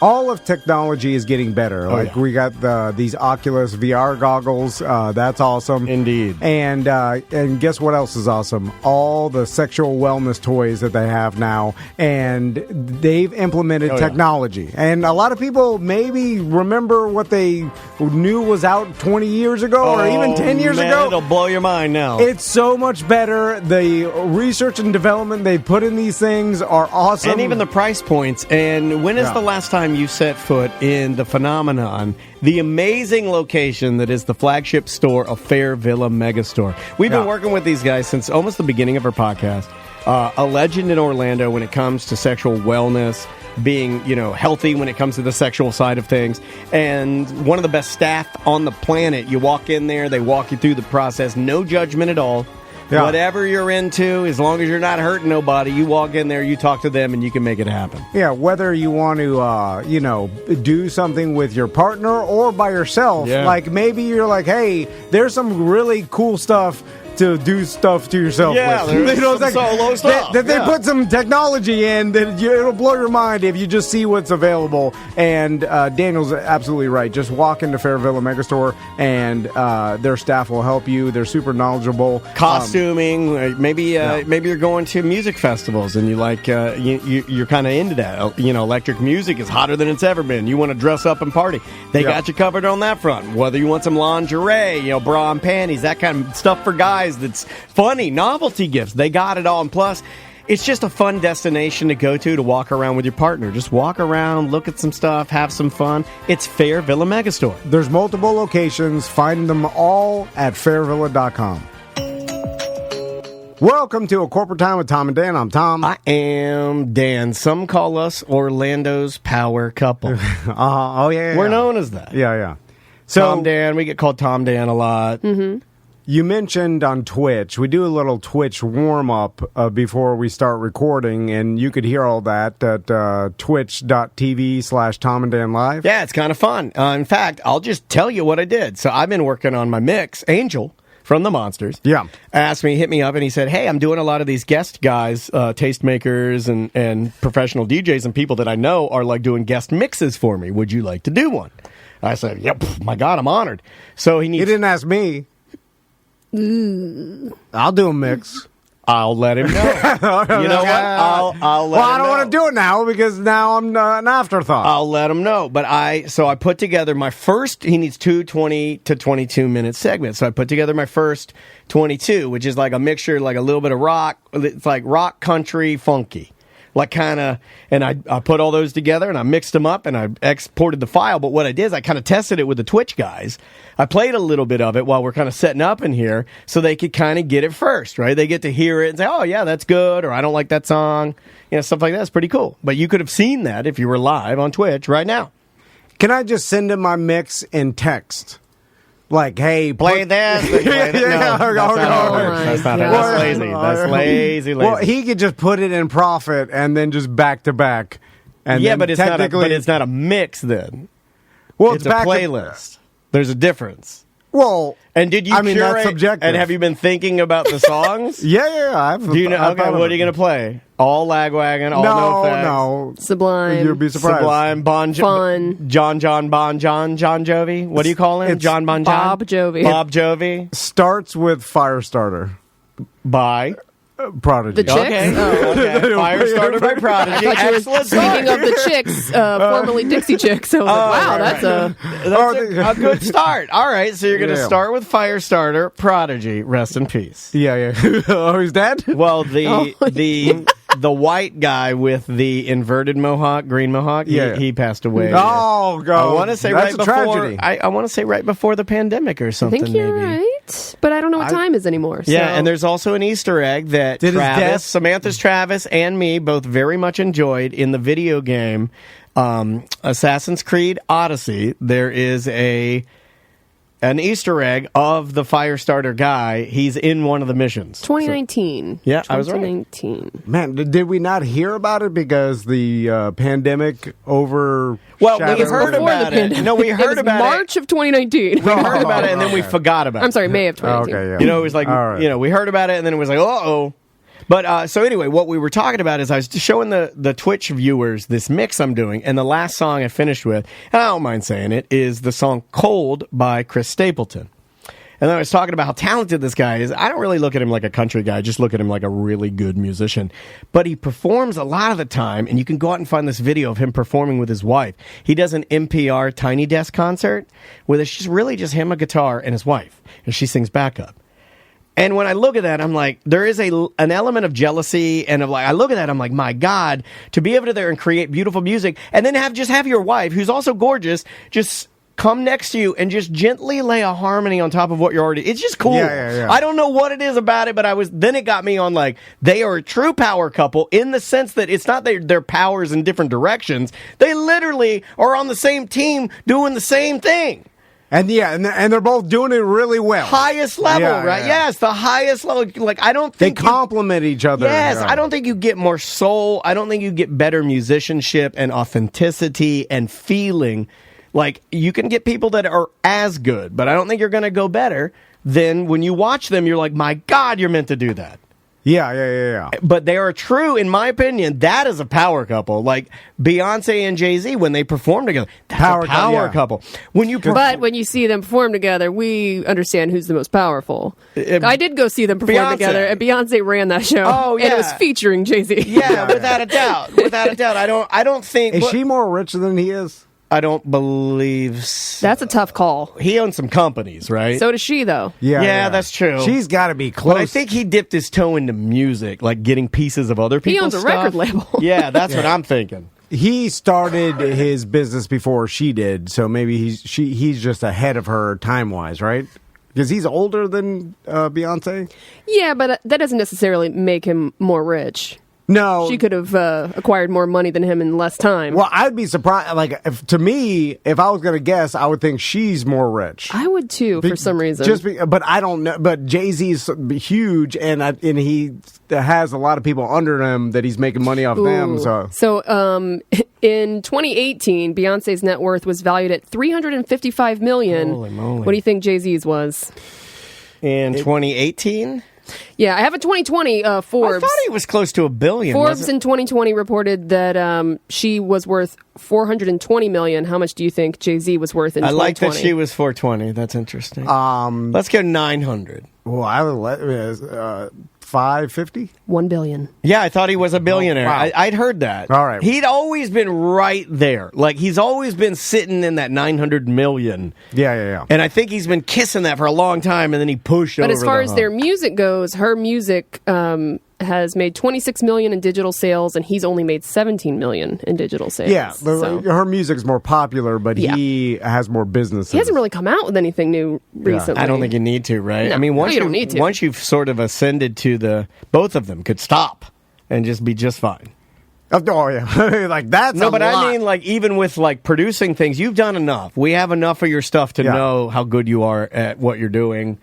all of technology is getting better. We got these Oculus VR goggles. That's awesome. Indeed. And guess what else is awesome? All the sexual wellness toys that they have now. And they've implemented technology. And a lot of people maybe remember what they knew was out 20 years ago or even 10 years ago. It'll blow your mind now. It's so much better. The research and development they put in these things are awesome. And even the price points. And when is the last time you set foot in the phenomenon, the amazing location that is the flagship store of Fair Villa Megastore? We've been working with these guys since almost the beginning of our podcast. A legend in Orlando when it comes to sexual wellness, being, healthy when it comes to the sexual side of things, and one of the best staff on the planet. You walk in there, they walk you through the process, no judgment at all. Yeah. Whatever you're into, as long as you're not hurting nobody, you walk in there, you talk to them, and you can make it happen. Yeah, whether you want to, do something with your partner or by yourself. Yeah. Like maybe you're like, hey, there's some really cool stuff to do stuff to yourself with. Some solo stuff. That they put some technology in that it'll blow your mind if you just see what's available. And Daniel's absolutely right. Just walk into Fair Villa Megastore and their staff will help you. They're super knowledgeable. Costuming, maybe you're going to music festivals and you like you're kind of into that. Electric music is hotter than it's ever been. You want to dress up and party. They got you covered on that front. Whether you want some lingerie, bra and panties, that kind of stuff for guys. That's funny, novelty gifts. They got it all. And plus, it's just a fun destination to go to walk around with your partner. Just walk around, look at some stuff, have some fun. It's Fair Villa Megastore. There's multiple locations. Find them all at fairvilla.com. Welcome to A Corporate Time with Tom and Dan. I'm Tom. I am Dan. Some call us Orlando's power couple. We're known as that. Yeah. So, Tom Dan. We get called Tom Dan a lot. Mm-hmm. You mentioned on Twitch, we do a little Twitch warm-up before we start recording, and you could hear all that at twitch.tv/Tom and Dan Live. Yeah, it's kind of fun. In fact, I'll just tell you what I did. So I've been working on my mix. Angel from the Monsters hit me up, and he said, hey, I'm doing a lot of these guest guys, tastemakers and professional DJs and people that I know are like doing guest mixes for me. Would you like to do one? I said, yep, my God, I'm honored. So he didn't ask me. I'll do a mix. I'll let him know. You know what? I'll let him know. Well, I don't want to do it now because now I'm an afterthought. I'll let him know. But I put together my first, he needs 2 20 to 22 minute segments. So I put together my first 22, which is like a mixture, like a little bit of rock. It's like rock, country, funky. Like kind of, and I put all those together and I mixed them up and I exported the file. But what I did is I kind of tested it with the Twitch guys. I played a little bit of it while we're kind of setting up in here so they could kind of get it first, right? They get to hear it and say, oh, yeah, that's good, or I don't like that song. Stuff like that. It's pretty cool. But you could have seen that if you were live on Twitch right now. Can I just send him my mix in text? Like, hey, play this. Play that. No, that's not That's lazy. That's lazy. Well, he could just put it in Profit and then just back to back. But it's not a mix then. Well, it's a playlist. There's a difference. Well, and did you curate? That's subjective. And have you been thinking about the songs? Yeah. Do you know? Okay, what are you going to play? All Lagwagon, all no effects. No, Sublime. You'd be surprised. Sublime, Fun. John Jovi. What do you call him? It's John Bon Bob Jovi. Bob Jovi. Starts with Firestarter. By Prodigy. The Chicks? Okay. Firestarter by Prodigy. Excellent. Speaking of the Chicks, formerly Dixie Chicks. So I was that's a good start. All right, so you're going to start with Firestarter, Prodigy. Rest in peace. Yeah. Oh, he's dead? Well, the white guy with the inverted mohawk, green mohawk, he passed away. Oh, God. I want to say that's tragedy. I want to say right before the pandemic or something. I think you're right, but I don't know what time is anymore. So. Yeah, and there's also an Easter egg that Samantha's Travis and me both very much enjoyed in the video game Assassin's Creed Odyssey. There is an Easter egg of the Firestarter guy. He's in one of the missions. 2019. So, I was right. 2019. Man, did we not hear about it because the pandemic overshadowed? Well, we heard about it. No, we heard about it. March of 2019. We heard about it, and then we forgot about it. I'm sorry, May of 2019. Okay, yeah. It was like, we heard about it, and then it was like, uh-oh. But so anyway, what we were talking about is I was showing the Twitch viewers this mix I'm doing, and the last song I finished with, and I don't mind saying it, is the song Cold by Chris Stapleton. And then I was talking about how talented this guy is. I don't really look at him like a country guy. I just look at him like a really good musician. But he performs a lot of the time, and you can go out and find this video of him performing with his wife. He does an NPR Tiny Desk concert where it's just really just him, a guitar, and his wife. And she sings backup. And when I look at that, I'm like, there is an element of jealousy, and of like, I look at that, I'm like, my God, to be able to there and create beautiful music, and then have your wife, who's also gorgeous, just come next to you and just gently lay a harmony on top of what you're already. It's just cool. Yeah. I don't know what it is about it, but then it got me on like, they are a true power couple in the sense that it's not their powers in different directions. They literally are on the same team doing the same thing. And and they're both doing it really well. Highest level, right? Yeah. Yes, the highest level. Like, I don't think they complement each other. Yes, I don't think you get more soul. I don't think you get better musicianship and authenticity and feeling. Like, you can get people that are as good, but I don't think you're going to go better than when you watch them. You're like, my God, you're meant to do that. Yeah. But they are true, in my opinion. That is a power couple. Like Beyonce and Jay-Z, when they perform together, that's a power couple. But when you see them perform together, we understand who's the most powerful. I did go see them perform together, and Beyonce ran that show. Oh, yeah. And it was featuring Jay-Z. Yeah, without a doubt. Without a doubt. I don't think... Is she more rich than he is? I don't believe so. That's a tough call. He owns some companies, right? So does she, though. Yeah, that's true. She's got to be close. But I think he dipped his toe into music, like getting pieces of other people's stuff. He owns a record label. Yeah, that's what I'm thinking. He started his business before she did, so maybe he's just ahead of her time-wise, right? Because he's older than Beyonce? Yeah, but that doesn't necessarily make him more rich. No. She could have acquired more money than him in less time. Well, I'd be surprised. Like, to me, if I was going to guess, I would think she's more rich. I would too, for some reason. But I don't know. But Jay-Z's huge, and he has a lot of people under him that he's making money off them. So in 2018, Beyonce's net worth was valued at $355 million. Holy moly. What do you think Jay-Z's was? In 2018? Yeah, I have a 2020 Forbes. I thought he was close to $1 billion. Forbes in 2020 reported that she was worth $420 million. How much do you think Jay-Z was worth in 2020? I like that she was 420. That's interesting. Let's go 900. Well, I would let 550. $1 billion. Yeah, I thought he was a billionaire. Oh, wow. I'd heard that. All right. He'd always been right there. Like, he's always been sitting in that 900 million. Yeah. And I think he's been kissing that for a long time, and then he pushed over. But as far as hump. their music goes, her music has made $26 million in digital sales, and he's only made $17 million in digital sales. Yeah, her music's more popular, but he has more businesses. He hasn't really come out with anything new recently. I don't think you need to, right? No, I mean, you don't need to. Once you've sort of ascended to both of them could stop and just be just fine. Oh yeah, like that's no, but lot. I mean, like even with like producing things, you've done enough. We have enough of your stuff to know how good you are at what you're doing.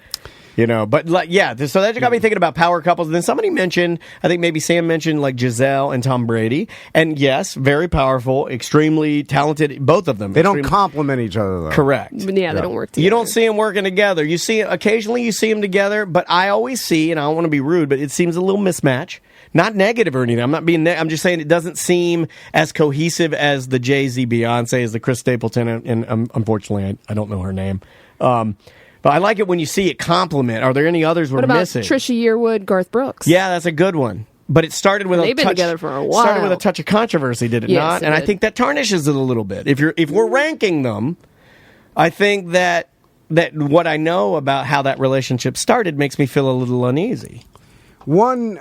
You know, but like, so that got me thinking about power couples. And then somebody mentioned, I think maybe Sam mentioned like Giselle and Tom Brady. And yes, very powerful, extremely talented, both of them. They don't complement each other, though. Correct. Yeah, they don't work together. You don't see them working together. Occasionally you see them together, but I always see, and I don't want to be rude, but it seems a little mismatch. Not negative or anything. I'm not being I'm just saying it doesn't seem as cohesive as the Jay-Z Beyonce, as the Chris Stapleton, and unfortunately, I don't know her name. But I like it when you see it complement. Are there any others we're missing? What about Trisha Yearwood, Garth Brooks? Yeah, that's a good one. But it started with They've been together for a while. Started with a touch of controversy, did it not? And I think that tarnishes it a little bit. If we're ranking them, I think that what I know about how that relationship started makes me feel a little uneasy. One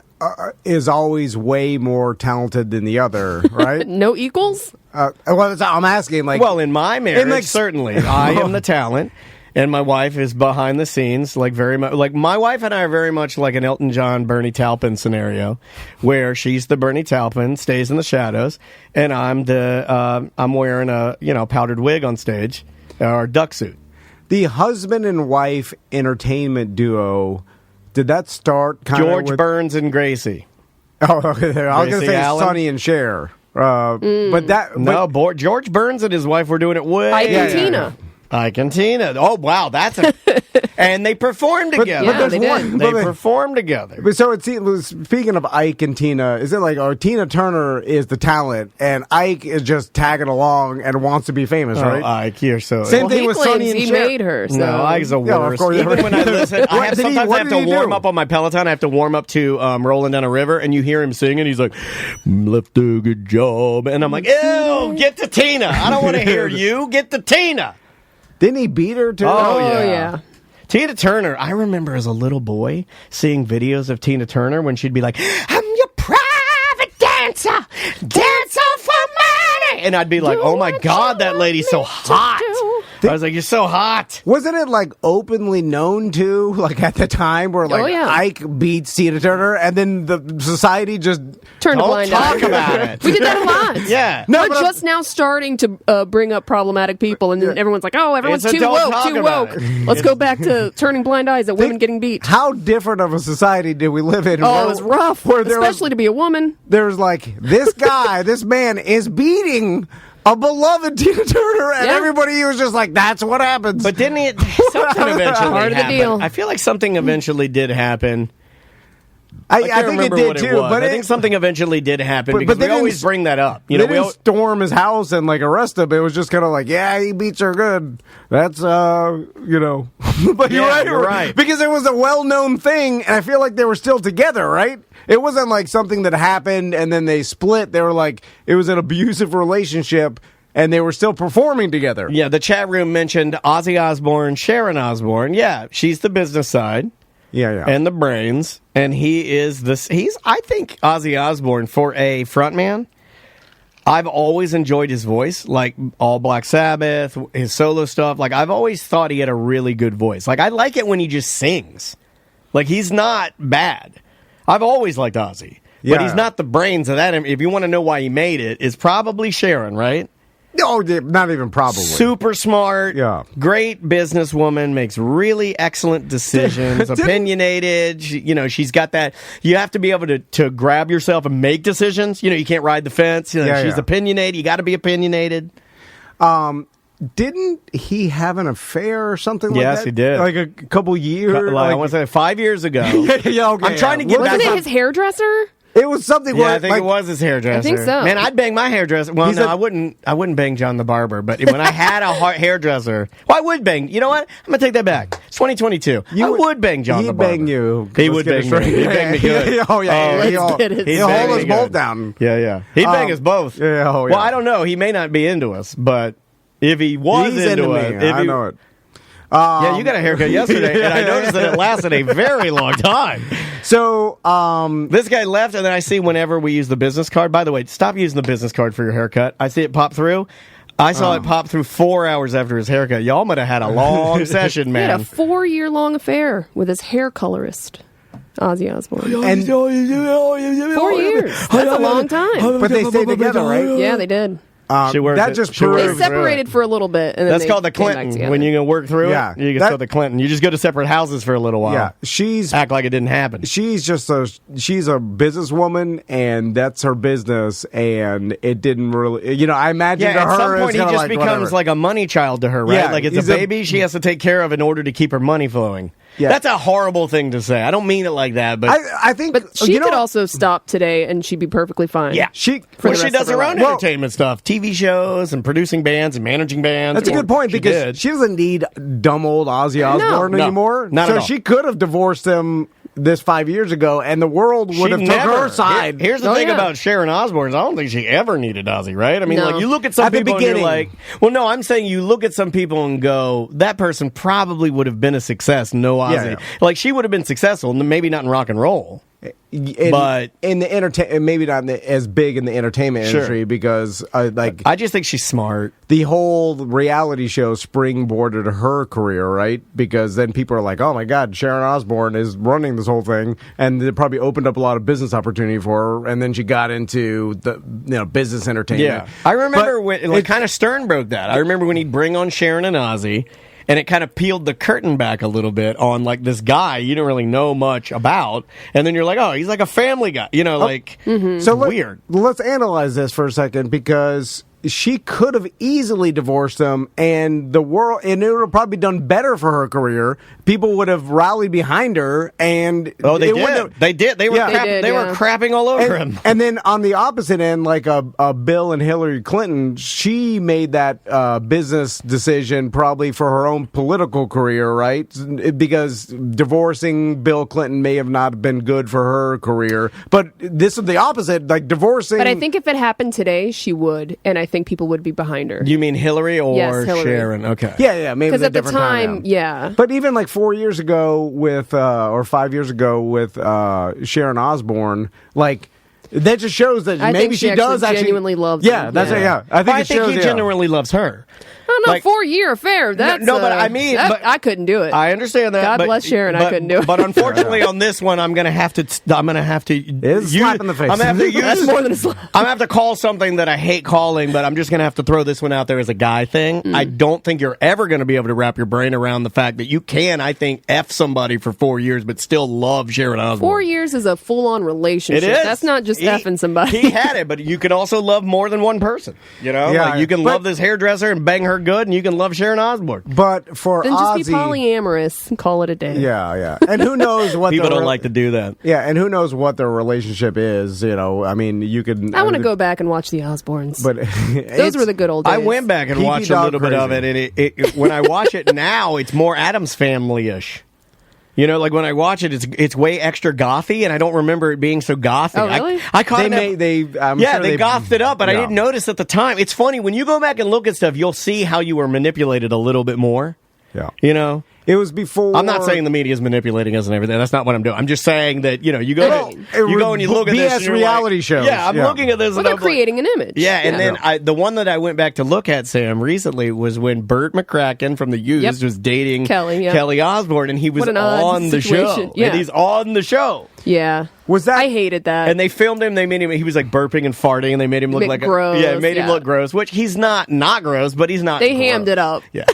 is always way more talented than the other, right? No equals? I'm asking, like... Well, in my marriage, certainly. I am the talent, and my wife is behind the scenes, like very much... Like, my wife and I are very much like an Elton John, Bernie Taupin scenario, where she's the Bernie Taupin, stays in the shadows, and I'm wearing a, powdered wig on stage, or duck suit. The husband and wife entertainment duo... Did that start kind of George Burns and Gracie? Oh, okay. I was going to say Allen? Sonny and Cher. But that... No, George Burns and his wife were doing it way... Ike and Tina. Ike and Tina. Oh, wow. And they performed together. Yeah, they did. They performed together. But so speaking of Ike and Tina, is it like, Tina Turner is the talent, and Ike is just tagging along and wants to be famous, right? Ike, you're so... Same thing with Sonny and he Cher. made her. So. No, Ike's the worst. of course. Even when I listen, sometimes I have to warm do? up on my Peloton. I have to warm up to Rolling Down a River, and you hear him sing, and he's like, left a good job. And I'm like, ew, get to Tina. I don't want to hear you. Get to Tina. Didn't he beat her too? Oh, yeah. Tina Turner, I remember as a little boy seeing videos of Tina Turner when she'd be like, I'm your private dancer for money. And I'd be like, oh my God, that lady's so hot. I was like, you're so hot. Wasn't it like openly known to, like at the time, where like Ike beats Tina Turner, and then the society just turned a blind eye. Talk about it. We did that a lot. Yeah. No, we're just now starting to bring up problematic people, and then everyone's like, "Oh, everyone's too woke. Let's go back to turning blind eyes at women getting beat." How different of a society did we live in? Oh, it was rough, especially to be a woman. There's like this guy, this man is beating a beloved Tina Turner, and everybody was just like, that's what happens. But didn't something eventually Part of the deal. I feel like something eventually did happen. I think it did too, but I think something eventually did happen because we always bring that up. They didn't storm his house and like arrest him. It was just kind of like, yeah, he beats her good. That's But you're right. Because it was a well-known thing, and I feel like they were still together, right? It wasn't like something that happened and then they split. They were like, it was an abusive relationship, and they were still performing together. Yeah, the chat room mentioned Ozzy Osbourne, Sharon Osbourne. Yeah, she's the business side. Yeah. And the brains. And I think Ozzy Osbourne, for a frontman, I've always enjoyed his voice, like all Black Sabbath, his solo stuff. Like, I've always thought he had a really good voice. Like, I like it when he just sings. Like, he's not bad. I've always liked Ozzy. Yeah. But he's not the brains of that. If you want to know why he made it, it's probably Sharon, right? No, not even probably. Super smart, great businesswoman, makes really excellent decisions, opinionated. She's got that. You have to be able to grab yourself and make decisions. You can't ride the fence. She's opinionated. You got to be opinionated. Didn't he have an affair or something like that? Yes, he did. Like a couple years? I want to say 5 years ago. Okay. I'm trying to get back. Wasn't it his hairdresser? It was something where I think it was his hairdresser. I think so. Man, I'd bang my hairdresser. Well, I wouldn't bang John the barber, but when I had a hairdresser, I would bang. You know what? I'm going to take that back. It's 2022. I would bang John the barber. He'd bang you. He would bang me. He'd bang me good. He'll hold us both down. Yeah. He'd bang us both. Yeah. Well, I don't know. He may not be into us, but if he was into us. I know it. Yeah, you got a haircut yesterday, and I noticed that it lasted a very long time. So, this guy left, and then I see whenever we use the business card. By the way, stop using the business card for your haircut. I see it pop through. I saw it pop through 4 hours after his haircut. Y'all might have had a long session, man. He had a 4-year-long affair with his hair colorist, Ozzy Osbourne. And 4 years. That's a long time. But they stayed together, right? Yeah, they did. That just They proves separated for a little bit. And then that's called the Clinton. When you can work through it, you can the Clinton. You just go to separate houses for a little while. Yeah, act like it didn't happen. She's a businesswoman, and that's her business. And it didn't really, I imagine to her at some point he just becomes whatever. like a money child to her, right? Yeah, like it's a baby she has to take care of in order to keep her money flowing. Yeah. That's a horrible thing to say. I don't mean it like that, but I think. But she could also stop today, and she'd be perfectly fine. Yeah, she does her own entertainment stuff, TV shows, and producing bands and managing bands. That's a good point because she doesn't need dumb old Ozzy Osbourne anymore. Not at all. She could have divorced him this 5 years ago, and the world would have took her side. Here's the thing about Sharon Osbourne: I don't think she ever needed Ozzy, right? I mean, like you look at some people and you're like, well, no, I'm saying you look at some people and go, that person probably would have been a success. No Ozzy, like she would have been successful, maybe not in rock and roll. But in the entertainment, maybe not as big in the entertainment industry because, I just think she's smart. The whole reality show springboarded her career, right? Because then people are like, "Oh my God, Sharon Osbourne is running this whole thing," and it probably opened up a lot of business opportunity for her. And then she got into the business entertainment. Yeah, I remember when kind of Stern broke that. I remember when he'd bring on Sharon and Ozzy. And it kind of peeled the curtain back a little bit on like this guy you don't really know much about, and then you're like, oh, he's like a family guy, So weird. Let's analyze this for a second because she could have easily divorced him, and the world, and it would have probably done better for her career. People would have rallied behind her, and they did. They were crapping all over him. And then on the opposite end, like a Bill and Hillary Clinton, she made that business decision probably for her own political career, right? Because divorcing Bill Clinton may have not been good for her career. But this is the opposite, like divorcing. But I think if it happened today, she would, and I think people would be behind her. You mean Hillary or Hillary. Sharon? Okay. Yeah, maybe because at the time, yeah. But even like 4 years ago with, or 5 years ago with Sharon Osbourne, like, that just shows that maybe she does genuinely love. Yeah, that's it. Yeah, I think he genuinely loves her. I don't know, 4-year affair. That's but I mean, I couldn't do it. I understand that. God bless Sharon, I couldn't do it. But unfortunately, on this one, I'm gonna have to. It's a slap in the face. I'm gonna have to use. That's more than a slap. I'm gonna have to call something that I hate calling, but I'm just gonna have to throw this one out there as a guy thing. I don't think you're ever gonna be able to wrap your brain around the fact that you can, I think, F somebody for 4 years, but still love Sharon Osbourne. 4 years is a full-on relationship. It is. That's not just effing somebody. He had it, but you can also love more than one person. You know, like you can love this hairdresser and bang her good, and you can love Sharon Osbourne. But for then Ozzy, just be polyamorous and call it a day. Yeah. And who knows what people don't like to do that. Yeah, and who knows what their relationship is? You know, I mean, you could. I want to go back and watch the Osbournes, but those were the good old days. I went back and watched a little bit of it, and it when I watch it now, it's more Addams Family-ish. You know, like when I watch it, it's way extra gothy, and I don't remember it being so gothy. Oh, really? I caught they gothed it up, but I didn't notice at the time. It's funny when you go back and look at stuff, you'll see how you were manipulated a little bit more. Yeah, you know. It was before. I'm not saying the media is manipulating us and everything. That's not what I'm doing. I'm just saying that, you know, you go and you look at this. BS reality shows. Yeah, I'm looking at this. Well, they're creating an image. Yeah, and then the one that I went back to look at, Sam, recently was when Burt McCracken from The Used was dating Kelly Osbourne, and he was on the show. Yeah. And he's on the show. Yeah. I hated that. And they filmed him. They made him. He was like burping and farting, and they made him look like gross. It made him look gross. Which he's not gross, but he's not. They gross. hammed it up. Yeah.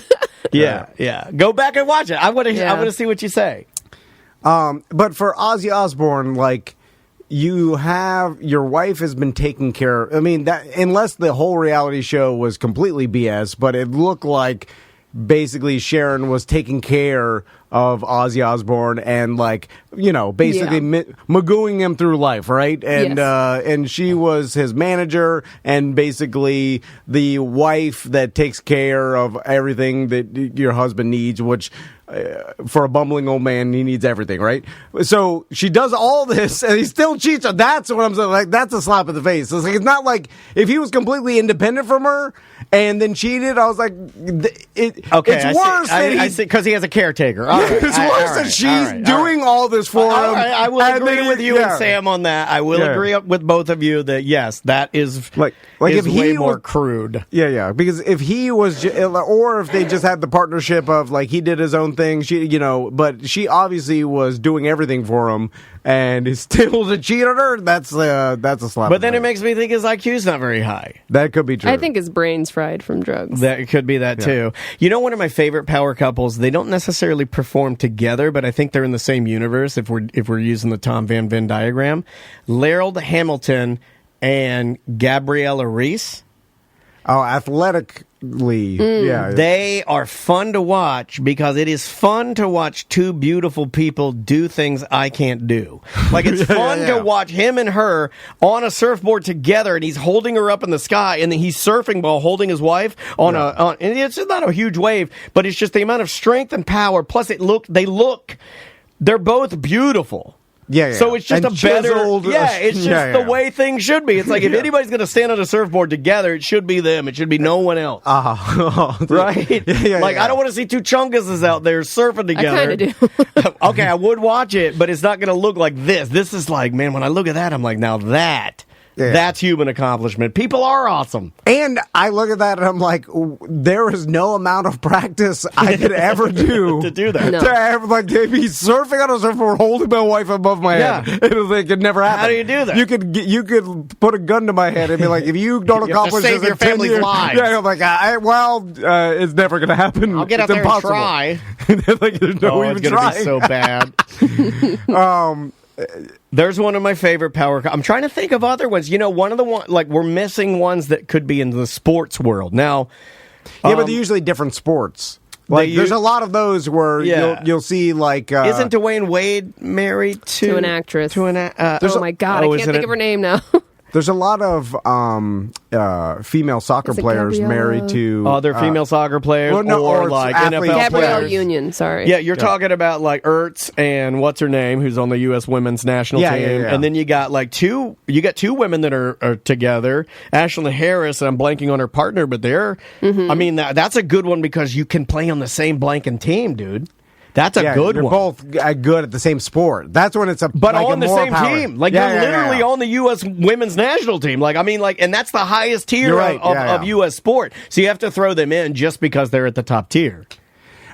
Yeah. Go back and watch it. I want to see what you say. But for Ozzy Osbourne, like, your wife has been taking care. I mean, that unless the whole reality show was completely BS, but it looked like basically Sharon was taking care of Ozzy Osbourne and, like, you know, basically magooing him through life, right? And and she was his manager and basically the wife that takes care of everything that your husband needs, which for a bumbling old man, he needs everything, right? So she does all this, and he still cheats. That's what I'm saying. Like, that's a slap in the face. It's like, it's not like if he was completely independent from her and then cheated. I was like, it's worse. I see, because he has a caretaker. It's worse that she's doing all this for him. I will agree with you and Sam on that. I will agree with both of you that yes, that is like if he way more crude. Yeah. Because if he was, or if they just had the partnership of like he did his own thing, but she obviously was doing everything for him, and he's still to cheat on her. That's a slap. But then it makes me think his IQ's not very high. That could be true. I think his brain's fried from drugs. That could be that too. You know, one of my favorite power couples. They don't necessarily perform together, but I think they're in the same universe. If we're using the Tom Van Venn diagram, Laird Hamilton and Gabriella Reese. Oh, athletically, yeah. They are fun to watch because it is fun to watch two beautiful people do things I can't do. Like, it's fun to watch him and her on a surfboard together, and he's holding her up in the sky, and then he's surfing while holding his wife on and it's not a huge wave, but it's just the amount of strength and power. Plus, they're both beautiful. Yeah. So it's just it's just the way things should be. It's like if anybody's going to stand on a surfboard together, it should be them. It should be no one else. Right? I don't want to see two chunguses out there surfing together. I kind of do. Okay, I would watch it, but it's not going to look like this. This is like, man, when I look at that, I'm like, now that's human accomplishment. People are awesome. And I look at that and I'm like, there is no amount of practice I could ever do to do that. No. To have, like, to be surfing on a surfboard holding my wife above my head. It could never happen. How do you do that? You could put a gun to my head and be like, if you don't accomplish this in 10 years, lives. Yeah, I'm like, it's never going to happen. I'll get out there and try. Like, there's no even it's going to be so bad. There's one of my favorite power. I'm trying to think of other ones. One of the we're missing ones that could be in the sports world now. Yeah, but they're usually different sports. There's a lot of those where you'll see isn't Dwayne Wade married to an actress? Oh my God, I can't think of her name now. There's a lot of female soccer players married to other female soccer players, or NFL Gabrielle players. Union. Sorry. Yeah, you're talking about Ertz and what's her name, who's on the U.S. women's national team, and then you got two women that are together, Ashlyn Harris, and I'm blanking on her partner, but they're, I mean, that's a good one because you can play on the same blanking team, dude. That's a good one. You're both good at the same sport. That's when it's on the same team. You're literally on the U.S. women's national team. And that's the highest tier of U.S. sport. So you have to throw them in just because they're at the top tier.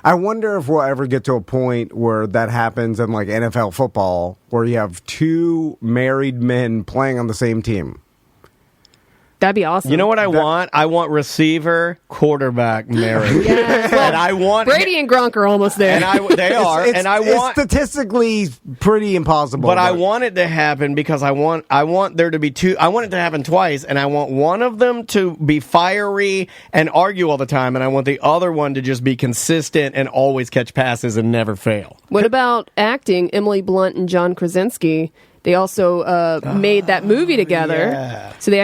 I wonder if we'll ever get to a point where that happens in NFL football, where you have two married men playing on the same team. That'd be awesome. You know what I want? I want receiver, quarterback married. Yes. Well, and I want Brady and Gronk are almost there. And they are. It's statistically pretty impossible. But I want it to happen because I want there to be two. I want it to happen twice, and I want one of them to be fiery and argue all the time, and I want the other one to just be consistent and always catch passes and never fail. What about acting? Emily Blunt and John Krasinski. They also made that movie together. Yeah. So they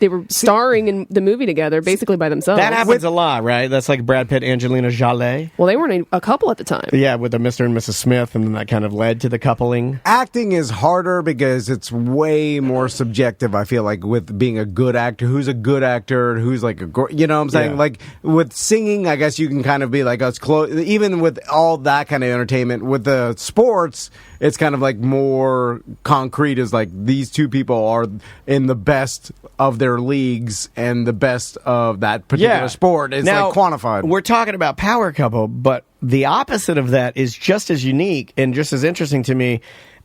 were starring in the movie together, basically by themselves. That happens a lot, right? That's like Brad Pitt, Angelina Jolie. Well, they weren't a couple at the time. Yeah, with the Mr. and Mrs. Smith, and then that kind of led to the coupling. Acting is harder because it's way more subjective, I feel like, with being a good actor. Who's a good actor? Who's you know what I'm saying? Yeah. With singing, I guess you can kind of be it's close. Even with all that kind of entertainment, with the sports, it's kind of more concrete, as these two people are in the best of their leagues and the best of that particular sport is now, quantified. We're talking about power couple, but the opposite of that is just as unique and just as interesting to me.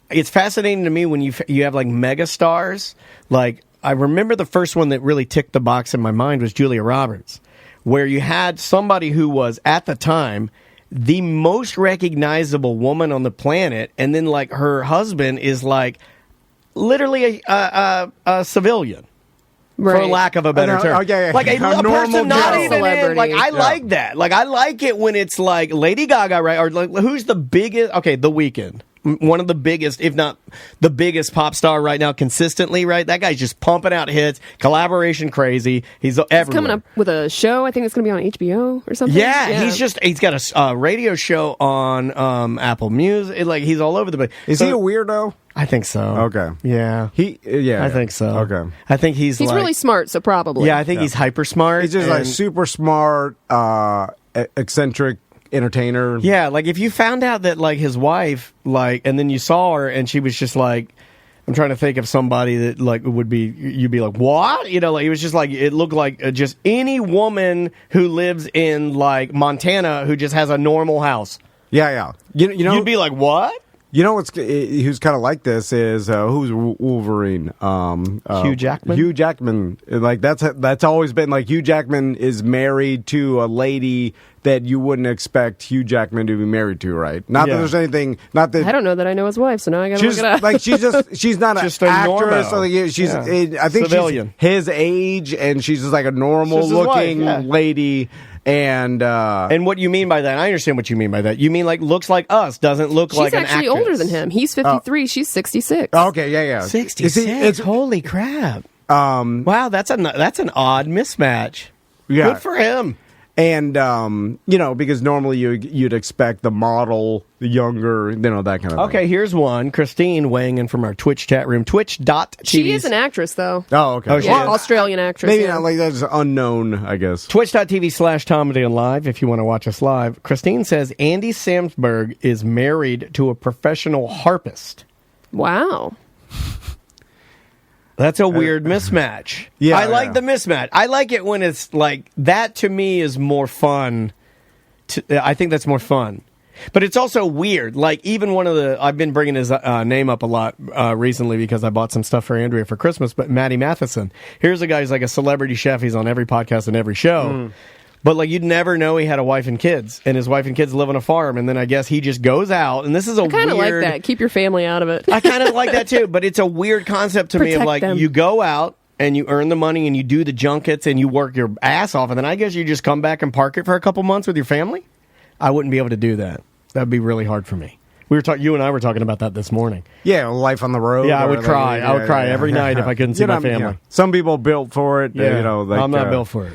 It's fascinating to me when you have mega stars. I remember the first one that really ticked the box in my mind was Julia Roberts, where you had somebody who was at the time the most recognizable woman on the planet, and then her husband is literally a civilian. Right. For lack of a better term. A person not even celebrity. I like that. I like it when it's Lady Gaga, right? Or who's the biggest? Okay, The Weeknd. One of the biggest, if not the biggest pop star right now consistently, right? That guy's just pumping out hits, collaboration crazy. He's everywhere. He's coming up with a show. I think it's going to be on HBO or something. Yeah. He's got a radio show on Apple Music. He's all over the place. Is he a weirdo? I think so. Okay. Yeah. I think so. Okay. I think he's really smart, so probably. Yeah, I think he's hyper smart. He's just super smart, eccentric entertainer. Yeah, if you found out that his wife and then you saw her and she was just I'm trying to think of somebody that would be, you'd be what? It was just it looked like just any woman who lives in Montana who just has a normal house. Yeah. You know, you'd be what? You know who's kind of like this is who's Wolverine? Hugh Jackman. Hugh Jackman. That's always been Hugh Jackman is married to a lady that you wouldn't expect Hugh Jackman to be married to, right? Not that there's anything. Not that I don't know that I know his wife, so now I got to look it up. She's not just an actress. actress. I think civilian. She's his age, and she's just a normal looking lady. And what you mean by that? I understand what you mean by that. You mean looks like us, doesn't look like an actress. She's actually older than him. He's 53. She's 66. Okay, yeah. 66. Holy crap! Wow, that's an odd mismatch. Yeah. Good for him. And because normally you'd expect the model, the younger, that kind of thing. Okay, here's one. Christine weighing in from our Twitch chat room. Twitch.tv. She is an actress, though. Oh, okay. Australian actress. Maybe not that's unknown, I guess. Twitch.tv/TomDaleLive if you want to watch us live. Christine says Andy Samsberg is married to a professional harpist. Wow. That's a weird mismatch. Yeah, I like the mismatch. I like it when it's that. To me, is more fun. I think that's more fun. But it's also weird. Even one of I've been bringing his name up a lot recently because I bought some stuff for Andrea for Christmas. But Matty Matheson, here's a guy who's a celebrity chef. He's on every podcast and every show. But like you'd never know he had a wife and kids, and his wife and kids live on a farm, and then I guess he just goes out, and this is a kind of weird... like that. Keep your family out of it. I kind of like that too, but it's a weird concept to me of like them. you go out and you earn the money and you do the junkets and you work your ass off, and then I guess you just come back and park it for a couple months with your family. I wouldn't be able to do that. That'd be really hard for me. You and I were talking about that this morning. Yeah, life on the road. Yeah, I would cry. I would cry every night if I couldn't see my family. Yeah. Some people built for it. Yeah. I'm not built for it.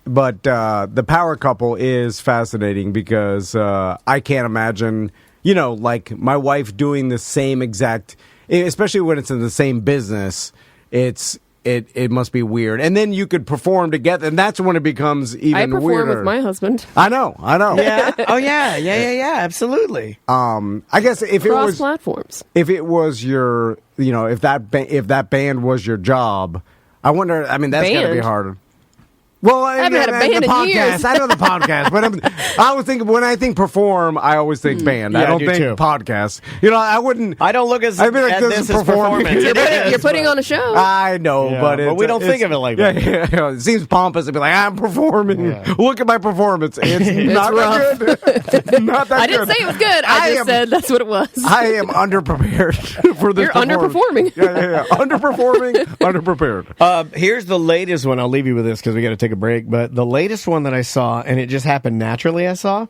But the power couple is fascinating because I can't imagine, like my wife doing the same exact, especially when it's in the same business. It must be weird. And then you could perform together, and that's when it becomes even weirder. I perform with my husband. I know. Yeah. Oh, yeah, absolutely. I guess if it was platforms. If it was your, if that band was your job, I wonder. I mean, that's got to be harder. Well, I haven't had a band the in podcast. years. I know the podcast, but I was thinking when I think perform, I always think band. Yeah, I don't I do think too. podcast. I wouldn't. I don't look at this as performance. You're putting on a show. I know, but we don't think of it like that. Yeah. It seems pompous to be like, I'm performing. Yeah. Look at my performance. It's not that good. Not that good. I didn't say it was good. I just said that's what it was. I am underprepared for this. You're underperforming. Yeah. Underperforming, underprepared. Here's the latest one. I'll leave you with this because we got to take a break. But the latest one that I saw, and it just happened naturally, I saw.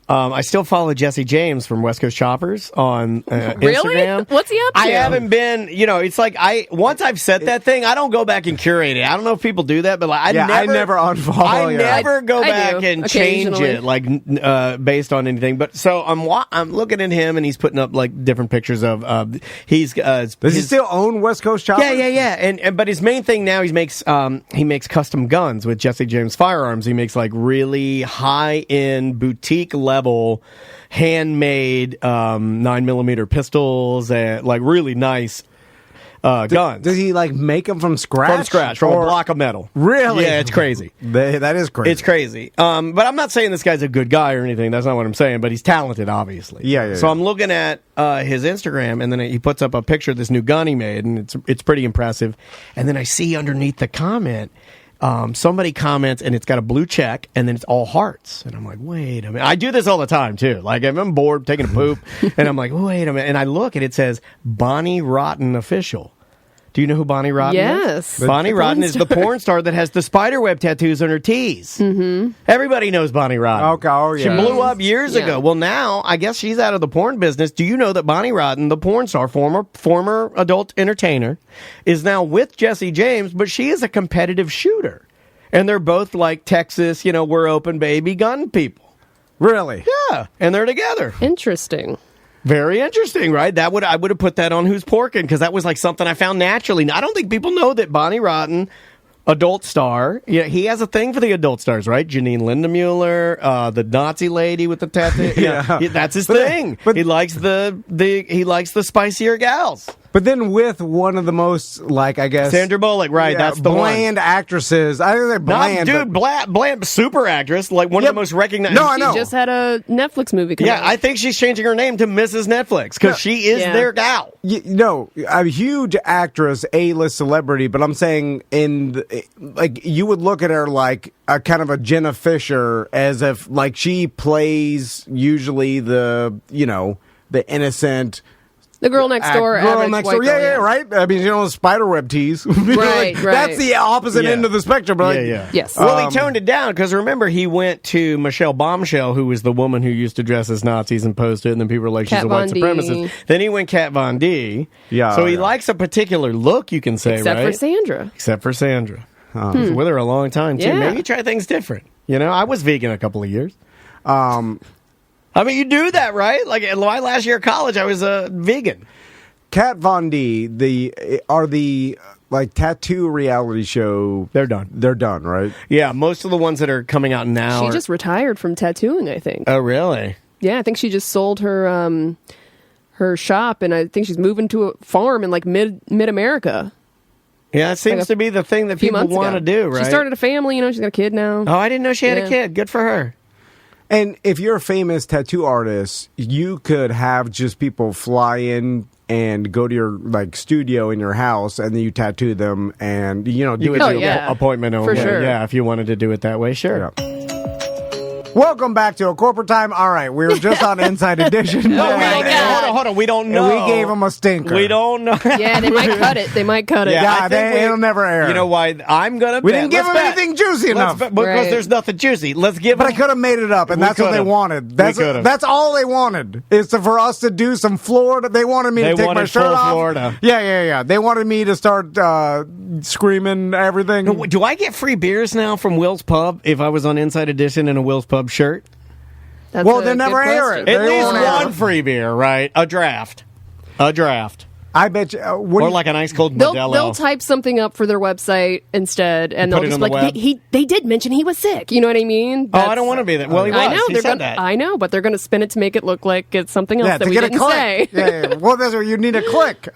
I still follow Jesse James from West Coast Choppers on really? Instagram. What's he up to? I haven't been, it's like once I've set that thing, I don't go back and curate it. I don't know if people do that, but like I never unfollow. I never go back do, and change it like based on anything. But so I'm looking at him, and he's putting up like different pictures of does he still own West Coast Choppers? Yeah. And but his main thing now he makes custom guns with Jesse James Firearms. He makes like really high end boutique level handmade 9mm pistols and like really nice guns. Does he like make them from scratch? From a block of metal. Really? Yeah, it's crazy. That is crazy. It's crazy. But I'm not saying this guy's a good guy or anything. That's not what I'm saying. But he's talented, obviously. Yeah. So I'm looking at his Instagram, and then he puts up a picture of this new gun he made, and it's pretty impressive. And then I see underneath the comment, somebody comments, and it's got a blue check, and then it's all hearts. And I'm like, wait a minute. I do this all the time, too. Like, if I'm bored, taking a poop, and I'm like, wait a minute. And I look, and it says, Bonnie Rotten Official. Do you know who Bonnie Rotten is? Yes. Bonnie Rotten is the porn star that has the spiderweb tattoos on her tees. Mm-hmm. Everybody knows Bonnie Rotten. Okay, oh, yeah. She blew up years ago. Well, now, I guess she's out of the porn business. Do you know that Bonnie Rotten, the porn star, former adult entertainer, is now with Jesse James, but she is a competitive shooter. And they're both like Texas, we're open baby gun people. Really? Yeah. And they're together. Interesting. Very interesting, right? I would have put that on Who's Porkin' because that was like something I found naturally. I don't think people know that Bonnie Rotten, adult star, he has a thing for the adult stars, right? Janine Lindemuller, the Nazi lady with the tattoo. That's his thing. But he likes the spicier gals. But then with one of the most, like, I guess... Sandra Bullock, right, yeah, that's the bland actresses. I think they're bland. Bland super actress, like one of the most recognized... No, I know. She just had a Netflix movie come out. I think she's changing her name to Mrs. Netflix, because she is their gal. A huge actress, A-list celebrity, but I'm saying you would look at her like a kind of a Jenna Fisher, as if, like, she plays usually the innocent... The girl next door. Yeah, right? I mean, spiderweb tees. Right. That's the opposite end of the spectrum. Yes. Well, he toned it down because remember, he went to Michelle Bombshell, who was the woman who used to dress as Nazis and post it, and then people were like, she's a white supremacist. Then he went Kat Von D. Yeah. So he likes a particular look, you can say, Except right? Except for Sandra. He was with her a long time, too. Yeah. Maybe try things different. I was vegan a couple of years. I mean, you do that, right? Like, my last year of college, I was a vegan. Kat Von D, the tattoo reality show. They're done. They're done, right? Yeah, most of the ones that are coming out now. She just retired from tattooing, I think. Oh, really? Yeah, I think she just sold her her shop, and I think she's moving to a farm in like mid America. Yeah, it seems to be the thing that people want to do, right? She started a family. She's got a kid now. Oh, I didn't know she had a kid. Good for her. And if you're a famous tattoo artist, you could have just people fly in and go to your studio in your house, and then you tattoo them, and do it appointment only. For sure. Yeah, if you wanted to do it that way, sure. Yeah. Welcome back to A Corporate Time. All right, we were just on Inside Edition. Oh my God. Hold on. We don't know. And we gave them a stinker. We don't know. Yeah, they might cut it. Yeah, it'll never air. You know why? I'm going to We didn't give them anything juicy enough. Because there's nothing juicy. Let's give them. But I could have made it up, and that's what they wanted. That's all they wanted, is for us to do some Florida. They wanted me to take my shirt off. Florida. Yeah. They wanted me to start screaming everything. No, do I get free beers now from Will's Pub if I was on Inside Edition in a Will's Pub shirt? They never air it. At least one free beer, right? A draft. I bet you. Or like an ice cold Modelo. They'll type something up for their website instead, and they'll just they did mention he was sick. You know what I mean? I don't want to be that. Well, he was. I know. He said that. I know, but they're going to spin it to make it look like it's something else that we didn't say. Yeah. Well, that's what you need a click.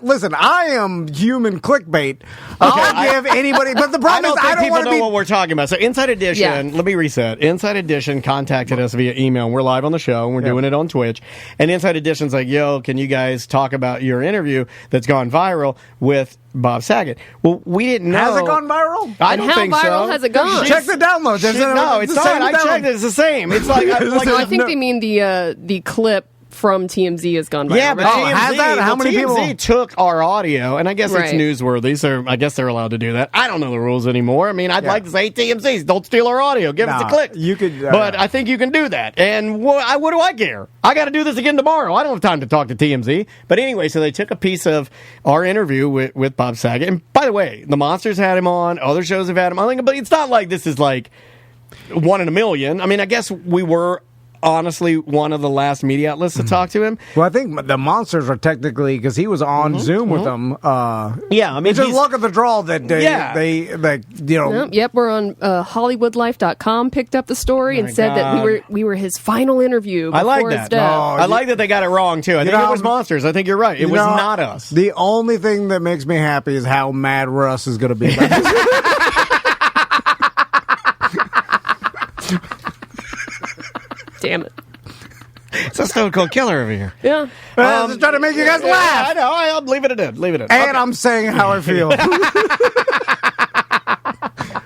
Listen, I am human clickbait. I'll give anybody, but the problem is I don't want to know what we're talking about. So Inside Edition, let me reset. Inside Edition contacted us via email. We're live on the show, and we're doing it on Twitch. And Inside Edition's like, yo, can you guys talk about your interview that's gone viral with Bob Saget? Well, we didn't know. Has it gone viral? I don't think so. How viral has it gone? Check the downloads. No, it's not. I checked it. It's the same. It's like I think they mean the clip from TMZ has gone viral. Yeah, but TMZ, has that? How many people took our audio, and I guess it's newsworthy, so I guess they're allowed to do that. I don't know the rules anymore. I mean, I'd like to say, TMZ, don't steal our audio. Give us a click. You could, but I think you can do that. And what do I care? I got to do this again tomorrow. I don't have time to talk to TMZ. But anyway, so they took a piece of our interview with Bob Saget. And by the way, the Monsters had him on. Other shows have had him on. But it's not like this is like one in a million. I mean, I guess we were honestly one of the last media outlets to talk to him. Well, I think the Monsters are technically, because he was on Zoom with them. Yeah, I mean, it's just luck of the draw that they Yep, we're on HollywoodLife.com. Picked up the story and said that we were his final interview. I like that. I like that they got it wrong too. I think it was Monsters. I think you're right. It was not us. The only thing that makes me happy is how mad Russ is going to be about this. Damn it. It's a Stone Cold Killer over here. Yeah. I'm just trying to make you guys laugh. I know. I'm leaving it in. And I'm saying how I feel.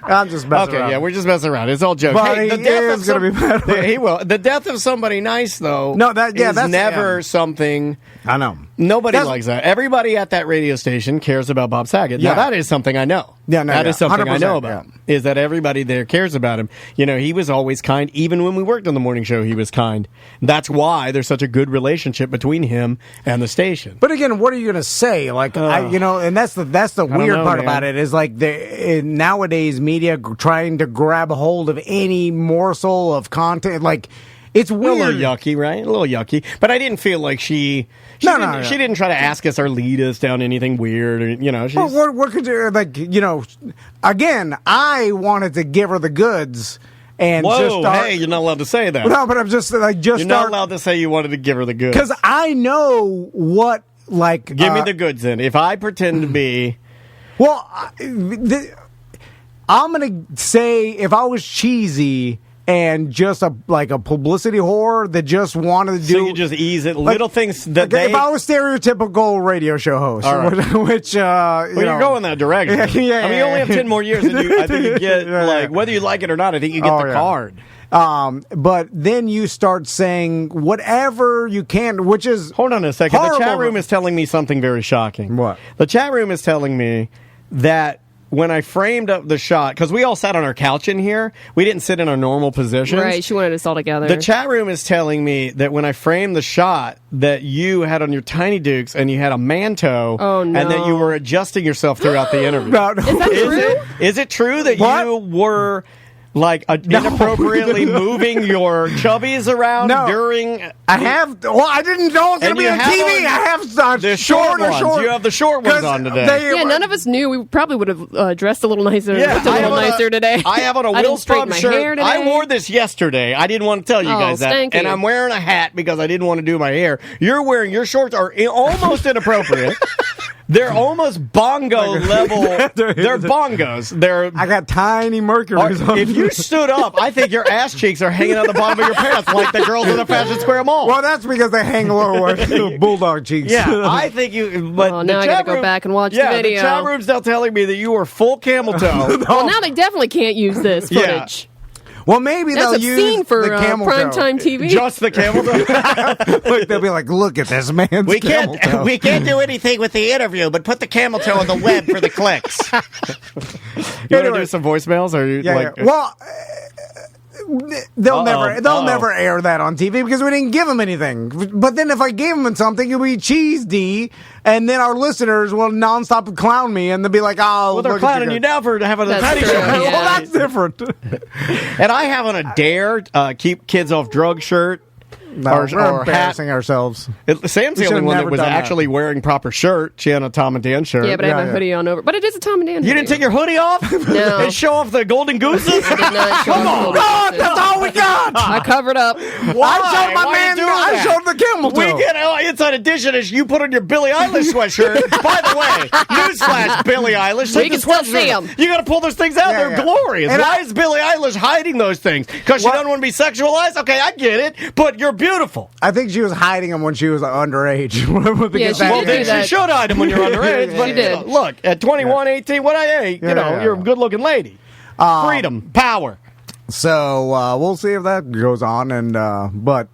I'm just messing around. Yeah, we're just messing around. It's all jokes. But he is going to be better. He will. The death of somebody nice, though, is never something. I know. Nobody likes that. Everybody at that radio station cares about Bob Saget. Yeah. Now, that is something I know. That is something I know about. Is that everybody there cares about him. You know, he was always kind. Even when we worked on the morning show, he was kind. That's why there's such a good relationship between him and the station. But again, what are you going to say? Like, and that's the weird part about it is like nowadays media trying to grab a hold of any morsel of content. Like, it's weird. A little yucky, right? A little yucky. But I didn't feel like she didn't try to ask us or lead us down anything weird. Or, she's... Well, what could you, again, I wanted to give her the goods. And hey, you're not allowed to say that. No, but I'm just You're not allowed to say you wanted to give her the goods. Because I know what, Give me the goods then. If I pretend to be... Well, I'm going to say if I was cheesy... And just a publicity whore that just wanted to do. So you just ease it, little things that if I was stereotypical radio show host, right. which you're going that direction. Yeah, I mean, you only have 10 more years, and I think you get whether you like it or not. I think you get the card. But then you start saying whatever you can, which is hold on a second. Horrible. The chat room is telling me something very shocking. What? The chat room is telling me that. When I framed up the shot, because we all sat on our couch in here, we didn't sit in our normal positions. Right, she wanted us all together. The chat room is telling me that when I framed the shot that you had on your Tiny Dukes and you had a manto, and that you were adjusting yourself throughout the interview. No. Is that true? Is it true that you were... inappropriately moving your chubbies around during... I have... Well, I didn't know it was going to be on TV. I have the short ones. You have the short ones on today. None of us knew. We probably would have dressed a little nicer, looked a little nicer today. I have on a Will's Pub shirt. I wore this yesterday. I didn't want to tell you guys that. And I'm wearing a hat because I didn't want to do my hair. You're wearing... Your shorts are almost inappropriate. They're almost bongo level. They're bongos. I got tiny mercuries on If you stood up, I think your ass cheeks are hanging out the bottom of your pants like the girls in the Fashion Square Mall. Well, that's because they hang lower. Bulldog cheeks. Yeah, I think you. But now I gotta go back and watch the video. The chat room's now telling me that you were full camel toe. Well, now they definitely can't use this footage. Well, maybe That's they'll use obscene for the camel toe. primetime TV. Just the camel toe. Look, they'll be like, look at this man's camel toe. We can't do anything with the interview, but put the camel toe on the web for the clicks. You want to do some voicemails? Or Well, they'll never air that on TV because we didn't give them anything. But then if I gave them something, it would be cheese D, and then our listeners will nonstop clown me, and they'll be like, "Oh, well, they're clowning you now for having a tiny show." Yeah. Well, that's different. And I have on a Dare keep kids off drug shirt. No, we're embarrassing ourselves. Sam's the only one that was actually wearing proper shirt. She had a Tom and Dan shirt. Yeah, but I have a hoodie on over. But it is a Tom and Dan hoodie. You didn't take your hoodie off? No. And show off the golden gooses? I did not show Come off on. the God, golden that's all we got. I covered up. Why? I showed the camel toe. We get Inside Edition is you put on your Billie Eilish sweatshirt. By the way, newsflash, Billie Eilish. We can still see them. You got to pull those things out. They're glorious. And why is Billie Eilish hiding those things? Because she doesn't want to be sexualized? Okay, I get it. But you're beautiful. I think she was hiding them when she was underage. Yeah, she did do that. She should hide them when you're underage. But She did. Look, at 21, 18, you're a good-looking lady. Freedom, power. So we'll see if that goes on, and but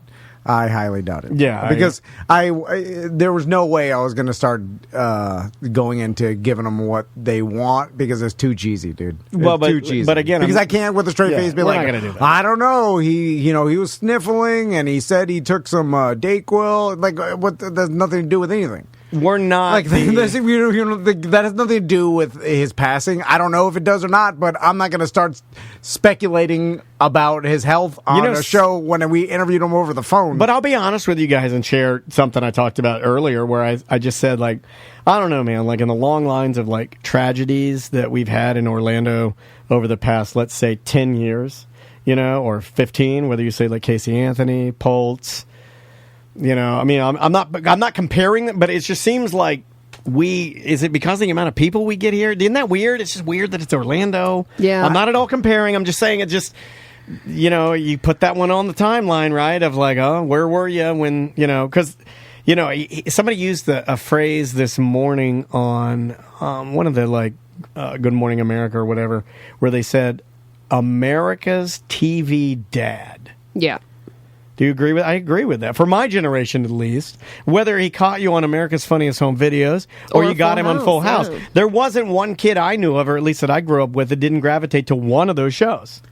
I highly doubt it. Yeah, because there was no way I was going to start going into giving them what they want because it's too cheesy, dude. It's too cheesy. But again, because I can't with a straight face be like, not gonna do that. I don't know. He was sniffling, and he said he took some Dayquil. Like, what? That has nothing to do with anything. We're not like that has nothing to do with his passing. I don't know if it does or not, but I'm not going to start speculating about his health on a show when we interviewed him over the phone. But I'll be honest with you guys and share something I talked about earlier, where I just said, like, I don't know, man, like in the long lines of like tragedies that we've had in Orlando over the past, let's say, 10 years, or 15, whether you say like Casey Anthony, Poltz. I mean, I'm not comparing them, but it just seems like is it because of the amount of people we get here? Isn't that weird? It's just weird that it's Orlando. Yeah. I'm not at all comparing. I'm just saying it just, you put that one on the timeline, right? Of like, oh, where were you when, because, somebody used a phrase this morning on one of the like Good Morning America or whatever, where they said, America's TV dad. Yeah. Do you agree with? I agree with that. For my generation, at least, whether he caught you on America's Funniest Home Videos or you got him on Full House, there wasn't one kid I knew of, or at least that I grew up with, that didn't gravitate to one of those shows.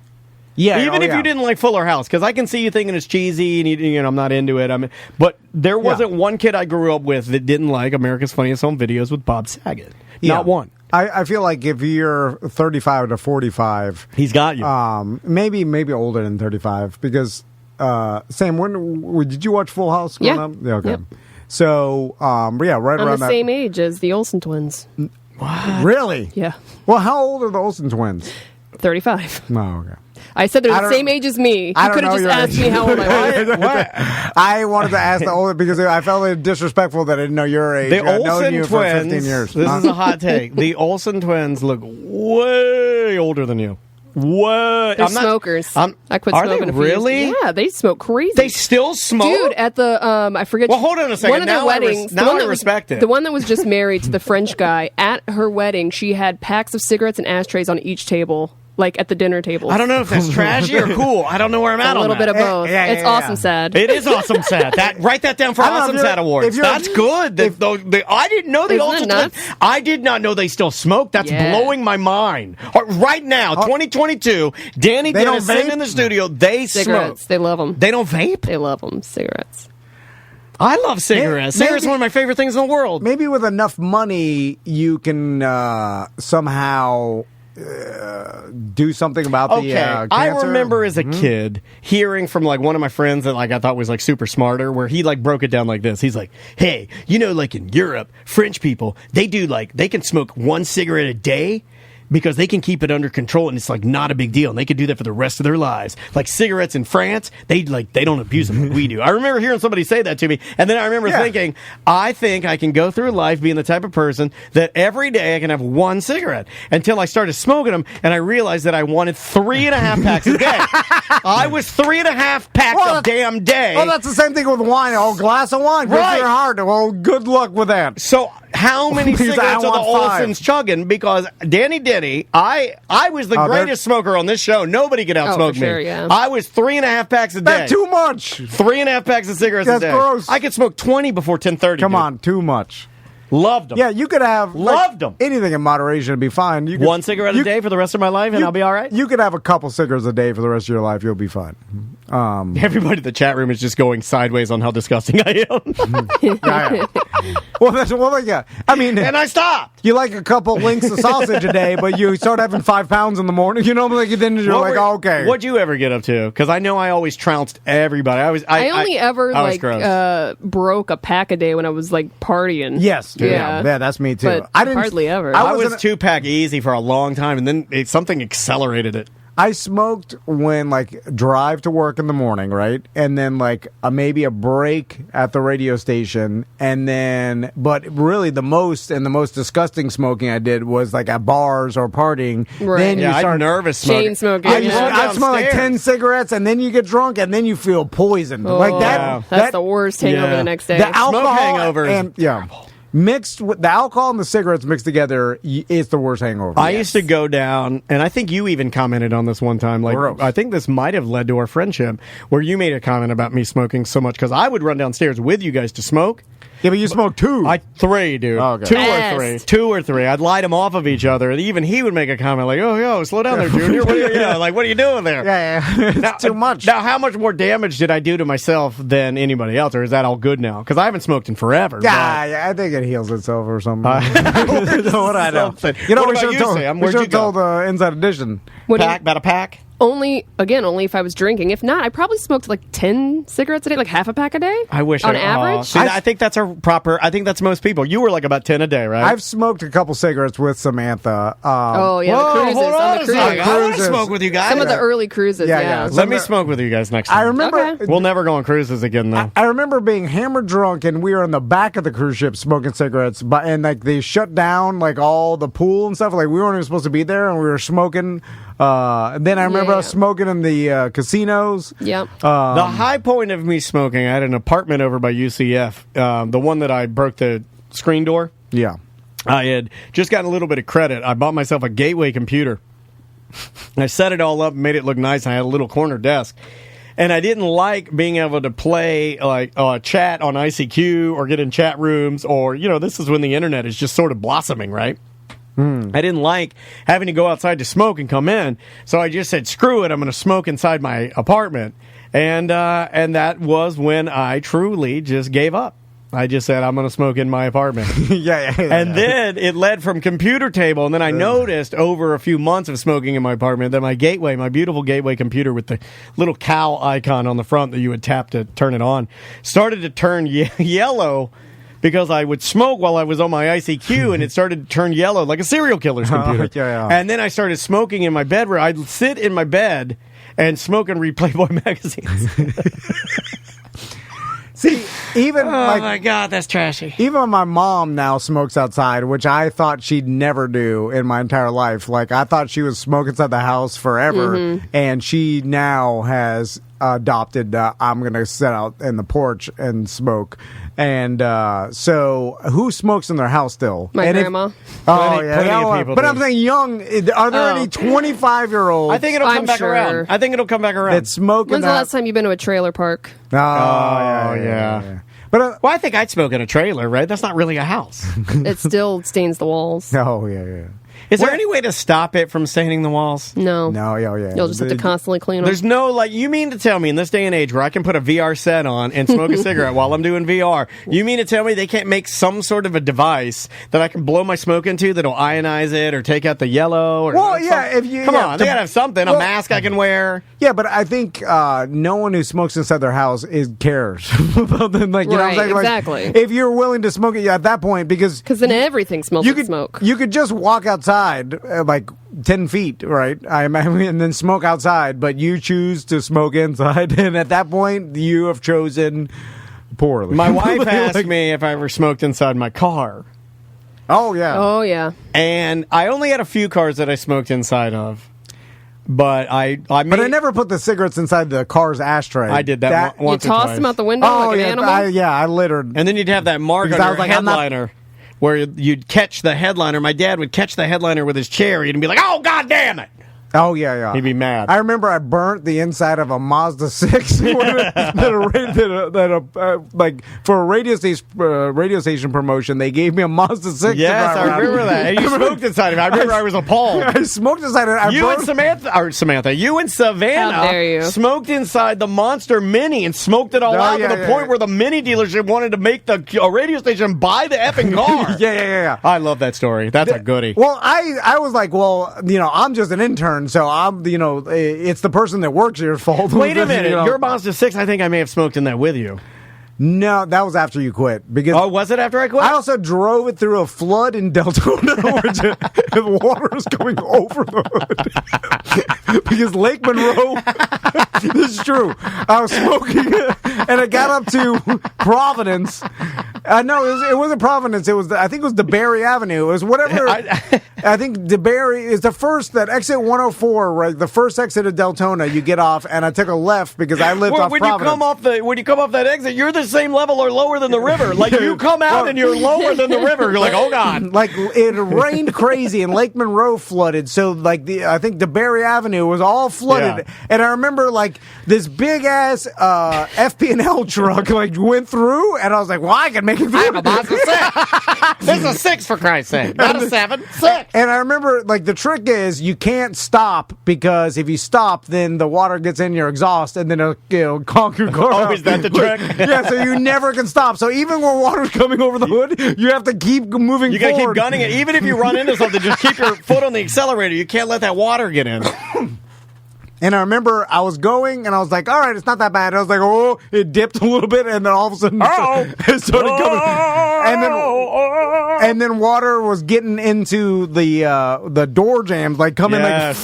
Yeah, even if you didn't like Fuller House, because I can see you thinking it's cheesy and I'm not into it. But there wasn't one kid I grew up with that didn't like America's Funniest Home Videos with Bob Saget. Not one. I feel like if you're 35 to 45, he's got you. Maybe older than 35, because. Sam, when did you watch Full House growing up? Yeah, okay. Yep. So, right I'm around the same age as the Olsen twins. What? Really? Yeah. Well, how old are the Olsen twins? 35. Oh, okay. I said they're the same age as me. You could have just asked me how old I was. I wanted to ask the older because I felt it disrespectful that I didn't know your age. The I've known Olsen you twins. for 15 years. This is a hot take. The Olsen twins look way older than you. What? They're smokers. I quit are smoking. They really? Yeah, they smoke crazy. They still smoke, dude. At the I forget. Well, hold on a second. One of their weddings. I respect it. The one that was just married to the French guy. At her wedding, she had packs of cigarettes and ashtrays on each table. Like at the dinner table. I don't know if that's trashy or cool. I don't know where I'm at on that. A little bit of both. It's awesome sad. It is awesome sad. Write that down for Awesome Sad Awards. That's good. I didn't know they also twins. I did not know they still smoke. That's blowing my mind. Right now, 2022, Danny Dennis sitting in the studio. They cigarettes. Smoke. They love them. They don't vape? They love them. Cigarettes. I love cigarettes. Cigarettes are one of my favorite things in the world. Maybe with enough money, you can somehow... do something about the cancer. I remember as a kid hearing from like one of my friends that like I thought was like super smarter, where he like broke it down like this. He's like, hey, like in Europe, French people, they do like they can smoke one cigarette a day. because they can keep it under control and it's like not a big deal and they can do that for the rest of their lives. Like cigarettes in France, they don't abuse them like we do. I remember hearing somebody say that to me, and then I remember thinking, I think I can go through life being the type of person that every day I can have one cigarette, until I started smoking them and I realized that I wanted 3.5 packs a day. I was 3.5 packs a damn day. Well, that's the same thing with wine. A whole glass of wine good for your heart. Well, good luck with that. So how many cigarettes are the Olsons chugging? Because Danny Denny, I was the greatest smoker on this show. Nobody could outsmoke me. Sure, yeah. I was 3.5 packs a day. That's too much. 3.5 packs of cigarettes a day. That's gross. I could smoke 20 before 10:30. Come on, too much. Loved them. Yeah, you could have loved them. Anything in moderation would be fine. You could, one cigarette a day for the rest of my life, and I'll be all right. You could have a couple cigarettes a day for the rest of your life. You'll be fine. Everybody in the chat room is just going sideways on how disgusting I am. Yeah. Well, yeah. I mean, and I stopped. You like a couple links of sausage a day, but you start having 5 pounds in the morning. You know, like then you're okay. What'd you ever get up to? Because I know I always trounced everybody. I only ever broke a pack a day when I was like partying. Yes, yeah, that's me too. But I didn't hardly ever. I was 2-pack easy for a long time, and then something accelerated it. I smoked when drive to work in the morning, right? And then maybe a break at the radio station. And then, but really the most disgusting smoking I did was at bars or partying. Right. Then you start I'm nervous smoking. Chain smoking. I smoke 10 cigarettes and then you get drunk and then you feel poisoned. That's the worst hangover the next day. The alcohol hangover and mixed with the alcohol and the cigarettes mixed together, it's the worst hangover. I used to go down, and I think you even commented on this one time. I think this might have led to our friendship, where you made a comment about me smoking so much because I would run downstairs with you guys to smoke. Yeah, but you smoked 2. 3, dude. Oh, okay. 2 or 3. I'd light them off of each other, and even he would make a comment like, "Oh, yo, slow down there, Junior. What are you doing there?" Yeah. It's too much. Now, how much more damage did I do to myself than anybody else, or is that all good now? Because I haven't smoked in forever. Yeah, I think it heals itself or something. What I know. We should have told Inside Edition. About a pack? Only if I was drinking. If not, I probably smoked 10 cigarettes a day, half a pack a day. I wish on average. See, I think that's I think that's most people. You were about 10 a day, right? I've smoked a couple cigarettes with Samantha. The cruises. Hold on a second. I want to smoke with you guys. Some of the early cruises, yeah. Let me smoke with you guys next time. I remember. Okay. We'll never go on cruises again, though. I remember being hammered drunk, and we were in the back of the cruise ship smoking cigarettes, and they shut down all the pool and stuff. We weren't even supposed to be there, and we were smoking. And then I remember us smoking in the casinos. Yep. The high point of me smoking, I had an apartment over by UCF, the one that I broke the screen door. Yeah. I had just gotten a little bit of credit. I bought myself a Gateway computer. I set it all up and made it look nice. I had a little corner desk. And I didn't like being able to play chat on ICQ or get in chat rooms or, this is when the internet is just sort of blossoming, right? I didn't like having to go outside to smoke and come in, so I just said, screw it, I'm going to smoke inside my apartment. And that was when I truly just gave up. I just said, I'm going to smoke in my apartment. And then it led from computer table, and then I noticed over a few months of smoking in my apartment that my beautiful Gateway computer with the little cow icon on the front that you would tap to turn it on, started to turn yellow. Because I would smoke while I was on my ICQ, and it started to turn yellow like a serial killer's computer. And then I started smoking in my bedroom. I'd sit in my bed and smoke and read Playboy magazines. See, even my God, that's trashy. Even my mom now smokes outside, which I thought she'd never do in my entire life. I thought she was smoking inside the house forever, and she now has adopted. I'm going to sit out in the porch and smoke. And so, who smokes in their house still? My grandma. Plenty of people but do. I'm saying young. Are there any 25-year-olds? I think it'll come back around. That smoke. When's the last time you've been to a trailer park? Yeah. But I think I'd smoke in a trailer, right? That's not really a house. It still stains the walls. Oh, yeah. Is there any way to stop it from staining the walls? No. Yeah. You'll just have to constantly clean them. There's no, you mean to tell me in this day and age where I can put a VR set on and smoke a cigarette while I'm doing VR, you mean to tell me they can't make some sort of a device that I can blow my smoke into that'll ionize it or take out the yellow? Or Come on, they gotta have something, a mask I can wear. Yeah, but I think no one who smokes inside their house cares about them. You know what I'm saying? Exactly. If you're willing to smoke it at that point, because then everything smells like smoke. You could just walk outside inside, like 10 feet, right? And then smoke outside, but you choose to smoke inside. And at that point, you have chosen poorly. My wife asked me if I ever smoked inside my car. Oh, yeah. Oh, yeah. And I only had a few cars that I smoked inside of. But I never put the cigarettes inside the car's ashtray. I did that once or twice. You tossed twice. them out the window like an animal? I littered. And then you'd have that mark on your headliner where you'd catch the headliner. My dad would catch the headliner with his chair. He'd be like, oh, God damn it. Oh, yeah. He'd be mad. I remember I burnt the inside of a Mazda 6 like for a radio station promotion, they gave me a Mazda 6. Yes, I remember that. And you smoked inside of it. I remember I was appalled. I smoked inside it. You and Savannah smoked inside the Monster Mini and smoked it all out to the point where the Mini dealership wanted to make the radio station buy the effing car. Yeah. I love that story. That's a goodie. Well, I was like, I'm just an intern. So it's the person that works here's fault. Wait a minute, your Mazda 6, I think I may have smoked in that with you. No, that was after you quit. Was it after I quit? I also drove it through a flood in Deltona, where the water was going over the hood. Because Lake Monroe, this is true. I was smoking and it got up to Providence. No, it wasn't Providence. I think it was DeBerry Avenue. It was whatever. I think DeBerry is the first, that exit 104, right? The first exit of Deltona, you get off, and I took a left because I lived off Providence. When you come off that exit, you're the same level or lower than the river. Like, you come out and you're lower than the river. You're like, oh, God. Like, it rained crazy and Lake Monroe flooded. So, like, I think DeBerry Avenue was all flooded. Yeah. And I remember, like, this big-ass FP&L truck, like, went through, and I was like, well, I can make it through. I have a Mazda 6. This is a 6, for Christ's sake. Not a 7. 6. And I remember, like, the trick is you can't stop, because if you stop, then the water gets in your exhaust, and then it'll conk your car out. Oh, is that the trick? Yeah, so you never can stop. So even when water's coming over the hood, you have to keep moving forward. You got to keep gunning it. Even if you run into something, just keep your foot on the accelerator. You can't let that water get in. And I remember I was going, and I was like, all right, it's not that bad. And I was like, oh, it dipped a little bit, and then all of a sudden it started coming. And then water was getting into the door jams, like coming like...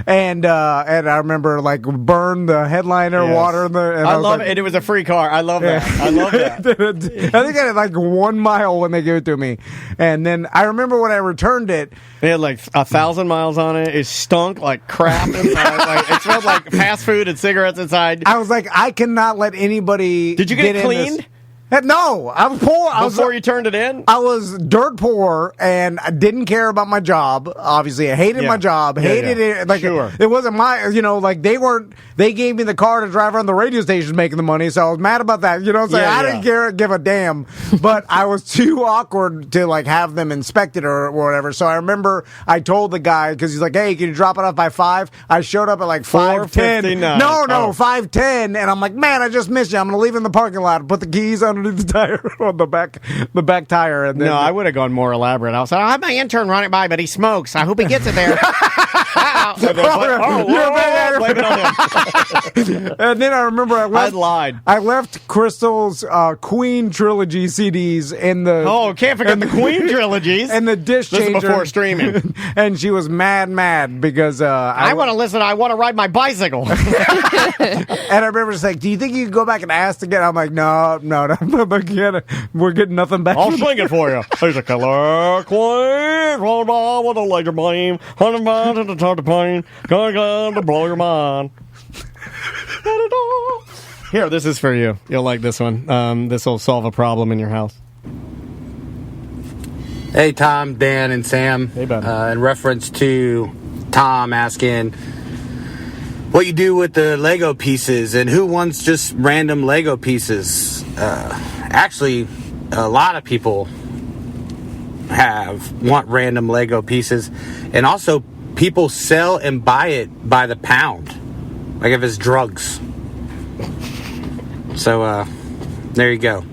And I remember, like, burn the headliner, water. I love it. And it was a free car. I love that. I love that. I think I had like 1 mile when they gave it to me. And then I remember when I returned it. It had like 1,000 miles on it. It stunk like crap inside. Like, it smelled like fast food and cigarettes inside. I was like, I cannot let anybody. Did you get it cleaned? No, I was poor. Before you turned it in? I was dirt poor, and I didn't care about my job. Obviously, I hated my job. Hated it. Like, it wasn't my, like, they gave me the car to drive around the radio station making the money, so I was mad about that. You know what I'm saying? I didn't give a damn. But I was too awkward to, like, have them inspect it or whatever. So I remember I told the guy, because he's like, hey, can you drop it off by 5? I showed up at like 5:10. No, 5:10. And I'm like, man, I just missed you. I'm going to leave in the parking lot, put the keys underneath the tire on the back tire. And then I would have gone more elaborate. I was like, I had my intern run it by, but he smokes. I hope he gets it there. Blame it on him. And then I remember I lied. I left Crystal's Queen trilogy CDs in the. Oh, can't forget the Queen trilogies. And the dish changer. This is before streaming. And she was mad because I want to listen. I want to ride my bicycle. And I remember just like, do you think you can go back and ask again? I'm like, no, we're getting nothing back. I'll swing it for you. Here's a killer queen. Roll on with a laser beam. 100 miles at the top of the plane. Going to blow your mind. Here, this is for you. You'll like this one. This will solve a problem in your house. Hey, Tom, Dan, and Sam. Hey, bud. In reference to Tom asking what you do with the Lego pieces and who wants just random Lego pieces. Actually, a lot of people want random Lego pieces, and also people sell and buy it by the pound, like if it's drugs. So there you go.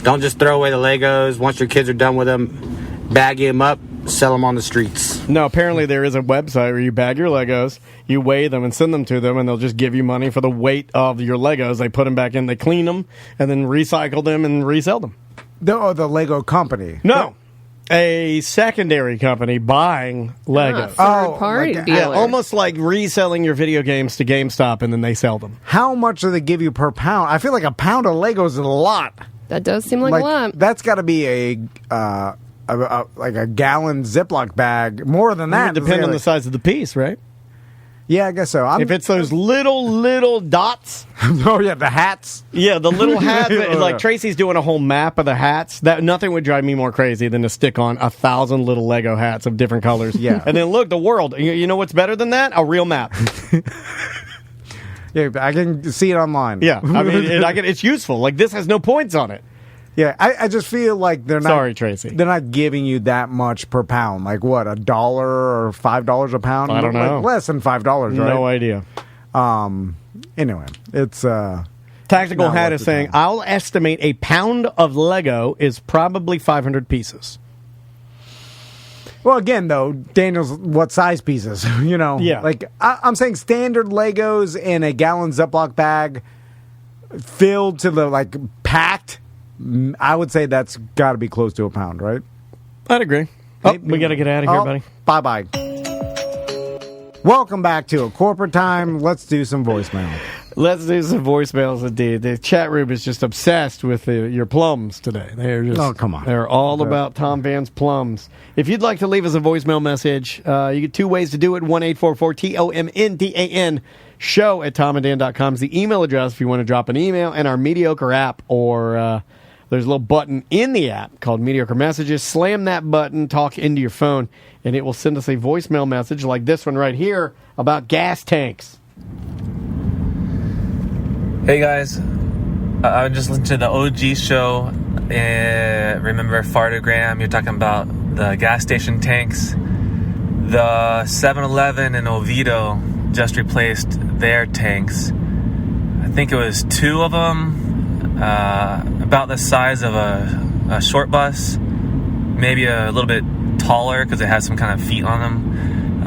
Don't just throw away the Legos. Once your kids are done with them, bag them up, sell them on the streets. No, apparently there is a website where you bag your Legos, you weigh them and send them to them, and they'll just give you money for the weight of your Legos. They put them back in, they clean them, and then recycle them and resell them. The Lego company? No. A secondary company buying Legos. Third-party dealer. Yeah, almost like reselling your video games to GameStop, and then they sell them. How much do they give you per pound? I feel like a pound of Legos is a lot. That does seem like a lot. That's got to be a gallon Ziploc bag. More than that. It depends on the size of the piece, right? Yeah, I guess so. If it's those little dots. Oh, yeah, the hats. Yeah, the little hats. Like Tracy's doing a whole map of the hats. That nothing would drive me more crazy than to stick on 1,000 little Lego hats of different colors. Yeah. And then look, the world. You know what's better than that? A real map. Yeah, I can see it online. Yeah, I mean, it's useful. Like, this has no points on it. Yeah, I just feel like they're not. Sorry, Tracy. They're not giving you that much per pound. Like what, $1 or $5 a pound? I don't know. Like less than $5, right? No idea. Anyway, it's Tactical Hat is saying, I'll estimate a pound of Lego is probably 500 pieces. Well, again, though, Daniel's what size pieces? Yeah. Like I'm saying, standard Legos in a gallon Ziploc bag, filled to the packed. I would say that's got to be close to a pound, right? I'd agree. We got to get out of here, buddy. Bye-bye. Welcome back to A Corporate Time. Let's do some voicemail. Let's do some voicemails indeed. The chat room is just obsessed with your plums today. They're just, come on. They're all about Tom Van's plums. If you'd like to leave us a voicemail message, you get two ways to do it. 1-844-TOMNDAN. Show at tomanddan.com is the email address if you want to drop an email, and our Mediocre app, or there's a little button in the app called Mediocre Messages. Slam that button, talk into your phone, and it will send us a voicemail message like this one right here about gas tanks. Hey guys, I just listened to the OG show. Remember Fartogram? You're talking about the gas station tanks. The 7-Eleven in Oviedo just replaced their tanks. I think it was 2 of them, about the size of a short bus, maybe a little bit taller because it has some kind of feet on them.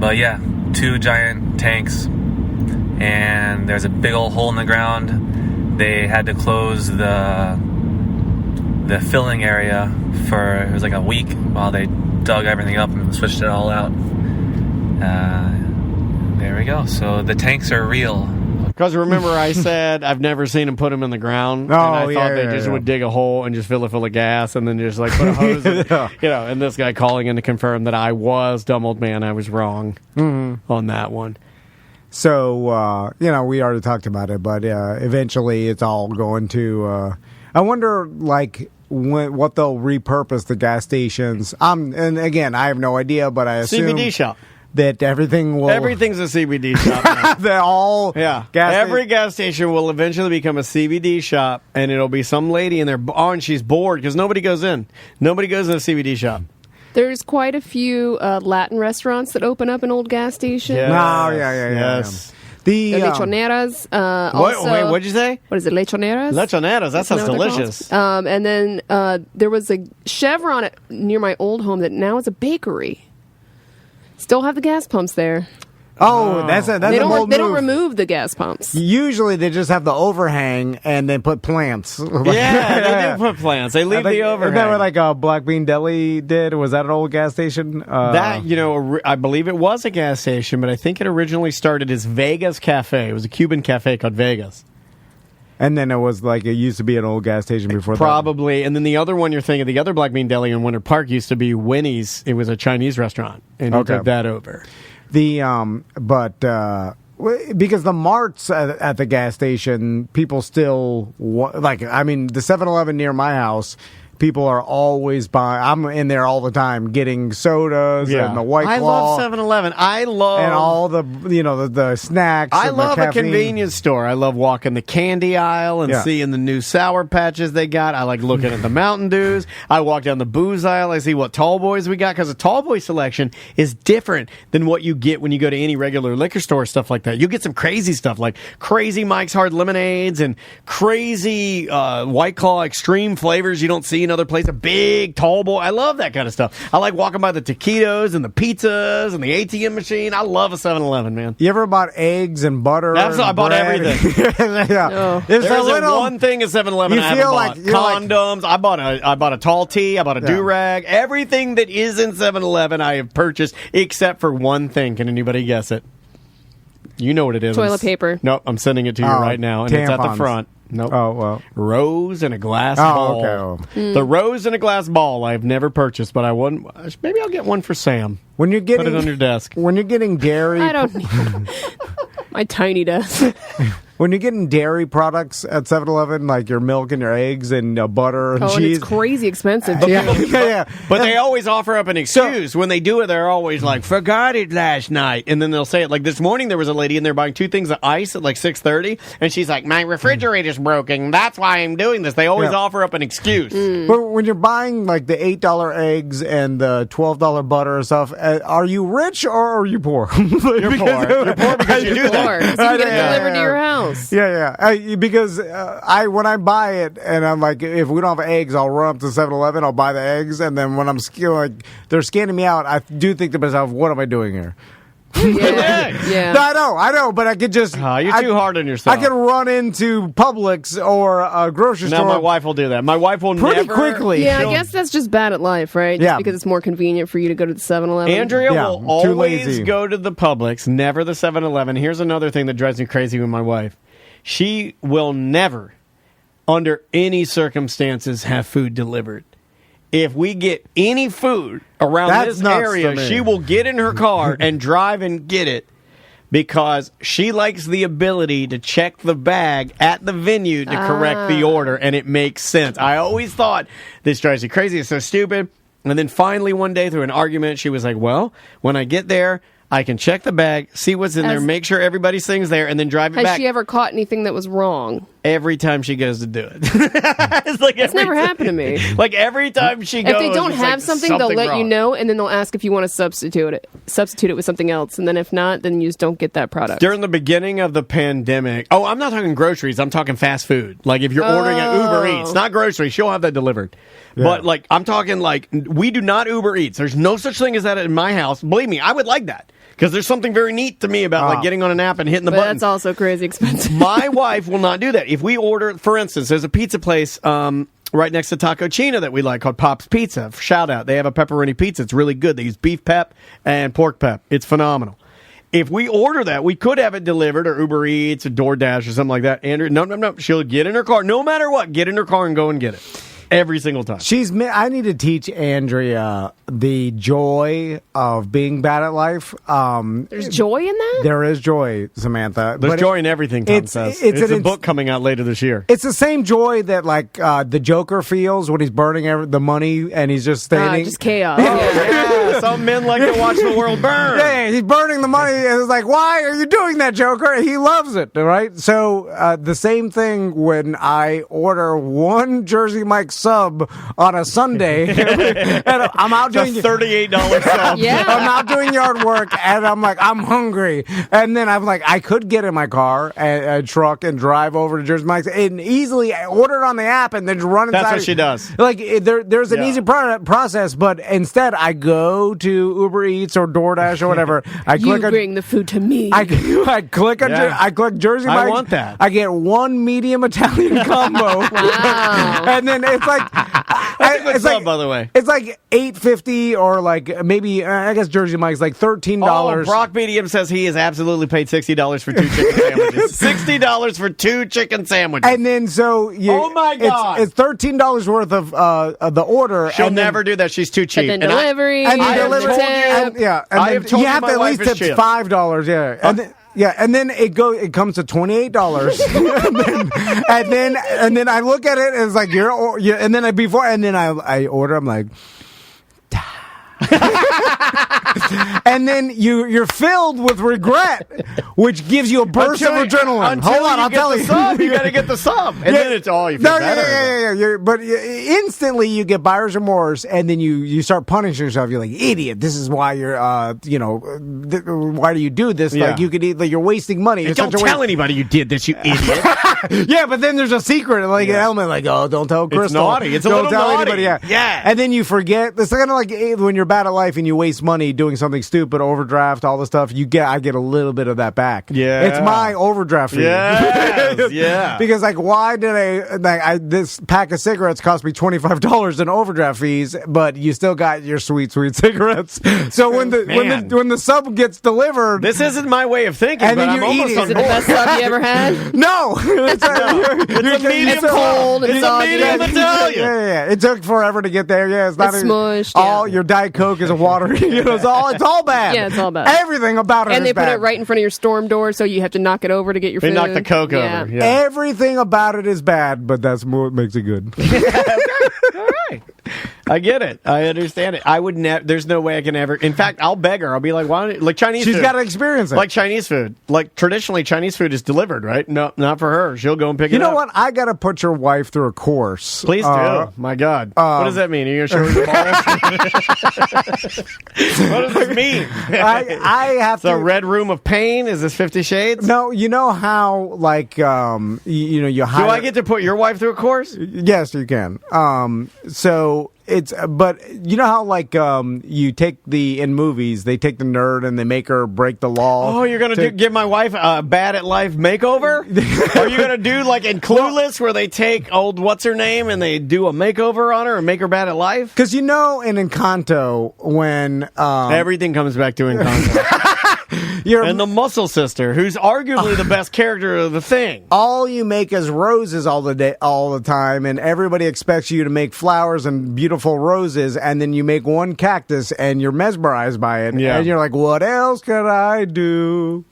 But yeah, 2 giant tanks, and there's a big old hole in the ground. They had to close the filling area for, it was like a week while they dug everything up and switched it all out. There we go. So the tanks are real. Because remember I said I've never seen them put them in the ground. And I thought they just would dig a hole and just fill it full of gas and then just put a hose in. And this guy calling in to confirm that I was, dumb old man, I was wrong on that one. So, we already talked about it, but eventually it's all going to... I wonder, what they'll repurpose the gas stations. And again, I have no idea, but I assume... CBD shop. That everything's a CBD shop now. They're all every gas station will eventually become a CBD shop, and it'll be some lady in there, and she's bored because nobody goes in. Nobody goes in a CBD shop. There's quite a few Latin restaurants that open up in old gas stations. Yes. Yes. The lechoneras. Wait, what'd you say? What is it, lechoneras? Lechoneras, that sounds delicious. And then there was a Chevron near my old home that now is a bakery. Still have the gas pumps there. Oh, that's a they bold don't move. remove the gas pumps. Usually they just have the overhang and then put plants. Yeah, they do put plants. They leave the overhang. Isn't that what Black Bean Deli did? Was that an old gas station? I believe it was a gas station, but I think it originally started as Vegas Cafe. It was a Cuban cafe called Vegas. And then it was it used to be an old gas station before that. Probably. And then the other one you're thinking, the other Black Bean Deli in Winter Park used to be Winnie's. It was a Chinese restaurant, and he took that over. Because the marts at the gas station, people still the 7-Eleven near my house. People are always buying. I'm in there all the time getting sodas and the White Claw. I love 7-Eleven. I love and all the snacks. I and love the a convenience store. I love walking the candy aisle and seeing the new Sour Patches they got. I like looking at the Mountain Dews. I walk down the booze aisle. I see what Tall Boys we got because the Tall Boy selection is different than what you get when you go to any regular liquor store, stuff like that. You get some crazy stuff like Crazy Mike's Hard Lemonades and crazy White Claw extreme flavors you don't see in another place, a big tall boy. I love that kind of stuff. I like walking by the taquitos and the pizzas and the ATM machine. I love a 7-Eleven, man. You ever bought eggs and butter? Absolutely, I bought everything. Yeah. Oh. There's There a isn't little, one thing at 7-Eleven You I haven't feel bought. like- you're like- Condoms. I bought a tall tee. I bought a do-rag. Everything that is in 7-Eleven I have purchased except for one thing. Can anybody guess it? You know what it is. Toilet paper. Nope, I'm sending it to you right now, and it's at the tampons. front. Nope. Oh, well. Rose in a glass ball. Okay. The rose in a glass ball I've never purchased, but I wouldn't. Maybe I'll get one for Sam. When you're getting, Put it on your desk. When you're getting dairy, I don't need my tiny desk. when you're getting dairy products at 7-Eleven, like your milk and your eggs and butter and And cheese. it's crazy expensive. Too. Yeah. But they always offer up an excuse. When they do it, they're always like, forgot it last night. And then they'll say it. Like this morning, there was a lady in there buying 2 things of ice at like 6:30. And she's like, my refrigerator's broken. That's why I'm doing this. They always offer up an excuse. But when you're buying like the $8 eggs and the $12 butter and stuff, are you rich or are you poor? You're poor. You're poor because you do Or that. so you get it delivered to your house. Yeah. Because when I buy it and I'm like, if we don't have eggs, I'll run up to 7-Eleven, I'll buy the eggs, and then when I'm they're scanning me out, I do think to myself, what am I doing here? Yeah. No, I know, but I could just. You're too hard on yourself. I could run into Publix or a grocery Now store. my wife will do that. My wife will Pretty never quickly. Yeah, I guess that's just bad at life, right? Just Yeah. because it's more convenient for you to go to the 7-Eleven. Andrea Yeah, will too always lazy. go to the Publix, never the 7-Eleven. Here's another thing that drives me crazy with my wife. She will never, under any circumstances, have food delivered. If we get any food around That's this nuts area, to me. she will get in her car and drive and get it because she likes the ability to check the bag at the venue to correct the order, and it makes sense. I always thought, this drives you crazy, it's so stupid. And then finally one day through an argument, she was like, well, when I get there, I can check the bag, see what's in there, make sure everybody's thing's there, and then drive it Has back. she ever caught anything that was wrong? Every time she goes to do it. It's like It's never happened to me. Like every time she goes, If they don't it's have like something, they'll let you wrong. know, and then they'll ask if you want to substitute it with something else. And then if not, then you just don't get that product. During the beginning of the pandemic, I'm not talking groceries, I'm talking fast food. Like if you're ordering at Uber Eats, not groceries, she'll have that delivered. But like I'm talking like we do not Uber Eats. There's no such thing as that in my house. Believe me, I would like that. Because there's something very neat to me about like getting on an app and hitting the But button. that's also crazy expensive. My wife will not do that. If we order, for instance, there's a pizza place right next to Taco China that we like called Pop's Pizza. Shout out. They have a pepperoni pizza. It's really good. They use beef pep and pork pep. It's phenomenal. If we order that, we could have it delivered or Uber Eats or DoorDash or something like that. Andrew, no. She'll get in her car. No matter what, get in her car and go and get it. Every single time. I need to teach Andrea the joy of being bad at life. There's joy in that? There is joy, Samantha. There's but joy in everything, Tom says. It's a book coming out later this year. It's the same joy that like the Joker feels when he's burning the money and he's just standing. Just chaos. Yeah, some men like to watch the world burn. Yeah, he's burning the money, and it's like, why are you doing that, Joker? And he loves it, right? So the same thing when I order one Jersey Mike sub on a Sunday, and I'm out doing $38 sub. Yeah. I'm out doing yard work, and I'm like, I'm hungry, and then I'm like, I could get in my car, a truck, and drive over to Jersey Mike's, and easily order it on the app, and then run inside. That's what she does. Like there's an easy process, but instead I go to Uber Eats or DoorDash or whatever. You bring the food to me. I click on I click Jersey Mike's. I want that. I get one medium Italian combo. Wow. And then it's like That's a good sub, by the way. It's like $8.50 or like maybe I guess Jersey Mike's like $13. Oh, Brock Medium says he has absolutely paid $60 for 2 chicken sandwiches. $60 for 2 chicken sandwiches. And then so Oh my God. it's $13 worth of the order. She'll and then, never do that. She's too cheap. But then And delivery, and I you have deliver told you- and, yeah, and I then have told you you have my to at wife least is tip cheap. $5, yeah. And then, yeah, and then it comes to $28, and then I look at it and it's like you're and then I order. I'm like, and then you're filled with regret, which gives you a burst of adrenaline. Hold on, I'll tell you. Sub, you got to get the sub, and then it's all you feel better. Yeah. But instantly you get buyer's remorse, and then you start punishing yourself. You're like, idiot. This is why you're, why do you do this? Yeah. Like you could eat, like you're wasting money. You're Don't such a tell anybody you did this, you idiot. Yeah, but then there's a secret, like an element, like, oh, don't tell Crystal. It's naughty. It's a don't little tell naughty. anybody. Yeah. And then you forget. It's kind of like when you're bad at life and you waste money doing something stupid, overdraft, all the stuff. I get a little bit of that back. Yeah. It's my overdraft fee. Yes. Yeah. Because like, why did this pack of cigarettes cost me $25 in overdraft fees, but you still got your sweet cigarettes. So when the sub gets delivered, this isn't my way of thinking, and but then I'm you're almost eating. on Is it the board. best sub you ever had? No, it's a medium cold. It's a medium Italian. Yeah. It took forever to get there. Yeah, it's not It's even, smushed, all yeah. your Diet Coke is a water. It's all bad. Yeah, it's all bad. Everything about it And is they put bad. it right in front of your storm door, so you have to knock it over to get your They food. knock the Coke over. Yeah. Everything about it is bad, but that's what makes it good. All right. I get it. I understand it. I would never. There's no way I can ever. In fact, I'll beg her. I'll be like, "Why don't you, like Chinese She's food? got to experience it. Like Chinese food. Like traditionally, Chinese food is delivered, right? No, not for her. She'll go and pick it up. You know what? I got to put your wife through a course. Please do. My God. What does that mean? Are you going to show her your balls? What does this mean? I have The to. Red Room of Pain? Is this 50 Shades? No, you know how like you hire. Do I get to put your wife through a course? Yes, you can. So it's, but you know how like you take in movies they take the nerd and they make her break the law. Oh, you're gonna give my wife a bad at life makeover? Are you gonna do like in Clueless where they take old what's her name and they do a makeover on her and make her bad at life? Because in Encanto when Everything comes back to Encanto. And the Muscle Sister, who's arguably the best character of the thing. all you make is roses all the time, and everybody expects you to make flowers and beautiful roses, and then you make one cactus and you're mesmerized by it, Yeah. and you're like, what else could I do?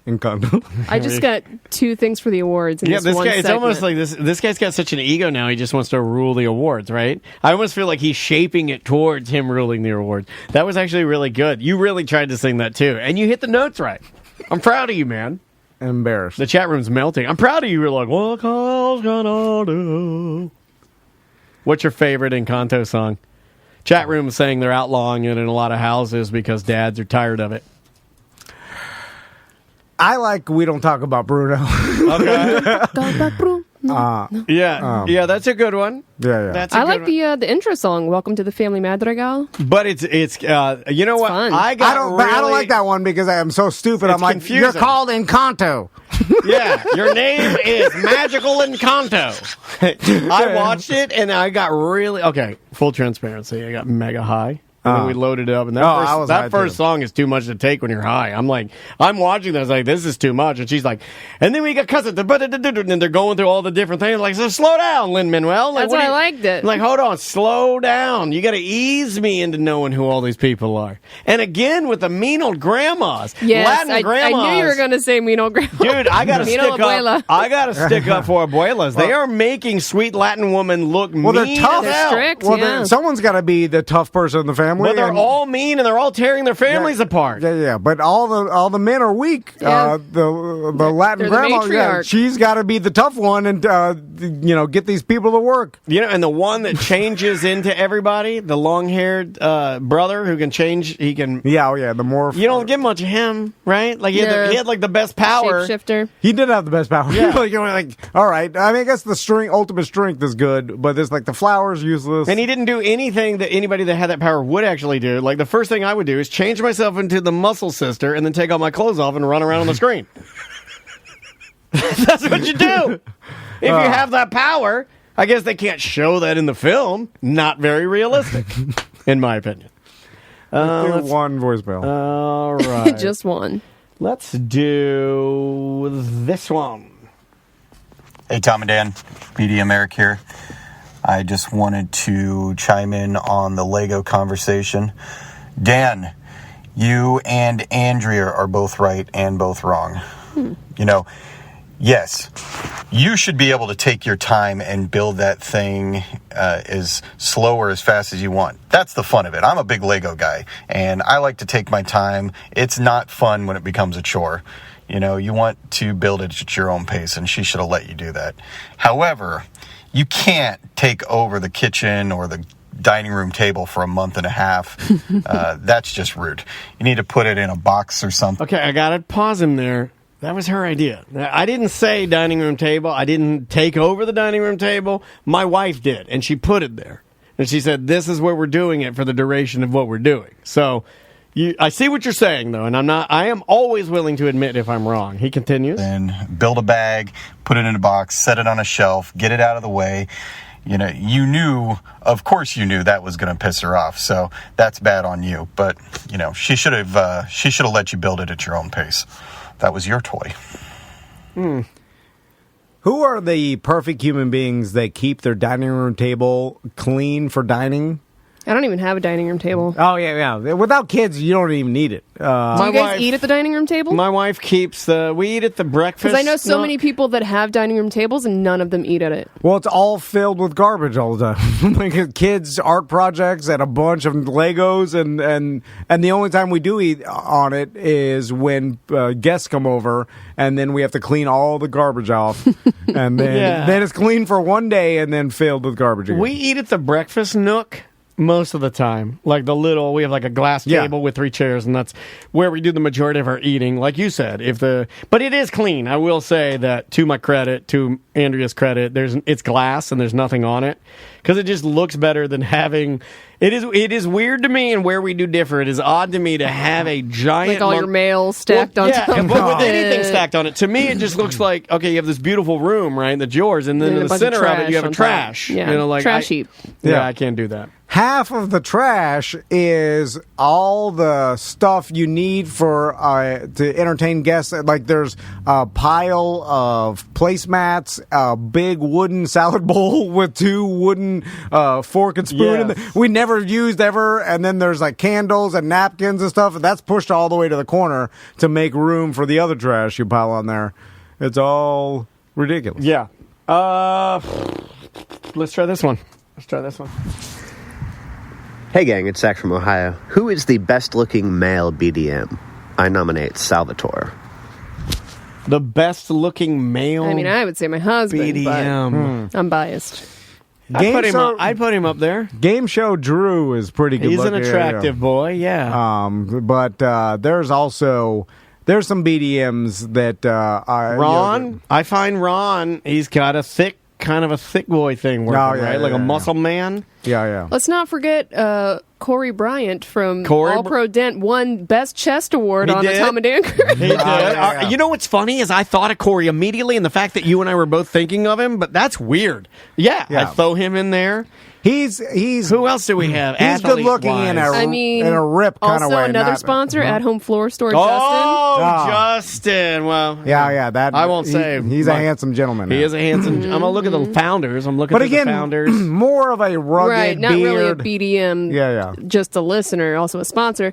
Encanto. I just got 2 things for the awards. In Yeah, this one guy, it's segment. almost like this guy's got such an ego now, he just wants to rule the awards, right? I almost feel like he's shaping it towards him ruling the awards. That was actually really good. You really tried to sing that too, and you hit the notes right. I'm proud of you, man. Embarrassed. The chat room's melting. I'm proud of you. You're like, what calls gonna do? What's your favorite Encanto song? Chat room saying they're outlawing it in a lot of houses because dads are tired of it. I like We Don't Talk About Bruno. Okay. Yeah, that's a good one. Yeah. That's a I good like one. the intro song, "Welcome to the Family Madrigal." But it's you know what? fun. I But I don't like that one because I am so stupid. It's I'm like, confusing. you're called Encanto. Yeah, your name is Magical Encanto. I watched it and I got really okay. Full transparency, I got mega high. And then we loaded it up, and that first song is too much to take when you're high. I'm watching this, like, this is too much. And she's like, and then we got cousin, and they're going through all the different things. Like, so slow down, Lin-Manuel. Like, That's why I liked it. Like, hold on, slow down. You got to ease me into knowing who all these people are. And again, with the mean old grandmas, Yes, Latin grandmas. I knew you were going to say mean old grandma. Dude, I gotta Mean stick old up. abuela. I gotta stick up for abuelas. They are making sweet Latin women look Well, they're mean tough. as They're hell. strict. Well, Yeah. someone's got to be the tough person in the family. But they're and- all mean and they're all tearing their families apart. Yeah. But all the men are weak. Yeah. The Latin They're the grandma, matriarch. she's got to be the tough one and get these people to work. You know, and the one that changes into everybody, the long-haired brother who can change. He can. Yeah, the more You don't get much of him, right? Like he had like the best power. Shapeshifter. he did have the best power. Yeah. like, all right. I mean, I guess the ultimate strength is good, but there's like the flowers useless. And he didn't do anything that anybody that had that power would actually do. Like the first thing I would do is change myself into the Muscle Sister and then take all my clothes off and run around on the screen. That's what you do. If you have that power, I guess they can't show that in the film. Not very realistic, in my opinion. Let's do one voicemail. All right. Just one. Let's do this one. Hey, Tom and Dan, BDM Eric here. I just wanted to chime in on the Lego conversation. Dan, you and Andrea are both right and both wrong. You know, yes, you should be able to take your time and build that thing as slow or as fast as you want. That's the fun of it. I'm a big Lego guy, and I like to take my time. It's not fun when it becomes a chore. You know, you want to build it at your own pace, and she should have let you do that. However, you can't take over the kitchen or the dining room table for a month and a half. That's just rude. You need to put it in a box or something. Okay, I got to pause him there. That was her idea. I didn't say dining room table. I didn't take over the dining room table. My wife did, and she put it there. And she said, this is where we're doing it for the duration of what we're doing. So I see what you're saying, though, and I am always willing to admit if I'm wrong. He continues. And build a bag, put it in a box, set it on a shelf, get it out of the way. Of course you knew that was going to piss her off. So that's bad on you. But, she should have let you build it at your own pace. That was your toy. Who are the perfect human beings that keep their dining room table clean for dining? I don't even have a dining room table. Oh, yeah. Without kids, you don't even need it. Do you guys eat at the dining room table? My wife keeps we eat at the breakfast. Because I know so many people that have dining room tables and none of them eat at it. Well, it's all filled with garbage all the time. Like kids' art projects and a bunch of Legos, and the only time we do eat on it is when guests come over, and then we have to clean all the garbage off, and then it's clean for one day and then filled with garbage again. We eat at the breakfast nook. Most of the time. We have like a glass table with 3 chairs, and that's where we do the majority of our eating. Like you said, but it is clean. I will say that to my credit, to Andrea's credit, it's glass and there's nothing on it. Because it just looks better than having... It is weird to me, and where we do differ, it is odd to me to have a giant... Like all your mail stacked on top of it. But with anything stacked on it, to me it just looks like, okay, you have this beautiful room, right, that's yours, and then in the center of it you have a trash. Yeah, trash heap. Yeah, I can't do that. Half of the trash is all the stuff you need for to entertain guests. Like there's a pile of placemats, a big wooden salad bowl with 2 wooden fork and spoon. Yes. We never used ever. And then there's like candles and napkins and stuff. And that's pushed all the way to the corner to make room for the other trash you pile on there. It's all ridiculous. Yeah. Let's try this one. Hey gang, it's Zach from Ohio. Who is the best-looking male BDM? I nominate Salvatore. The best-looking male. I mean, I would say my husband, BDM. but I'm biased. I'd put him up there. Game Show Drew is pretty good. He's an attractive boy, yeah. But there's some BDMs that Ron. I find Ron. He's got a thick boy thing working, right? Like a muscle man. Yeah. Let's not forget Corey Bryant from All-Pro Dent won Best Chest Award on the Tom and Dan Crew. He did. You know what's funny is I thought of Corey immediately, and the fact that you and I were both thinking of him, but that's weird. Yeah. I throw him in there. He's who else do we have? He's good looking in a rip kind of way. Also, another sponsor, At Home Floor Store, Justin. Well, that I won't say. He's a handsome gentleman. He is a handsome. I'm gonna look at the founders. I'm looking at the founders. More of a rugged not beard. really a BDM. Just a listener, also a sponsor.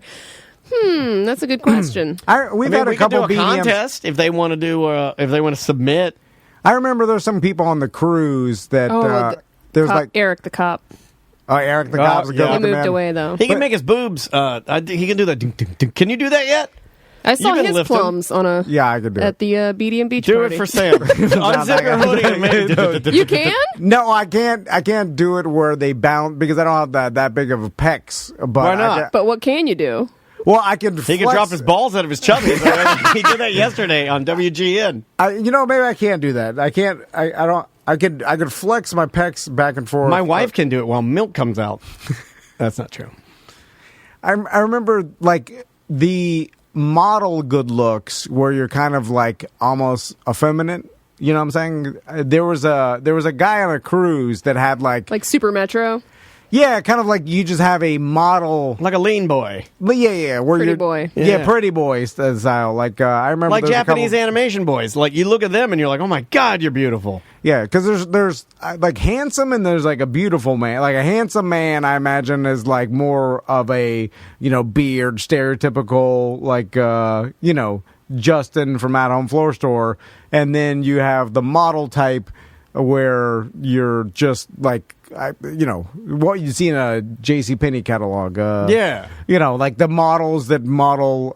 That's a good question. We've had a couple do a BDMs. contest if they want to do. If they want to submit. I remember there's some people on the cruise that. There's Eric the cop. Oh, Eric the cop's a good He looking moved man. away though. He can make his boobs. He can do that. Can you do that yet? I saw his plums on a. Yeah, I could do at the BDM beach do party. it for Sam. Unzip your hoodie and make it. You can? No, I can't. I can't do it where they bounce because I don't have that big of a pecs. But why not? But what can you do? Well, I can. He can drop his balls out of his chubbies. He did that yesterday on WGN. Maybe I can't do that. I can't. I don't. I could flex my pecs back and forth. My wife can do it while milk comes out. That's not true. I remember like the model good looks where you're kind of like almost effeminate. You know what I'm saying? There was a guy on a cruise that had like Super Metro. Yeah, kind of like you just have a model, like a lean boy. But yeah, where pretty boy. Yeah, pretty boy style. Like I remember, like Japanese animation boys. Like you look at them and you're like, oh my god, you're beautiful. Yeah, because there's like handsome and there's like a beautiful man. Like a handsome man, I imagine, is like more of a beard, stereotypical like Justin from At Home Floor Store, and then you have the model type where you're just like. What you see in a JCPenney catalog. Like the models that model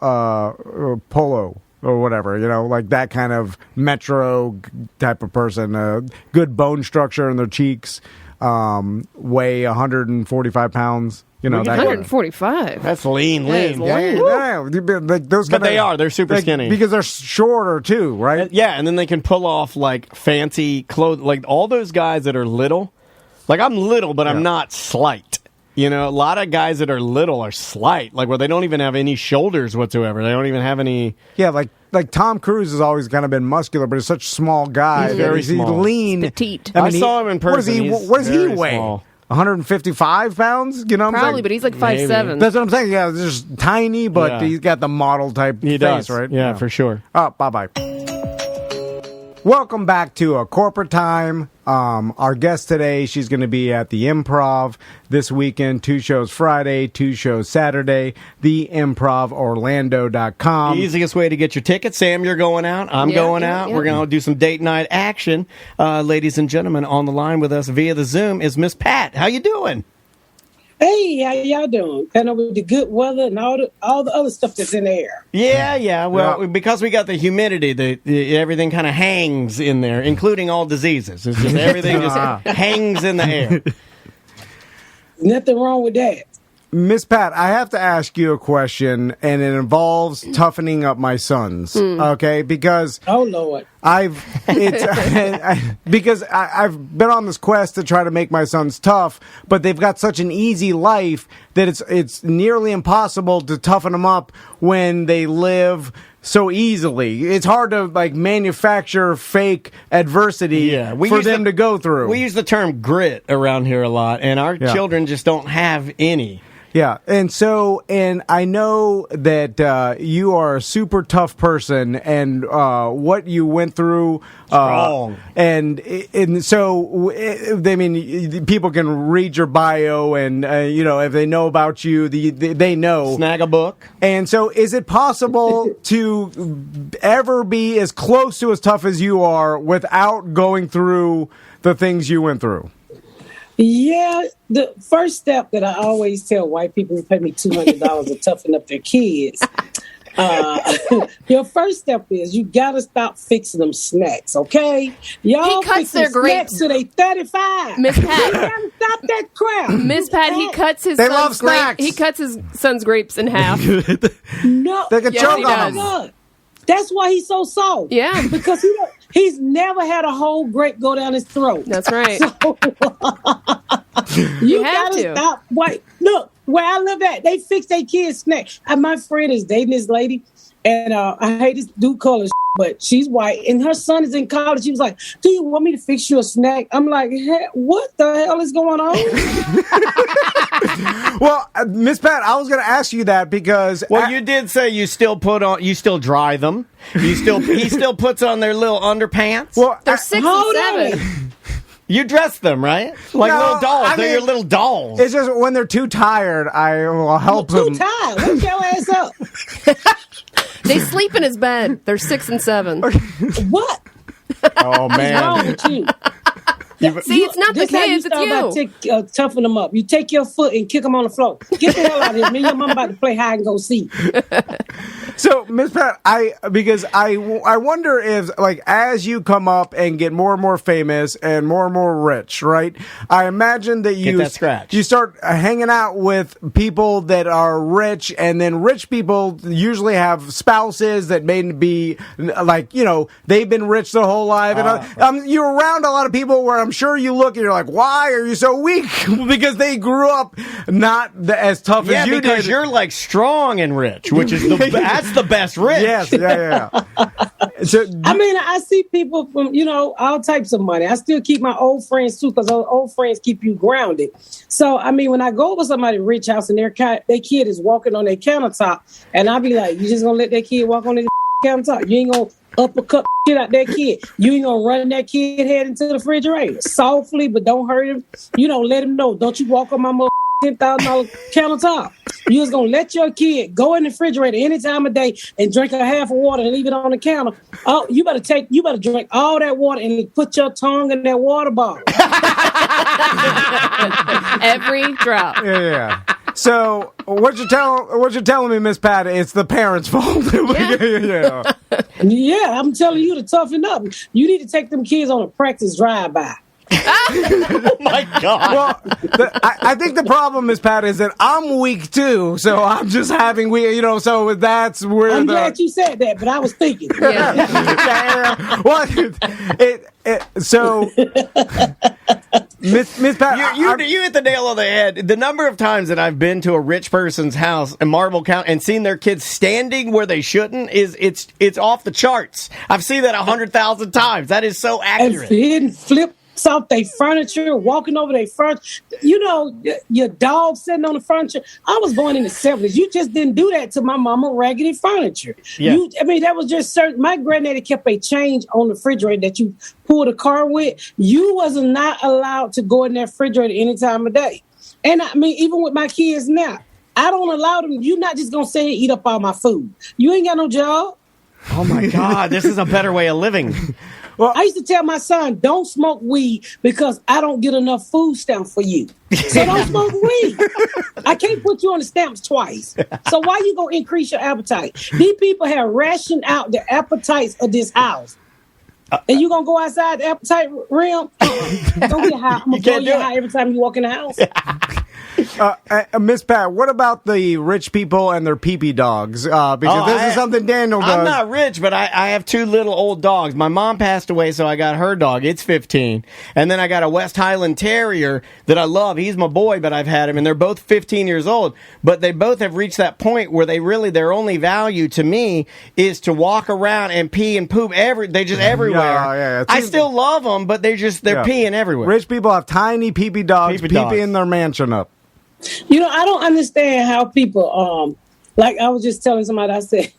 Polo or whatever, like that kind of metro type of person. Good bone structure in their cheeks, weigh 145 pounds, You know, that 145. That's lean. Yeah, like those but they're super skinny. Because they're shorter, too, right? And then they can pull off, like, fancy clothes. Like, all those guys that are little. Like, I'm little, but I'm not slight. You know, a lot of guys that are little are slight. Like, where they don't even have any shoulders whatsoever. They don't even have any... Yeah, like Tom Cruise has always kind of been muscular, but he's such a small guy. He's very small. He's lean. He's petite. I saw him in person. What does he weigh? Small. 155 pounds? You know what I'm saying? Probably, but he's like 5'7". That's what I'm saying. Yeah, just tiny, but he's got the model type face, right? Yeah, for sure. Oh, bye-bye. Welcome back to A Corporate Time. Our guest today, she's going to be at the Improv this weekend. 2 shows Friday, 2 shows Saturday. TheImprovOrlando.com. Easiest way to get your tickets. Sam, you're going out. I'm going out. We're going to do some date night action. Ladies and gentlemen, on the line with us via the Zoom is Miss Pat. How you doing? Hey, how y'all doing? Kind of with the good weather and all the other stuff that's in the air. Yeah. Well, because we got the humidity, the everything kind of hangs in there, including all diseases. It's just everything just hangs in the air. Nothing wrong with that. Miss Pat, I have to ask you a question, and it involves toughening up my sons. Okay, because oh Lord, I've been on this quest to try to make my sons tough, but they've got such an easy life that it's nearly impossible to toughen them up when they live so easily. It's hard to manufacture fake adversity for them to go through. We use the term grit around here a lot, and our children just don't have any. Yeah, and I know that you are a super tough person, and what you went through, strong, and so I mean, people can read your bio, and if they know about you, they know. Snag a book. And so, is it possible to ever be as close to as tough as you are without going through the things you went through? Yeah, the first step that I always tell white people who pay me $200 to toughen up their kids, your first step is you got to stop fixing them snacks, okay? Y'all cuts their grapes till they 35. Miss Pat, you gotta stop that crap. Miss Pat, he cuts his They son's love snacks. He cuts his son's grapes in half. No, they can choke on them. God. That's why he's so soft. Yeah, because he's never had a whole grape go down his throat. That's right. So, you gotta stop. Wait, look, where I live at, they fix their kids' snacks. My friend is dating this lady, and I hate this dude color, but she's white, and her son is in college. She was like, "Do you want me to fix you a snack?" I'm like, hey, "What the hell is going on?" Well, Miss Pat, I was going to ask you that because you did say you still dry them. He still puts on their little underpants. Well, they're 6 and 7. You dress them, right? Like little dolls. They're your little dolls. It's just when they're too tired, I will help them. Too tired. Wake your ass up. They sleep in his bed. They're 6 and 7. What? Oh man! What's wrong with you? See, it's not the kids, it's you. Toughen them up. You take your foot and kick them on the floor. Get the hell out of here. Me and your mom about to play hide and go seek. So, Miss Pat, I wonder if, as you come up and get more and more famous and more rich, right? I imagine that you start hanging out with people that are rich, and then rich people usually have spouses that may be they've been rich their whole life. And you're around a lot of people where I'm sure you look and you're like, why are you so weak? Because they grew up not as tough as you did. Yeah, because you're strong and rich, which is that's the best rich. Yes, yeah. So, I see people from, all types of money. I still keep my old friends too, because old friends keep you grounded. So, when I go over somebody's rich house and their kid is walking on their countertop, and I'll be like, you just gonna let that kid walk on their countertop? You ain't gonna uppercut shit out that kid. You ain't gonna run that kid head into the refrigerator softly, but don't hurt him. You don't let him know. Don't you walk on my $10,000 countertop. You just gonna let your kid go in the refrigerator any time of day and drink a half of water and leave it on the counter. Oh, you better drink all that water and put your tongue in that water bottle. Every drop. Yeah. So what you're telling me, Miss Pat, it's the parents' fault. Yeah, I'm telling you to toughen up. You need to take them kids on a practice drive-by. Oh my God. Well, I think the problem is, Pat, is that I'm weak too, so I'm just having so that's where I'm glad you said that, but I was thinking. Yeah. Well, so Miss Pat, you hit the nail on the head. The number of times that I've been to a rich person's house in Marble County and seen their kids standing where they shouldn't it's off the charts. I've seen that 100,000 times. That is so accurate. And hitting flips off their furniture, walking over their furniture. Your dog sitting on the furniture. I was born in the 70s. You just didn't do that to my mama raggedy furniture. Yeah. That was just certain. My granddaddy kept a change on the refrigerator that you pull the car with. You was not allowed to go in that refrigerator any time of day. And even with my kids now, I don't allow them. You're not just going to sit and eat up all my food. You ain't got no job. Oh my God, this is a better way of living. Well, I used to tell my son, don't smoke weed because I don't get enough food stamps for you. So don't smoke weed. I can't put you on the stamps twice. So why you going to increase your appetite? These people have rationed out the appetites of this house. And you going to go outside the appetite realm? Don't get high. I'm going to blow you high every time you walk in the house. Miss Pat, what about the rich people and their pee-pee dogs? Because this is something Daniel does. I'm not rich, but I have two little old dogs. My mom passed away, so I got her dog. It's 15. And then I got a West Highland Terrier that I love. He's my boy, but I've had him, and they're both 15 years old. But they both have reached that point where their only value to me is to walk around and pee and poop. They're just everywhere. Yeah. I still love them, but they're peeing everywhere. Rich people have tiny pee-pee dogs pee-peeing their mansion up. I don't understand how people, like I was just telling somebody, I said,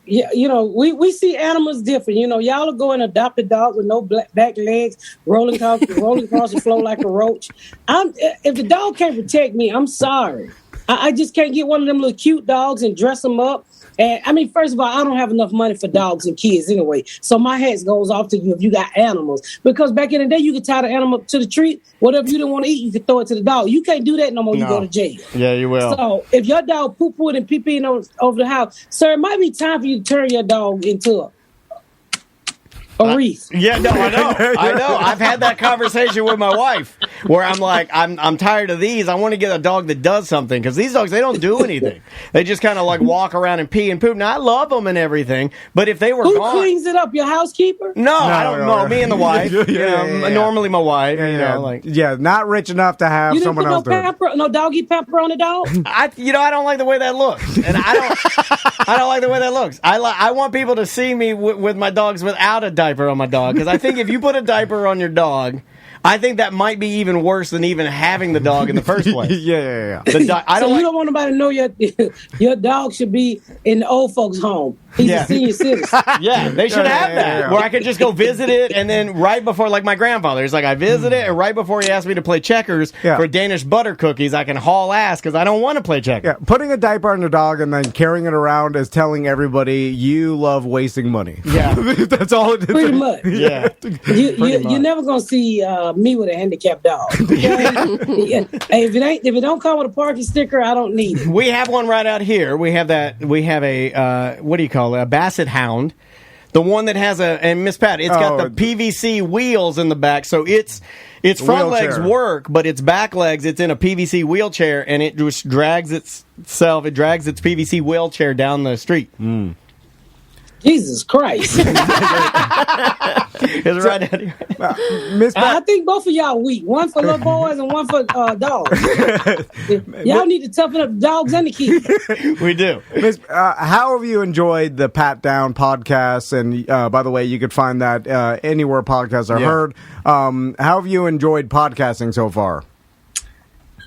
we see animals different. Y'all will go and adopt a dog with no back legs, rolling across the floor like a roach. If the dog can't protect me, I'm sorry. I just can't get one of them little cute dogs and dress them up. And first of all, I don't have enough money for dogs and kids anyway. So my hat goes off to you if you got animals. Because back in the day, you could tie the animal to the tree. Whatever you didn't want to eat, you could throw it to the dog. You can't do that no more. You go to jail. Yeah, you will. So if your dog poo-pooed and pee-peeing over the house, sir, it might be time for you to turn your dog into a reef. Yeah, no, I know. I've had that conversation with my wife where I'm like, I'm tired of these. I want to get a dog that does something because these dogs, they don't do anything. They just kind of like walk around and pee and poop. Now, I love them and everything, but if they were Who gone... cleans it up? Your housekeeper? No, I don't know. Me and the wife. Normally my wife. Not rich enough to have someone else do it. No doggy pamper on the dog? I don't like the way that looks. And I don't like the way that looks. I want people to see me with my dogs without a diaper on my dog, because I think if you put a diaper on your dog, I think that might be even worse than even having the dog in the first place. Yeah. You don't want nobody to know your dog should be in the old folks' home. He's a senior citizen. Yeah, they should have that. Where I could just go visit it, and then right before, like my grandfather, it's like I visit it, and right before he asked me to play checkers for Danish butter cookies, I can haul ass because I don't want to play checkers. Yeah, putting a diaper on your dog and then carrying it around is telling everybody you love wasting money. Yeah. That's all it is. Pretty much. Yeah. You're never going to see me with a handicapped dog. Okay? Hey, if it don't come with a parking sticker, I don't need it. We have one right out here. We have a, what do you call it? A Basset Hound. The one that has and Miss Pat, it's got the PVC wheels in the back, so its front legs work, but its back legs, it's in a PVC wheelchair, and it just drags its PVC wheelchair down the street. Jesus Christ. It's right out here. Miss Pat, I think both of y'all weak. One for little boys and one for dogs. Y'all need to toughen up the dogs and the kids. We do. Miss, how have you enjoyed the Pat Down podcast? And by the way, you could find that anywhere podcasts are heard. How have you enjoyed podcasting so far?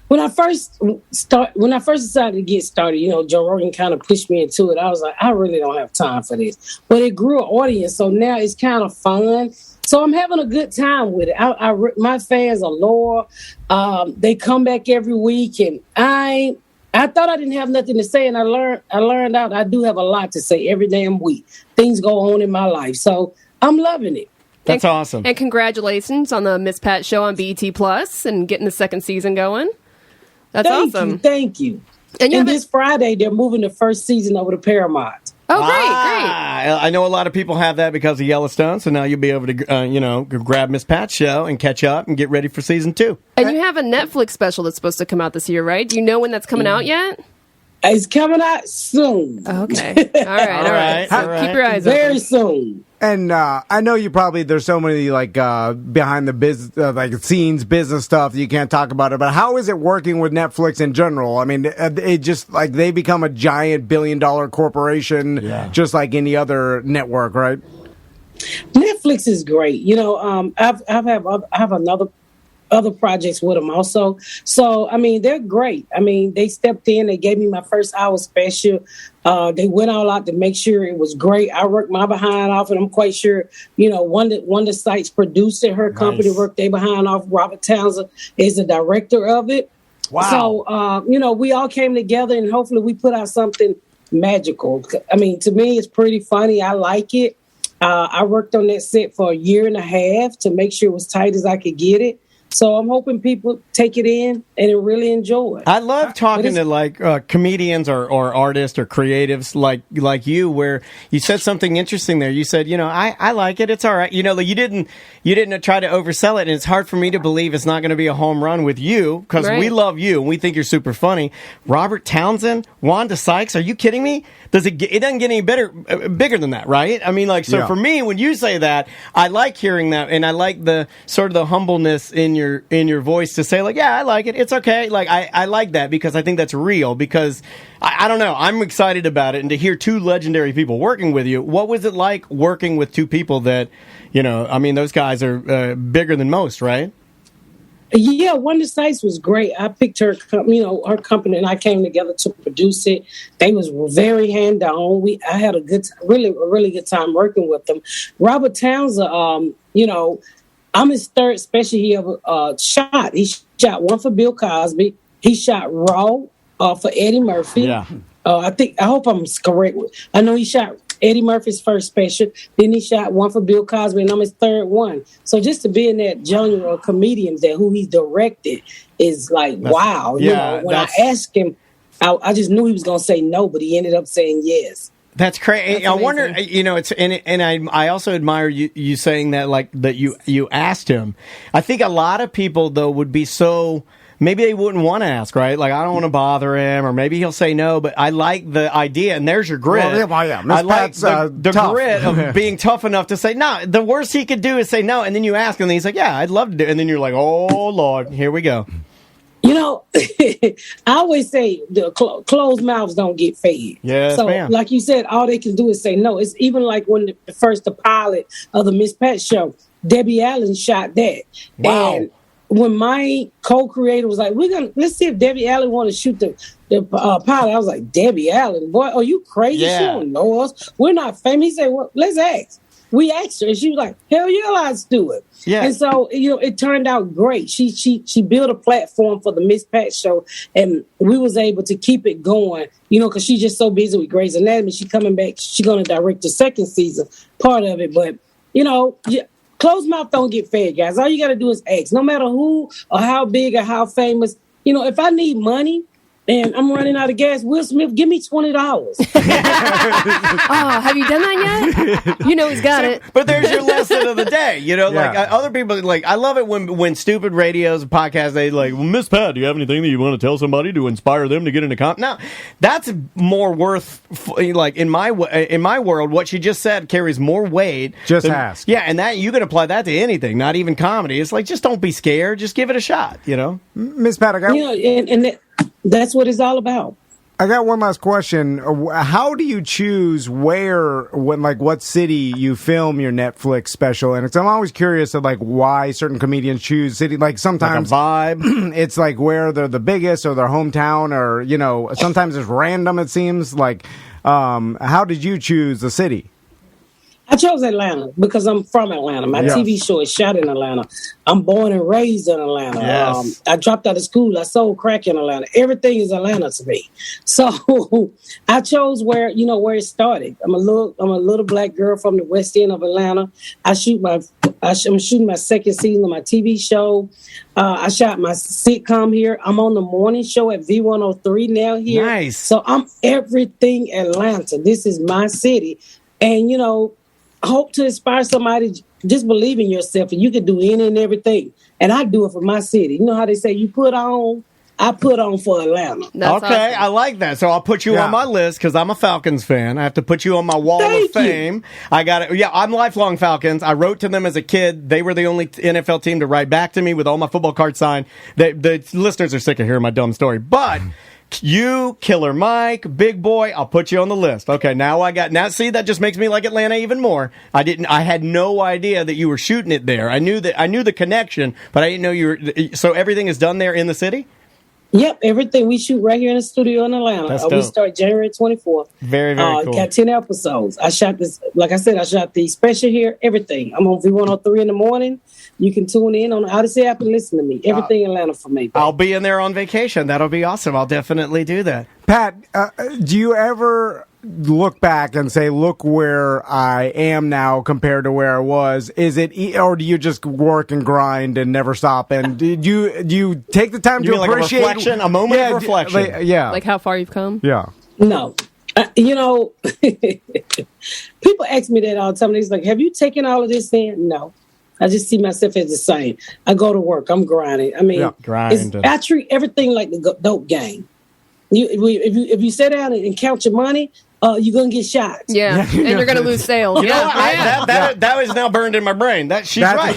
When I first decided to get started, Joe Rogan kind of pushed me into it. I was like, I really don't have time for this. But it grew an audience, so now it's kind of fun. So I'm having a good time with it. My fans are loyal. They come back every week, and I thought I didn't have nothing to say, and I learned out I do have a lot to say every damn week. Things go on in my life, so I'm loving it. That's awesome. And congratulations on the Miss Pat show on BET Plus and getting the second season going. That's awesome. Thank you. And this Friday, they're moving the first season over to Paramount. Oh, great. I know a lot of people have that because of Yellowstone, so now you'll be able to, grab Miss Pat's show and catch up and get ready for season 2. And you have a Netflix special that's supposed to come out this year, right? Do you know when that's coming out yet? It's coming out soon. Okay. All right. Keep your eyes open. Very soon. And I know there's so many behind the business, scenes business stuff that you can't talk about it. But how is it working with Netflix in general? I mean, it just they become a giant billion-dollar corporation, just like any other network, right? Netflix is great. I have other projects with them also. So, I mean, they're great. I mean, they stepped in. They gave me my first hour special. They went all out to make sure it was great. I worked my behind off, and I'm quite sure, one of the sites produced it. Her company worked their behind off. Robert Townsend is the director of it. Wow. So, we all came together, and hopefully we put out something magical. I mean, to me, it's pretty funny. I like it. I worked on that set for a year and a half to make sure it was tight as I could get it. So I'm hoping people take it in and really enjoy it. I love talking to comedians or artists or creatives like you, where you said something interesting there. You said, I like it. It's all right. You didn't try to oversell it, and it's hard for me to believe it's not going to be a home run with you because we love you and we think you're super funny. Robert Townsend, Wanda Sykes, are you kidding me? It doesn't get any bigger than that, right? I mean, for me, when you say that, I like hearing that, and I like the sort of the humbleness in your voice to say I like it. It's okay. I like that because I think that's real because I don't know. I'm excited about it. And to hear 2 legendary people working with you, what was it like working with 2 people that, those guys are bigger than most, right? Yeah, Wonder Sites was great. I picked her, her company, and I came together to produce it. They was very hand-on. I had a really good time working with them. Robert Townsend, I'm his third special he ever shot. He shot one for Bill Cosby. He shot Raw for Eddie Murphy. Yeah. I hope I'm correct. I know he shot Eddie Murphy's first special. Then he shot one for Bill Cosby, and I'm his third one. So just to be in that genre of comedians that who he directed is wow. When I asked him, I just knew he was going to say no, but he ended up saying yes. That's crazy. I wonder, it's and I also admire you saying that that you asked him. I think a lot of people though would be so. Maybe they wouldn't want to ask, right? I don't want to bother him, or maybe he'll say no, but I like the idea, and there's your grit. Well, yeah. I like the grit of being tough enough to say no. The worst he could do is say no, and then you ask him, and he's like, yeah, I'd love to do it. And then you're like, oh, Lord, here we go. I always say the closed mouths don't get fed. Yes, so, ma'am. Like you said, all they can do is say no. It's even like when the pilot of the Miss Pat show, Debbie Allen shot that. Wow. And when my co-creator was like, let's see if Debbie Allen want to shoot the pilot. I was like, Debbie Allen, boy, are you crazy? Yeah. She don't know us. We're not famous. He said, well, let's ask. We asked her, and she was like, hell yeah, let's do it. Yeah. And so, it turned out great. She built a platform for the Miss Pat show, and we was able to keep it going, because she's just so busy with Grey's Anatomy. She coming back. She's going to direct the second season, part of it. But, closed mouth don't get fed, guys. All you got to do is ask. No matter who or how big or how famous, if I need money and I'm running out of gas, Will Smith, give me $20. Have you done that yet? He's got it. But there's your lesson of the day. Other people, I love it when stupid radios and podcasts, they Miss Pat, do you have anything that you want to tell somebody to inspire them to get into comp? Now, that's more worth, in my world, what she just said carries more weight. Just ask. Yeah, and that you can apply that to anything, not even comedy. It's just don't be scared. Just give it a shot, Miss Pat, that's what it's all about. I got one last question. How do you choose what city you film your Netflix special in? I'm always curious of why certain comedians choose city. Sometimes a vibe. It's where they're the biggest or their hometown, or sometimes it's random. It seems how did you choose the city? I chose Atlanta because I'm from Atlanta. My TV show is shot in Atlanta. I'm born and raised in Atlanta. Yes. I dropped out of school. I sold crack in Atlanta. Everything is Atlanta to me. So I chose where it started. I'm a little black girl from the West End of Atlanta. I'm shooting my second season of my TV show. I shot my sitcom here. I'm on the morning show at V103 now here. Nice. So I'm everything Atlanta. This is my city. And, hope to inspire somebody. Just believe in yourself, and you can do any and everything. And I do it for my city. You know how they say you put on? I put on for Atlanta. That's okay, awesome. I like that. So I'll put you on my list because I'm a Falcons fan. I have to put you on my wall of fame. I got it. Yeah, I'm lifelong Falcons. I wrote to them as a kid. They were the only NFL team to write back to me with all my football cards signed. The listeners are sick of hearing my dumb story, but. You, Killer Mike, Big Boy, I'll put you on the list. Okay, now see, that just makes me like Atlanta even more. I had no idea that you were shooting it there. I knew the connection, but I didn't know you were. So everything is done there in the city? Yep, everything. We shoot right here in the studio in Atlanta. That's We start January 24th. Very, very cool. Got 10 episodes. I shot this, like I said, I shot the special here, everything. I'm on V103 in the morning. You can tune in on the Odyssey app and listen to me. Everything Atlanta for me. I'll be in there on vacation. That'll be awesome. I'll definitely do that. Pat, do you ever look back and say, look where I am now compared to where I was? Is it, or do you just work and grind and never stop? And do you take the time to appreciate like a reflection, a moment of reflection? Like how far you've come? Yeah. No. People ask me that all the time. They're like, have you taken all of this in? No. I just see myself as the same. I go to work. I'm grinding. I mean, I treat everything like the dope game. If you sit down and count your money, you're going to get shot. Yeah, and you're going to lose sales. You know what? That was now burned in my brain. She's right.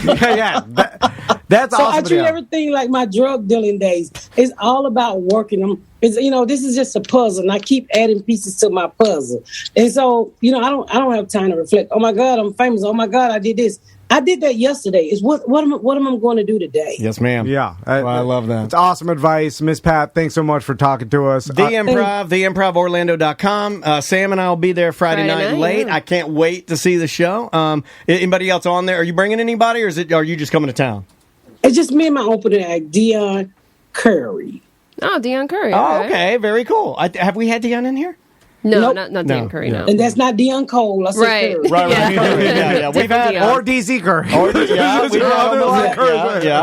That's so awesome. I treat everything like my drug dealing days. It's all about working. This is just a puzzle, and I keep adding pieces to my puzzle. And so, I don't have time to reflect. Oh my God, I'm famous. Oh my God, I did this. I did that yesterday. It's what am I going to do today? Yes, ma'am. Yeah. I love that. It's awesome advice. Miss Pat, thanks so much for talking to us. The Improv, theimprovorlando.com. Sam and I will be there Friday night late. Yeah. I can't wait to see the show. Anybody else on there? Are you bringing anybody, or are you just coming to town? It's just me and my opening act, Dion Curry. Oh, Dion Curry. Oh, okay. Very cool. Have we had Dion in here? No, nope. not Dion Curry, no. And that's not Dion Cole. I said right. Curry. Right. Yeah. We've had or DC Curry.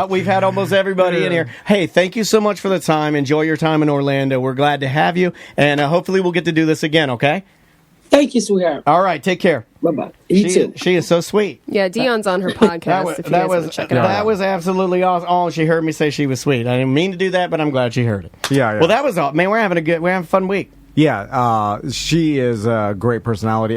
We've had almost everybody in here. Hey, thank you so much for the time. Enjoy your time in Orlando. We're glad to have you, and hopefully we'll get to do this again, okay? Thank you, sweetheart. All right, take care. Bye-bye. You too. She is so sweet. Yeah, Dion's on her podcast. If you guys want to check it out. That was absolutely awesome. Oh, she heard me say she was sweet. I didn't mean to do that, but I'm glad she heard it. Yeah. Well, that was all. Man, we're having a fun week. Yeah, she is a great personality.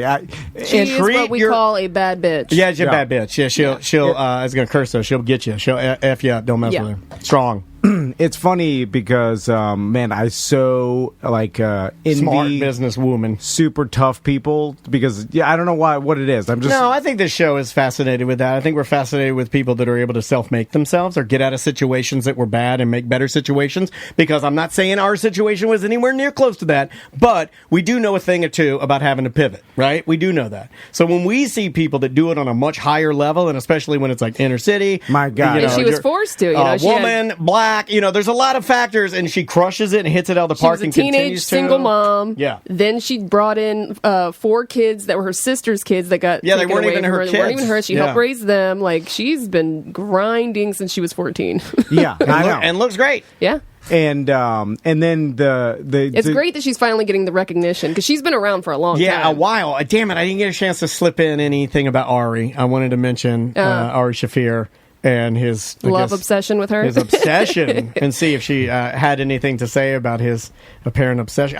She is what we call a bad bitch. Yeah, she's a bad bitch. Yeah, she'll I was going to curse her. She'll get you. She'll F you up. Don't mess with her. Strong. It's funny because, man, I so envy smart businesswoman, super tough people because I don't know what it is. I think this show is fascinated with that. I think we're fascinated with people that are able to self-make themselves or get out of situations that were bad and make better situations. Because I'm not saying our situation was anywhere near close to that, but we do know a thing or two about having to pivot, right? We do know that. So when we see people that do it on a much higher level, and especially when it's like inner city, my God, and she was forced to. Woman, black. There's a lot of factors, and she crushes it and hits it out of the park. She was a teenage single mom. Yeah. Then she brought in 4 kids that were her sister's kids that got they weren't even her kids. They weren't even hers. She helped raise them. She's been grinding since she was 14. Yeah, I know. And looks great. Yeah. And then it's great that she's finally getting the recognition because she's been around for a long time. Yeah, a while. Damn it, I didn't get a chance to slip in anything about Ari. I wanted to mention Ari Shafir and his obsession with her. His obsession, and see if she had anything to say about his apparent obsession.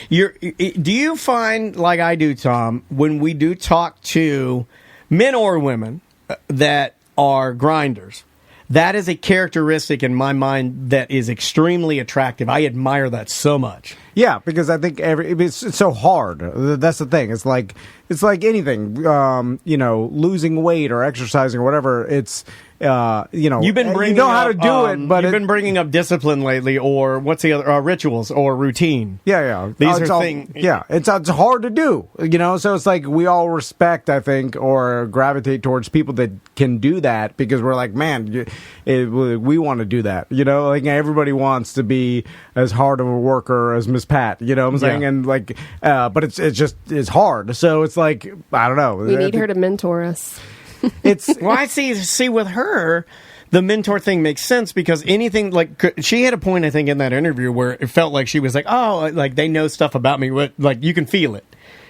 Do you find, like I do, Tom, when we do talk to men or women that are grinders, that is a characteristic in my mind that is extremely attractive. I admire that so much. Yeah, because I think it's so hard. That's the thing. It's like anything, losing weight or exercising or whatever. It's you've been bringing how to do it, but you've been bringing up discipline lately, or what's the other rituals or routine? Yeah. These are things. Yeah, it's hard to do, So it's like we all respect, I think, or gravitate towards people that can do that because we're like, man, we want to do that, Like everybody wants to be as hard of a worker as Miss Pat, you know what I'm saying? Yeah. And like, but it's hard. So it's like I don't know. We need her to mentor us. I see with her, the mentor thing makes sense because anything like she had a point, I think, in that interview where it felt like she was like, oh, like they know stuff about me, like you can feel it.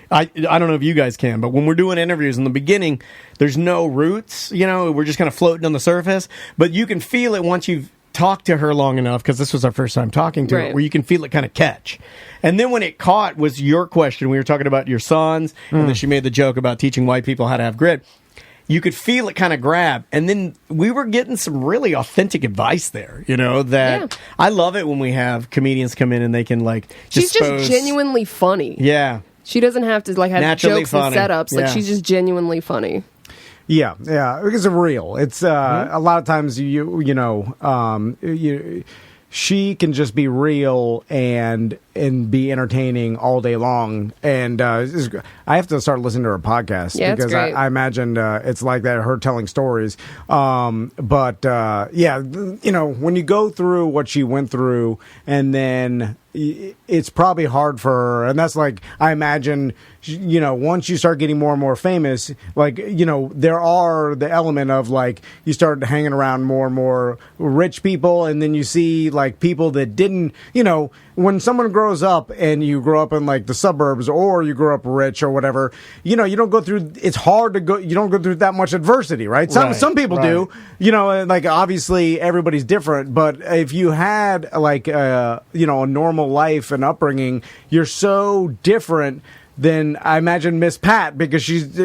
I don't know if you guys can, but when we're doing interviews in the beginning, there's no roots, we're just kind of floating on the surface, but you can feel it once you've talked to her long enough, because this was our first time talking to her, where you can feel it kind of catch. And then when it caught was your question, we were talking about your sons, and then she made the joke about teaching white people how to have grit. You could feel it kind of grab. And then we were getting some really authentic advice there, that I love it when we have comedians come in and they can she's just genuinely funny. Yeah. She doesn't have to have naturally jokes funny. and setups. She's just genuinely funny. Yeah, because it's real. It's a lot of times she can just be real and be entertaining all day long. And I have to start listening to her podcast because I imagine it's like that, her telling stories. When you go through what she went through, and then it's probably hard for her. And that's like, I imagine, once you start getting more and more famous, there are the element of you start hanging around more and more rich people, and then you see people that didn't, when someone grows up and you grow up in the suburbs, or you grow up rich or whatever, you don't go through, it's hard to go, you don't go through that much adversity, right? Some people do, obviously everybody's different, but if you had a normal life and upbringing, you're so different than I imagine Miss Pat, because she's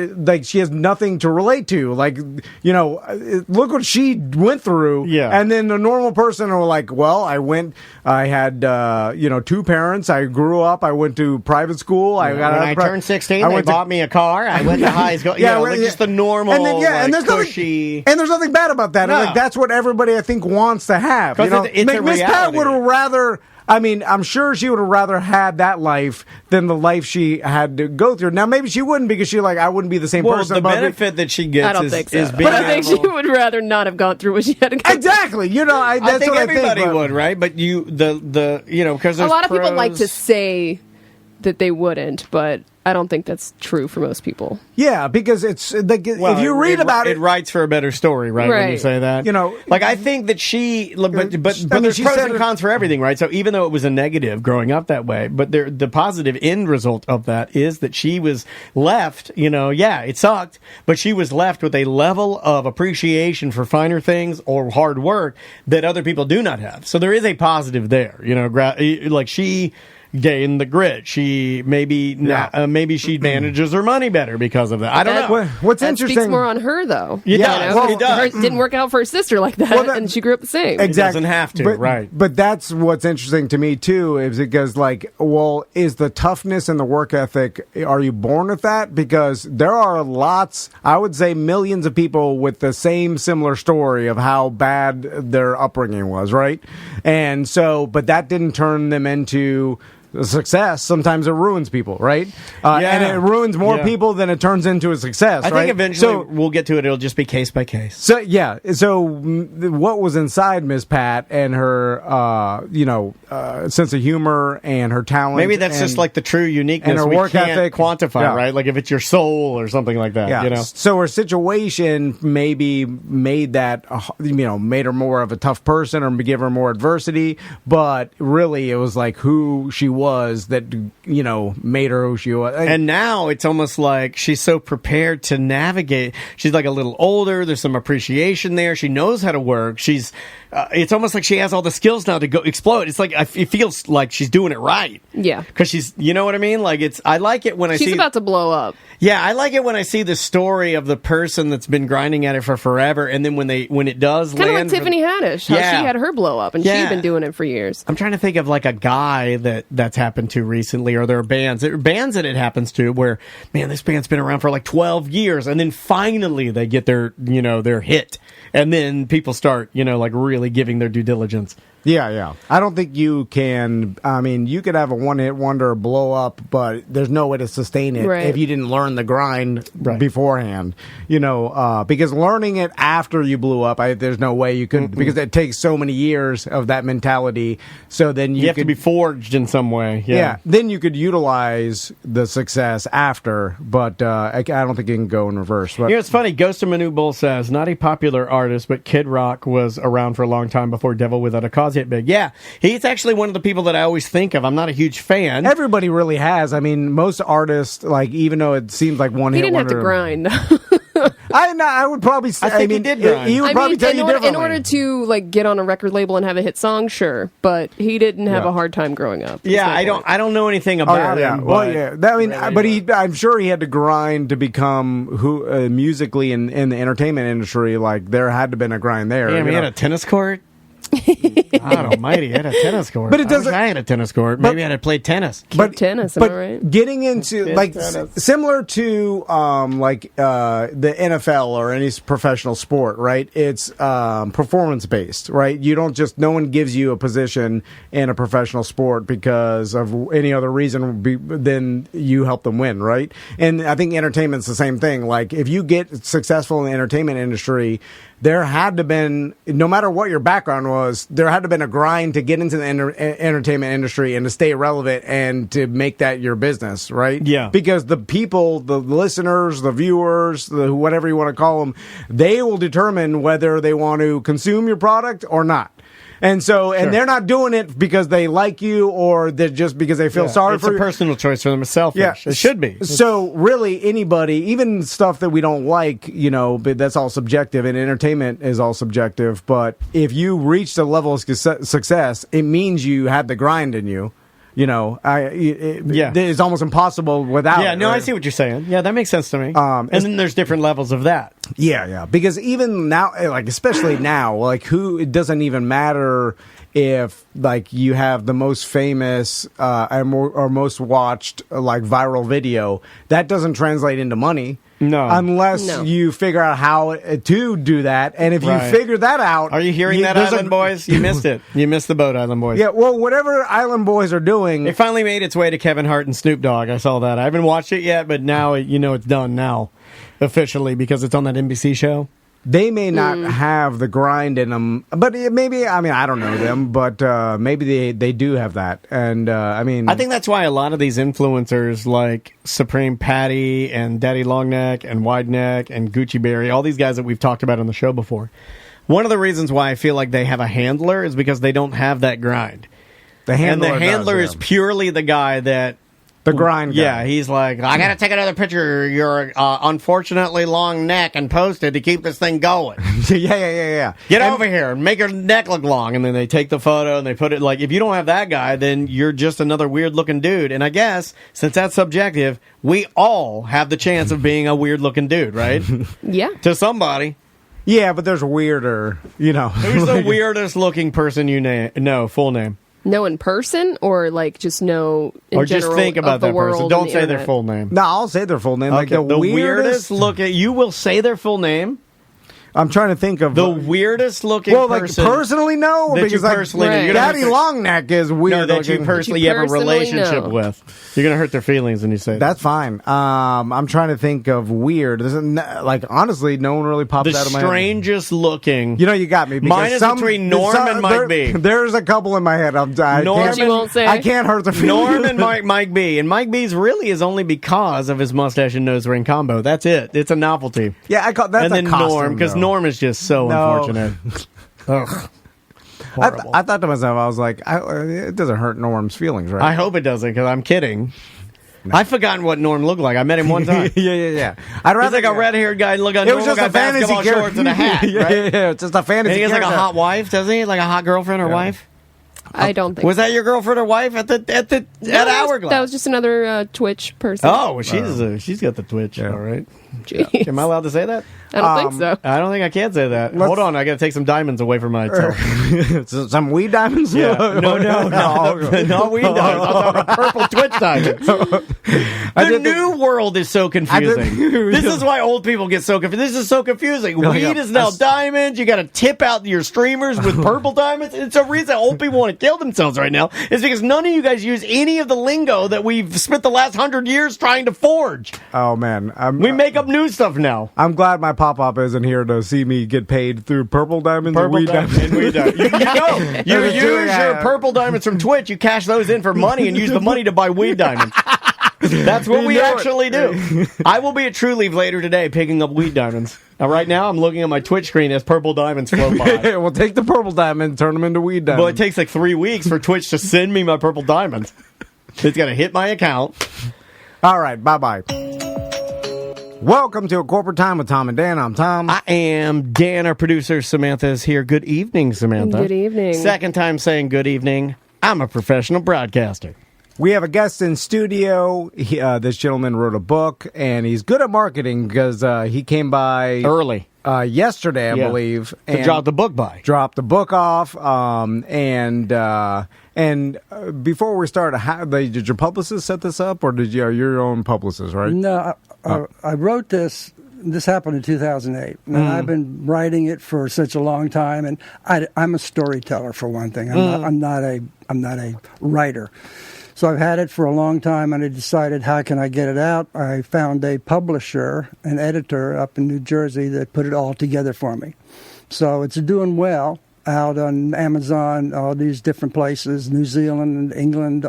she has nothing to relate to. Look what she went through. Yeah. And then the normal person are like, well, I had 2 parents. I grew up. I went to private school. When I turned 16, they bought me a car. I went to high school. Just the normal, and there's cushy. And there's nothing bad about that. No. That's what everybody, I think, wants to have. It's a Miss Pat reality. would have rather... I'm sure she would have rather had that life than the life she had to go through. Now, maybe she wouldn't, because I wouldn't be the same person. The benefit that she gets I don't think so. is being But I think she would rather not have gone through what she had to go Exactly. through. I think everybody would, right? But because a lot of people like to say that they wouldn't, but I don't think that's true for most people. Yeah, because it's if you read about it, it writes for a better story, right? When you say that, I think that she, but there's pros and cons for everything, right? So even though it was a negative growing up that way, but the positive end result of that is that she was left. It sucked, but she was left with a level of appreciation for finer things or hard work that other people do not have. So there is a positive there. She gained the grit. She maybe she manages her money better because of that. I don't know. What's that interesting? Speaks more on her, though. It does. It didn't work out for her sister like that, and she grew up the same. Exactly. It doesn't have to, right? But that's what's interesting to me too, is because is the toughness and the work ethic? Are you born with that? Because there are lots, I would say, millions of people with the same similar story of how bad their upbringing was, right? And so, but that didn't turn them into success. Sometimes it ruins people, right? And it ruins more people than it turns into a success. I think eventually we'll get to it. It'll just be case by case. So what was inside Miss Pat and her, sense of humor and her talent? Maybe that's just the true uniqueness and her work ethic, quantify, right? Like if it's your soul or something like that. Yeah. So her situation maybe made that, made her more of a tough person or give her more adversity. But really, it was who she was that made her who she was. And now it's almost like she's so prepared to navigate. She's a little older. There's some appreciation there. She knows how to work. She's it's almost like she has all the skills now to go explode. It's it feels like she's doing it right. Yeah, because she's, you know what I mean. I like it when she's about to blow up. Yeah, I like it when I see the story of the person that's been grinding at it for forever, and then when it does kind land, of like Tiffany Haddish, how she had her blow up, and she'd been doing it for years. I'm trying to think of a guy that's that's happened to recently, or there are bands that it happens to where, man, this band's been around for like 12 years, and then finally they get their hit, and then people start, like really giving their due diligence. Yeah. I don't think you can. I mean, you could have a one-hit wonder blow up, but there's no way to sustain it if you didn't learn the grind beforehand. Because learning it after you blew up, there's no way you could, because it takes so many years of that mentality. So then you have to be forged in some way. Yeah. Then you could utilize the success after, but I don't think it can go in reverse. But, it's funny. Ghost of Manu Bull says, not a popular artist, but Kid Rock was around for a long time before Devil Without a Cause hit big. Yeah, he's actually one of the people that I always think of. I'm not a huge fan. Everybody really has. I mean, most artists, like, even though it seems like one hit wonder, he didn't have to grind. I would probably say. I think he did grind. He would probably tell you differently. In order to get on a record label and have a hit song, sure, but he didn't have a hard time growing up. Yeah, I don't know anything about him. Well, yeah. I'm sure he had to grind to become musically in the entertainment industry. Like, there had to have been a grind there. Yeah, he had a tennis court. God almighty, he had a tennis court. But it doesn't. I had a tennis court. Maybe I had to play tennis. Tennis, am I right? Getting into similar to the NFL or any professional sport, right? It's performance based, right? You don't just, no one gives you a position in a professional sport because of any other reason than you help them win, right? And I think entertainment's the same thing. Like, if you get successful in the entertainment industry, there had to been, no matter what your background was, there had to been a grind to get into the entertainment industry and to stay relevant and to make that your business, right? Yeah. Because the people, the listeners, the viewers, whatever you want to call them, they will determine whether they want to consume your product or not. And so, and they're not doing it because they like you or they're just because they feel sorry for you. It's a personal choice for them. It's selfish. Yeah. It should be. So really, anybody, even stuff that we don't like, but that's all subjective, and entertainment is all subjective. But if you reach the level of success, it means you had the grind in you. It's almost impossible without. Yeah, no, right? I see what you're saying. Yeah, that makes sense to me. And then there's different levels of that. Yeah. Because even now, especially now, it doesn't even matter if you have the most famous or most watched viral video. That doesn't translate into money. No. Unless you figure out how to do that. And if you figure that out... Are you hearing that, Island Boys? You missed it. You missed the boat, Island Boys. Yeah, well, whatever Island Boys are doing... It finally made its way to Kevin Hart and Snoop Dogg. I saw that. I haven't watched it yet, but now it's done now, officially, because it's on that NBC show. They may not have the grind in them, but maybe, I don't know them, but maybe they do have that. And, I think that's why a lot of these influencers like Supreme Patty and Daddy Longneck and Wideneck and Gucci Berry, all these guys that we've talked about on the show before, one of the reasons why I feel like they have a handler is because they don't have that grind. The handler is purely the guy that... The grind guy. Yeah, he's like, I gotta take another picture of your unfortunately long neck and post it to keep this thing going. Yeah. Get over here and make your neck look long. And then they take the photo and they put it, if you don't have that guy, then you're just another weird looking dude. And I guess, since that's subjective, we all have the chance of being a weird looking dude, right? Yeah. To somebody. Yeah, but there's weirder, Who's the weirdest looking person you know, full name? Know in person, or just know in or general just think about of the that world person. Don't say the their full name. No, I'll say their full name. Okay. The weirdest looking. You will say their full name. I'm trying to think of the weirdest looking person. Personally, no, that because you personally know. Daddy Longneck is weird. No, that you personally have a relationship with. You're gonna hurt their feelings when you say that. That's fine. I'm trying to think of weird. Honestly, no one really pops out of my head. The strangest looking. You got me. Mine is between Norm and Mike B. There's a couple in my head. I can't hurt their feelings. Norm and Mike B. And Mike B's really is only because of his mustache and nose ring combo. That's it. It's a novelty. Yeah, I call that's and then a costume, Norm, because Norm is just so unfortunate. Ugh. I thought to myself, I was like, it doesn't hurt Norm's feelings, right? I hope it doesn't, because I'm kidding. No. I've forgotten what Norm looked like. I met him one time. Yeah. He's like a red-haired guy. Look at Norm, got basketball shorts and a hat. Right? Yeah, it's just a fantasy. And he has like a hot wife, doesn't he? Like a hot girlfriend or wife. I don't think. Was that your girlfriend or wife at Hourglass? That was just another Twitch person. Oh, well, she's got the Twitch. All right. Jeez. Am I allowed to say that? I don't think so. I don't think I can say that. Hold on, I got to take some diamonds away from myself. Some weed diamonds? Yeah. No, not weed diamonds. I'm talking about purple Twitch diamonds. The new world is so confusing. This is why old people get so confused. This is so confusing. Weed is now diamonds. You got to tip out your streamers with purple diamonds. It's a reason old people want to kill themselves right now. Is because none of you guys use any of the lingo that we've spent the last 100 years trying to forge. Oh, man. We make up new stuff now. I'm glad my pop-up isn't here to see me get paid through purple diamonds and weed diamonds. You use your purple diamonds from Twitch, you cash those in for money and use the money to buy weed diamonds. That's what we actually do. I will be at True Leaf later today picking up weed diamonds. Now, right now, I'm looking at my Twitch screen as purple diamonds flow by. We'll take the purple diamond and turn them into weed diamonds. Well, it takes like 3 weeks for Twitch to send me my purple diamonds. It's got to hit my account. All right, bye-bye. Welcome to A Corporate Time with Tom and Dan. I'm Tom. I am Dan. Our producer, Samantha, is here. Good evening, Samantha. Good evening. Second time saying good evening. I'm a professional broadcaster. We have a guest in studio. This gentleman wrote a book, and he's good at marketing because he came by early yesterday, I believe, to drop the book by. Dropped the book off, and before we started, did your publicist set this up, or are you your own publicist, right? No, I wrote this. This happened in 2008, and I've been writing it for such a long time. And I'm a storyteller, for one thing. I'm not a writer. So I've had it for a long time, and I decided, how can I get it out? I found a publisher, an editor up in New Jersey that put it all together for me. So it's doing well out on Amazon, all these different places, New Zealand and England,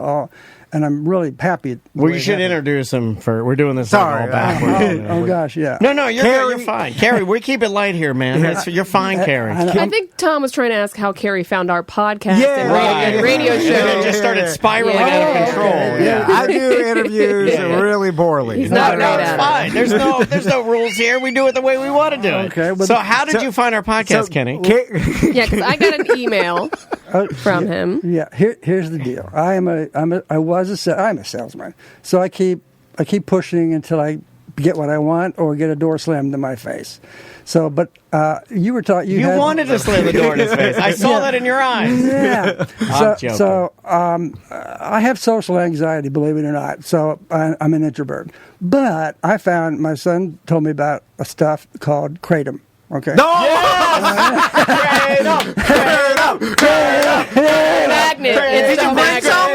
and I'm really happy. We should introduce him we're doing this all backwards. Oh, gosh, yeah. No, you're fine. Carrie, we keep it light here, man. You're fine, Carrie. I think Tom was trying to ask how Carrie found our podcast and radio show. And it just started spiraling out of control. Yeah. I do interviews really poorly. He's not it's fine. There's no rules here. We do it the way we want to do it. Okay. So how did you find our podcast, Kenny? Yeah, because I got an email from him. Yeah. Here's the deal. I'm a salesman, so I keep pushing until I get what I want or get a door slammed in my face. So, but you were taught you wanted to slam the door in his face. I saw that in your eyes. Yeah. So I have social anxiety, believe it or not. So I'm an introvert. But I found my son told me about a stuff called Kratom. Okay. No! Magnet. Did you bring some?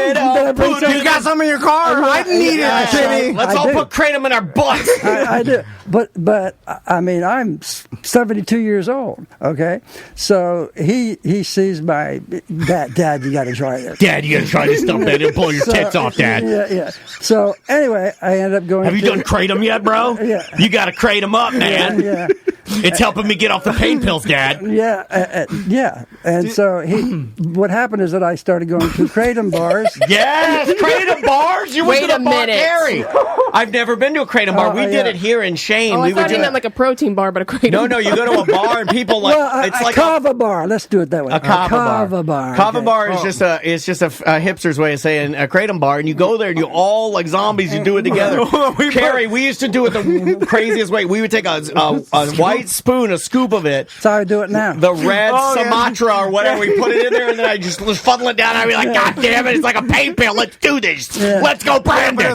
You got some in your car? I need it, Kenny. Let's all put Kratom in our butts. I do. But I mean, I'm 72 years old, okay? So he sees my, Dad, you got to try this. Dad, you got to try this stuff, man. It'll pull your tits off, Dad. Yeah. So anyway, I ended up going Have you done Kratom yet, bro? Yeah. You got to Kratom up, man. Yeah. It's helping me get off the pain pills, Dad. Yeah. And so what happened is that I started going to Kratom bars. Yes, Kratom bars? You went Wait to a the bar, minute. Carrie. I've never been to a Kratom bar. We did it here in Shane. Oh, I thought he meant like a protein bar, but a Kratom bar. No, you go to a bar and people it's like kava bar. Let's do it that way. A kava bar. Kava bar is just a hipster's way of saying a Kratom bar, and you go there and you all like zombies. You do it together. Carrie, we used to do it the craziest way. We would take a white spoon, a scoop of it. That's how I do it now. The red Sumatra or whatever. We put it in there, and then I just funnel it down. And I'd be like, God damn it! It's like a pain pill. Let's do this. Yeah. Let's go, Brandon. But it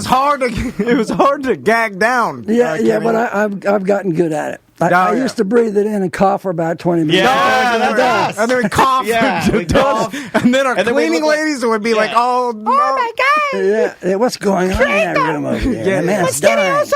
was hard to gag down. Yeah, but I've gotten good at it. I used to breathe it in and cough for about 20 minutes. Yeah, that's us. And then we cough. We cough. And then our cleaning ladies would be like, oh, no. my God. Yeah, what's going on? Man's dying.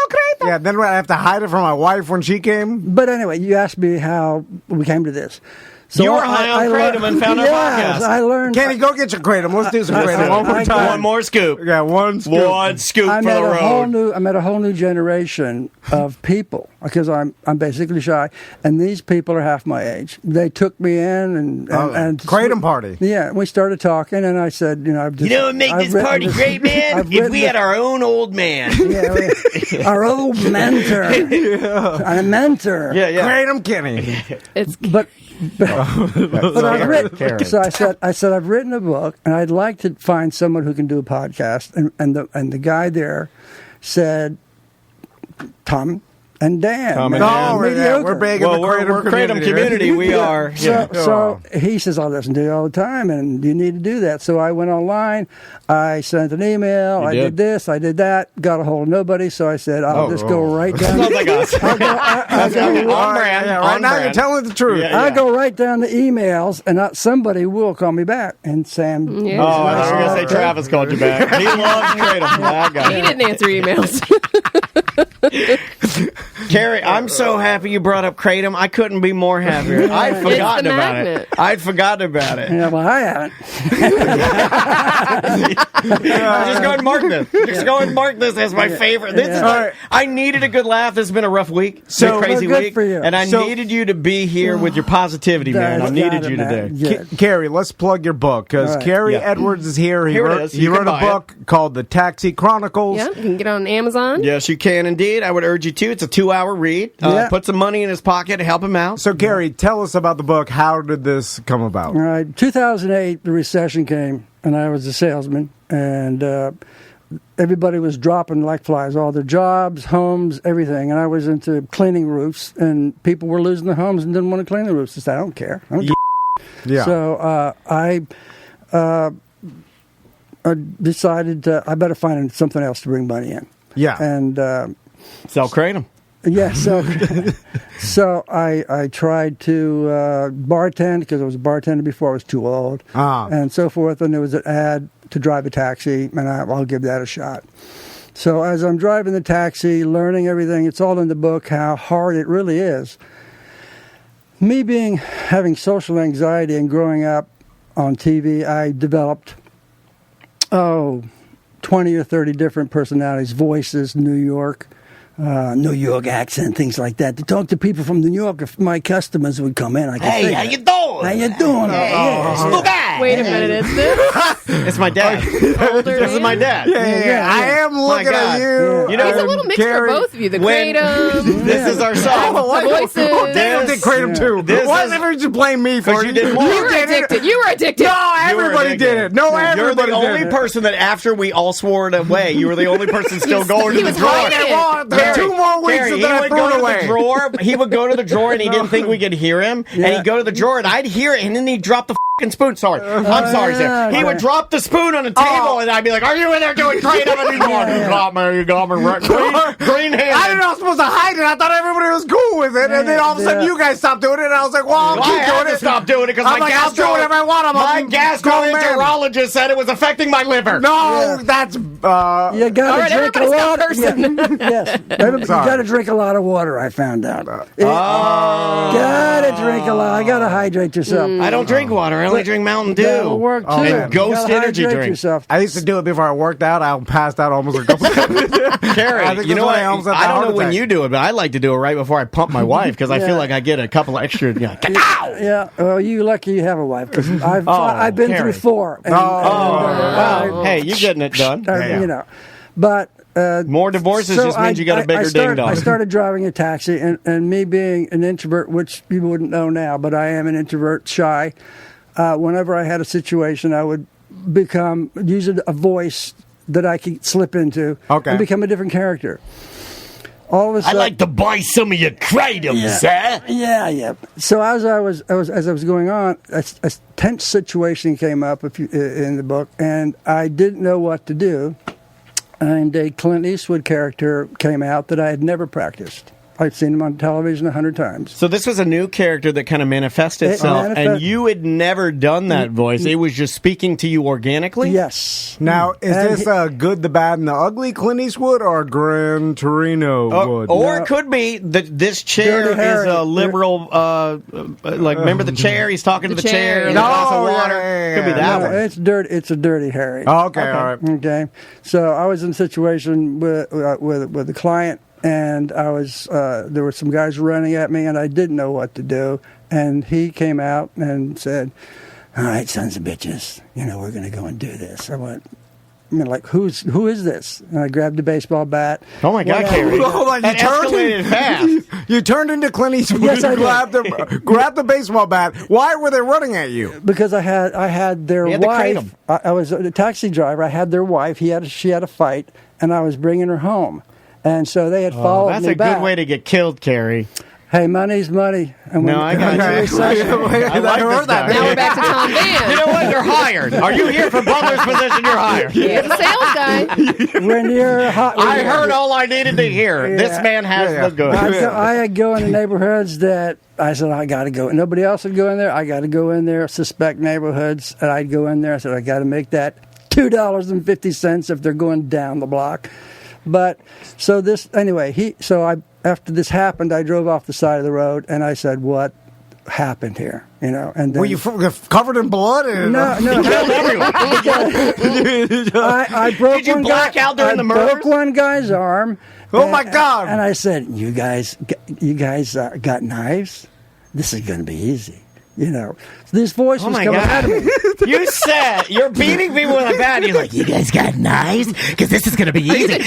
Yeah, then I have to hide it from my wife when she came. But anyway, you asked me how we came to this. So you were high on Kratom and found our podcast. I learned. Kenny, go get your Kratom. Let's do some Kratom one more time. One more scoop. Yeah, one scoop. One scoop for the road. I met a whole new generation of people because I'm basically shy, and these people are half my age. They took me in and Kratom party. Yeah, we started talking, and I said, what would make this party great, man? If we had our own old man. Yeah, our old mentor. A mentor. Yeah. Kratom Kenny. But I've written. So I said I've written a book, and I'd like to find someone who can do a podcast. And the guy there said, Tom, and Dan. Tom and Dan. Mediocre. We're big in the we're Kratom community. We are. Yeah. So he says, I listen to you all the time, and you need to do that. So I went online. I sent an email. I did this. I did that. Got a hold of nobody. So I said, I'll just go right down. Sounds like us. I'll go On brand. Right now you're telling the truth. I'll go right down the emails, and somebody will call me back. And Sam. Yeah. Oh, I was going to say Travis called you back. He loves Kratom. I got He it. didn't answer emails. Carrie, I'm so happy you brought up Kratom. I couldn't be more happier. I'd forgotten about magnet. it. I'd forgotten about it. Yeah, well, I haven't. Just go and mark this. Just go and mark this as my favorite. This is like, I needed a good laugh. This has been a rough week. It's been a crazy good week. for you. And I needed you to be here with your positivity, man. I needed you today. Yeah. Carrie, let's plug your book because All right. Carrie Edwards is here. Here it is. He You wrote can a buy book called The Taxi Chronicles. Yeah, you can get it on Amazon. Yes, you can indeed. I would urge you to. It's a 2-hour read. Put some money in his pocket to help him out. So, Carrie, tell us about the book. How did this come about? All right. 2008, the recession came, and I was a salesman, and everybody was dropping like flies, all their jobs, homes, everything. And I was into cleaning roofs, and people were losing their homes and didn't want to clean the roofs. I said, I don't care. Yeah. So I decided I better find something else to bring money in. Yeah. And Sell Kratom. yeah, so I tried to bartend because I was a bartender before I was too old, and so forth. And there was an ad to drive a taxi, and I'll give that a shot. So as I'm driving the taxi, learning everything, it's all in the book how hard it really is. Me having social anxiety and growing up on TV, I developed 20 or 30 different personalities, voices, New York accent, things like that. To talk to people from New York, if my customers would come in, I could say, how you doing? How you doing? Wait a minute, is this? It's my dad. This is my dad. Yeah. I am looking at you. You know, He's a little mixture Carrie, of both of you. The when- Kratom, This is our song. the voices. Daniel did Kratom too. This Why is- never you blame me for it? you did more. You were addicted. You were addicted. No, everybody did it. No, You're everybody the did only it. person that after we all swore it away, you were the only person still going he to the was drawer. hiding it. Well, there's 2 more weeks Carrie, and he then I would threw go it to away. the drawer. He would go to the drawer and he didn't think we could hear him. And he'd go to the drawer and I'd hear it and then he'd drop the fucking spoon. Sorry. I'm sorry, Sam. He would drop the spoon on the table and I'd be like, are you in there doing Kratom? And he'd go, you got me right. Green handed. I didn't know I was supposed to hide it. I thought everybody was cool with it. And then all of a sudden you guys stopped doing it. And I was like, well, I'll I keep had doing to it. stop doing it because I'm like, I'll do whatever I want. my a grown man. gastroenterologist said it was affecting my liver. No, that's... You got to right, drink a everybody's got lot. person. Yes, you got to drink a lot of water. I found out. Got to drink a lot. You got to hydrate yourself. I don't drink water. I only drink Mountain Dew. That'll work too. And Ghost You gotta energy hydrate drink. yourself. I used to do it before I worked out. I passed out almost a couple times. Carrie, you know what? I don't know when you do it, but I like to do it right before I pump my wife because I feel like I get a couple extra. Yeah. Well, you lucky you have a wife because I've been Carrie. through 4. And, Hey, you're getting it done. You know, but More divorces just means you got a bigger ding dong. I started driving a taxi, and me being an introvert, which people wouldn't know now, but I am an introvert, shy. Whenever I had a situation, I would use a voice that I could slip into and become a different character. All of a sudden, I'd like to buy some of your Kratom, sir. Yeah. So as I was going on, a tense situation came up in the book, and I didn't know what to do. And a Clint Eastwood character came out that I had never practiced. I'd seen him on television 100 times. So this was a new character that kind of manifested itself, and you had never done that voice. It was just speaking to you organically? Yes. Now, is this a Good, the Bad, and the Ugly Clint Eastwood or Gran Torino Wood? Or it could be that this chair is a liberal, like, remember the chair? He's talking to the chair and a glass of water. Could be that one. It's dirty. It's a Dirty Harry. Oh, okay, all right. Okay. So I was in a situation with a client, and I was there were some guys running at me, and I didn't know what to do. And he came out and said, "All right, sons of bitches, we're going to go and do this." I went, who is this? And I grabbed a baseball bat. Oh my God, Carrie! Hold on, you turned into Clint Eastwood. Yes, I grabbed the baseball bat. Why were they running at you? Because I had their wife. I was a taxi driver. I had their wife. She had a fight, and I was bringing her home. And so they had followed that's me a back. good way to get killed, Carrie. Hey, money's money. And No, I got I you. I like this guy. Now we're back to Tom Van. You know what? You're hired. Are you here for Butler's position? You're hired. He's a sales guy. when you're hot, I heard all I needed to hear. Yeah. This man has the goods. I'd go in the neighborhoods that I said, I got to go. Nobody else would go in there. I got to go in there, suspect neighborhoods. And I'd go in there. I said, I got to make that $2.50 if they're going down the block. But so this, anyway, after this happened, I drove off the side of the road and I said, what happened here? You know, and then, were you covered in blood? No. I broke Did you one black guy, out during the murders? broke one guy's arm. Oh, my God. And I said, you guys got knives? This is going to be easy. You know, this voice was coming out of me. You said you're beating people with a bat. And you're like, you guys got knives? Because this is going to be easy.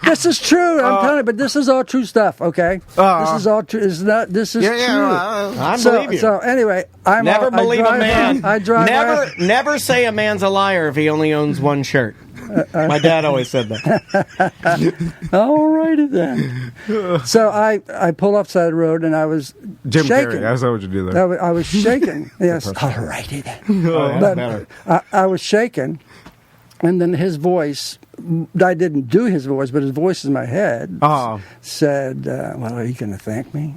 This is true. I'm telling you, but this is all true stuff. Okay, this is all true. This is true. I believe you. So anyway, I believe a man. I drive. Never say a man's a liar if he only owns one shirt. My dad always said that. All righty then. So I pulled off the side of the road and I was Jim shaking. Carrey. That's what you do there. I was shaking. Yes. All righty then. Better. I was shaking, and then his voice. I didn't do his voice, but his voice in my head said, "Well, are you going to thank me?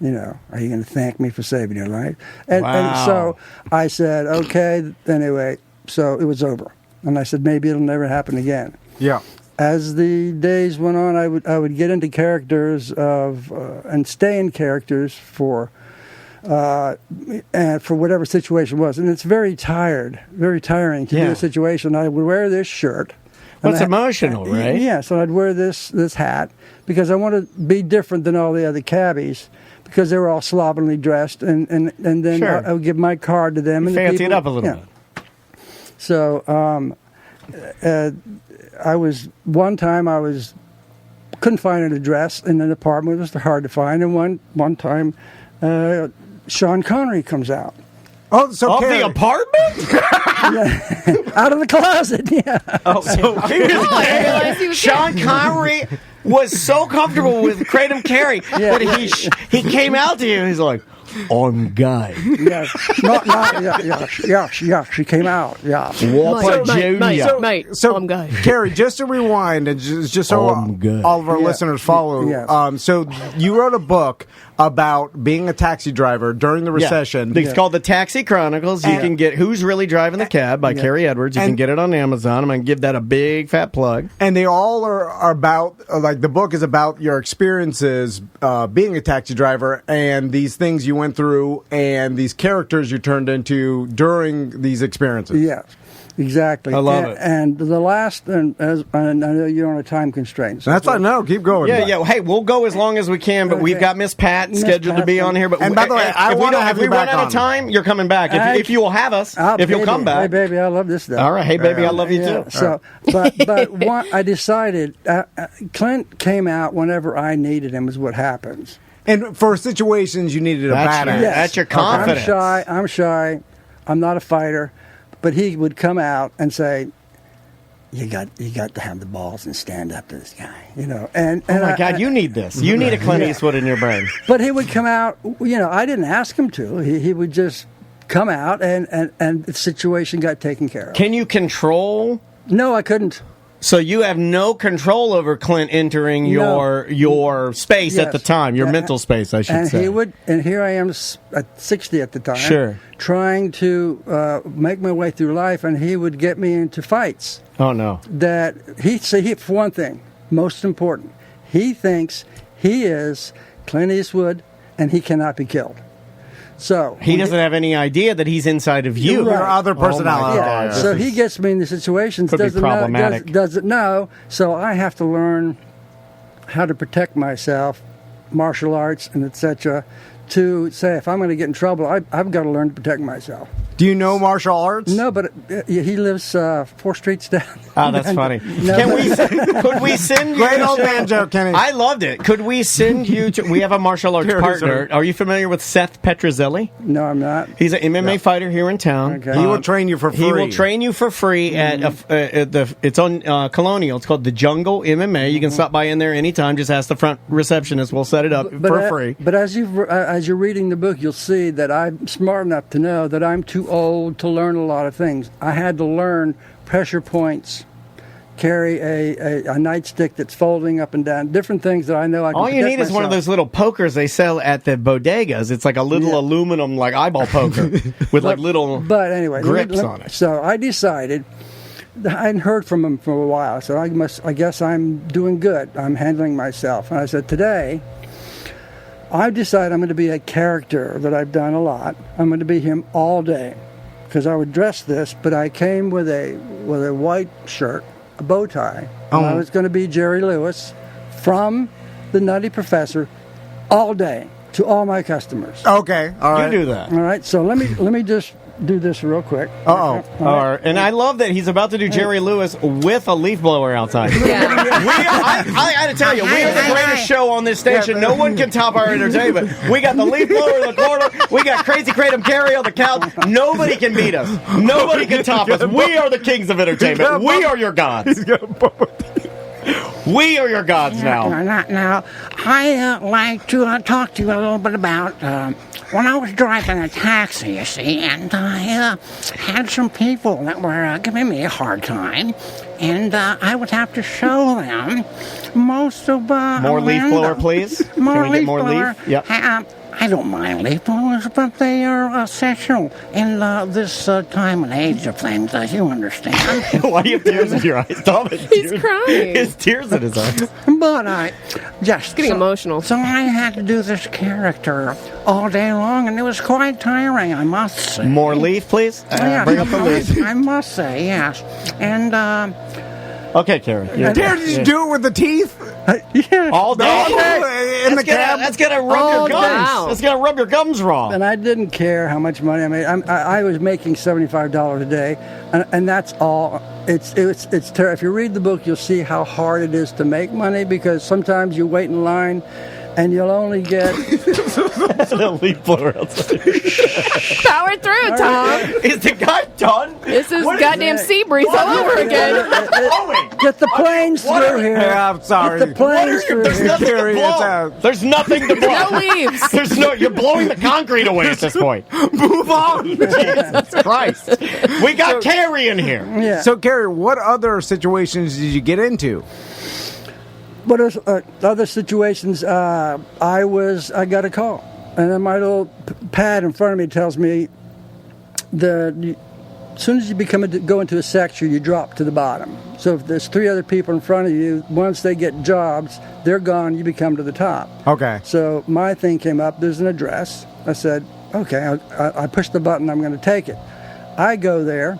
You know, are you going to thank me for saving your life?" And so I said, "Okay." Anyway, so it was over. And I said, maybe it'll never happen again. Yeah. As the days went on, I would get into characters and stay in characters for whatever situation was, and it's very tiring to do a situation. I would wear this shirt. Well, it's emotional, right? Yeah. So I'd wear this hat because I want to be different than all the other cabbies. Because they were all slovenly dressed, and then I would give my card to them. And fancy it up a little bit. So I was couldn't find an address in an apartment. It was hard to find. And one time, Sean Connery comes out. Oh, so the apartment? Out of the closet. Yeah. Oh, so Sean Connery was so comfortable with Kratom Carey that he came out to you. He's like, "I'm Guy." Yes. She came out. Yeah. Whopper Junior. Mate, So, I'm Guy. Carrie, just to rewind and just so all of our listeners follow. Yes. So you wrote a book about being a taxi driver during the recession. It's called The Taxi Chronicles. You can get Who's Really Driving the Cab by Carrie Edwards. You can get it on Amazon. I'm going to give that a big fat plug. And they all are about, like, the book is about your experiences being a taxi driver and these things you went through and these characters you turned into during these experiences. Yeah. Exactly. I love it. And the last, and I know you're on a time constraint. So that's fine. No, keep going. Yeah. Hey, we'll go as long as we can, but we've got Miss Pat scheduled to be on here. But and by the way, I want to have you back on. If we run out of time, you're coming back. If you will have us, if you'll come back. Hey, baby, I love this stuff. All right. Hey, baby, I love you too. So, but I decided, Clint came out whenever I needed him is what happens. And for situations you needed a badass. That's your confidence. I'm shy. I'm not a fighter. But he would come out and say, "You got to have the balls and stand up to this guy," you know. And oh my God, you need this. You need a Clint Eastwood in your brain. But he would come out. You know, I didn't ask him to. He would just come out, and the situation got taken care of. Can you control? No, I couldn't. So you have no control over Clint entering your space at the time, your mental space, I should say. And here I am at 60 at the time, trying to make my way through life, and he would get me into fights. Oh no! That for one thing, most important, he thinks he is Clint Eastwood, and he cannot be killed. So he doesn't have any idea that he's inside of you. Your other personality. So he gets me in the situations. Doesn't know. So I have to learn how to protect myself, martial arts and etc. To say if I'm going to get in trouble, I've got to learn to protect myself. Do you know martial arts? No, but he lives 4 streets down. Oh, that's funny. Could we send you? Great old man joke, Kenny. I loved it. Could we send you to? We have a martial arts partner. Are you familiar with Seth Petrozelli? No, I'm not. He's an MMA fighter here in town. Okay. He will train you for free. He will train you for free at it's on Colonial. It's called the Jungle MMA. You can stop by in there anytime. Just ask the front receptionist. We'll set it up for free. But as you're reading the book, you'll see that I'm smart enough to know that I'm too old to learn a lot of things. I had to learn pressure points, carry a nightstick that's folding up and down, different things that I know I can. All you need is one of those little pokers they sell at the bodegas. It's like a little aluminum like eyeball poker with like little grips on it. So I decided, I hadn't heard from him for a while, so I guess I'm doing good. I'm handling myself. And I said, today, I've decided I'm going to be a character that I've done a lot. I'm going to be him all day. Because I would dress this, but I came with a white shirt, a bow tie. And I was going to be Jerry Lewis from The Nutty Professor all day to all my customers. Okay, all right. You do that. All right, so let me just do this real quick. All right. And I love that he's about to do Jerry Lewis with a leaf blower outside. I got to tell you, we are the greatest show on this station. No one can top our entertainment. We got the leaf blower in the corner. We got Crazy Kratom Gary on the couch. Nobody can beat us. Nobody can top us. We are the kings of entertainment. We are your gods. We are your gods now. Now, I like to talk to you a little bit about when I was driving a taxi, you see, and I had some people that were giving me a hard time, and I would have to show them most of more leaf blower, please. More Can we get more leaf? Yep. I don't mind leaf blowers, but they are essential in this time and age of things, as you understand. Why do you have tears in your eyes, Tom? He's crying. His tears in his eyes. But I just getting emotional. So I had to do this character all day long, and it was quite tiring, I must say. More leaf, please. Yes, bring up the leaf. I must say, yes. And okay, Karen. Did you do it with the teeth? Yeah. All day? In the cab? That's going to rub your gums. That's going to rub your gums raw. And I didn't care how much money I made. I was making $75 a day, and that's all. It's terrible. If you read the book, you'll see how hard it is to make money, because sometimes you wait in line and you'll only get a leaf blower outside. Power through, Tom. Is the guy done? This is goddamn sea breeze all over again. Get the planes through here. Yeah, I'm sorry. Get the planes through There's here. nothing to blow. There's nothing to blow. No leaves. You're blowing the concrete away at this point. Move on. Jesus Christ. We got Carrie in here. Yeah. So, Carrie, what other situations did you get into? But other situations, I got a call, and then my little pad in front of me tells me as soon as you go into a sector, you drop to the bottom. So if there's 3 other people in front of you, once they get jobs, they're gone, you become to the top. Okay. So my thing came up, there's an address. I said, okay, I pushed the button, I'm going to take it. I go there.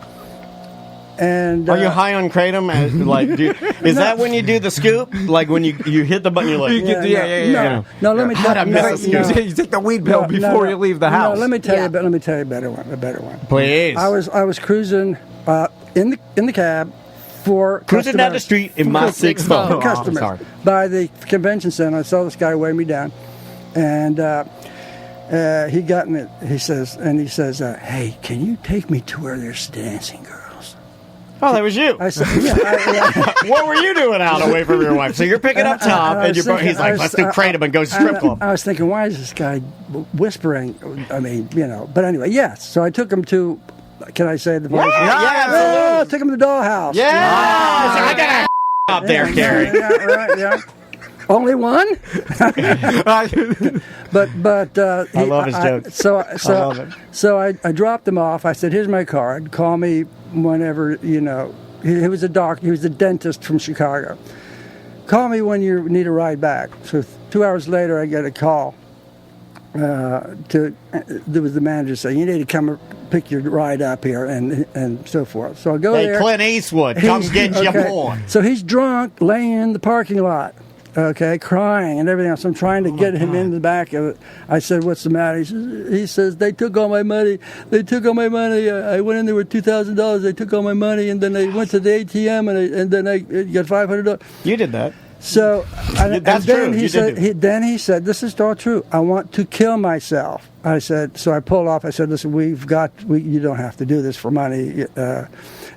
And are you high on kratom? Is that when you do the scoop? Like when you hit the button, you're like, No, let me tell you. You take the weed pill before you leave the house. No, let me tell you a better one. Please. I was cruising in the cab for cruising down the street in my 6 phone for customers by the convention center. I saw this guy weigh me down, and he got me. He says, "Hey, can you take me to where there's dancing girls?" Oh, that was you. I said, yeah. What were you doing out away from your wife? So you're picking up Tom, and he's like, let's do kratom and go strip club. I was thinking, why is this guy whispering? I mean, But anyway, yes. So I took him to, can I say the place? Yeah, absolutely. I took him to the dollhouse. Yeah. I got a up there, Carrie. Yeah. Only one? but I love his jokes. So I dropped him off. I said, here's my card. Call me whenever, He was a doctor. He was a dentist from Chicago. Call me when you need a ride back. So 2 hours later, I get a call. There was the manager saying, you need to come pick your ride up here and so forth. So I go there. Clint Eastwood, come get your boy. So he's drunk, laying in the parking lot. okay, crying and everything else. I'm trying to get him in the back of it. I said, "What's the matter?" He says, "They took all my money. They took all my money. I went in there with $2,000. They took all my money, and then they went to the ATM, and then I got $500." You did that. So that's then true. Then he said, "This is all true. I want to kill myself." I said, so I pulled off. I said, "Listen, you don't have to do this for money."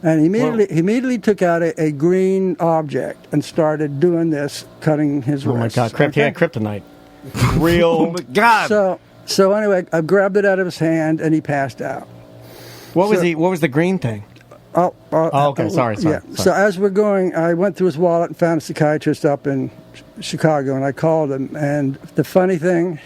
And he immediately took out a green object and started doing this, cutting his wrist. Oh my God! He had kryptonite. Real. Oh my God! So anyway, I grabbed it out of his hand and he passed out. What was the green thing? Okay. Sorry. Yeah. So as we're going, I went through his wallet and found a psychiatrist up in Chicago, and I called him. And the funny thing,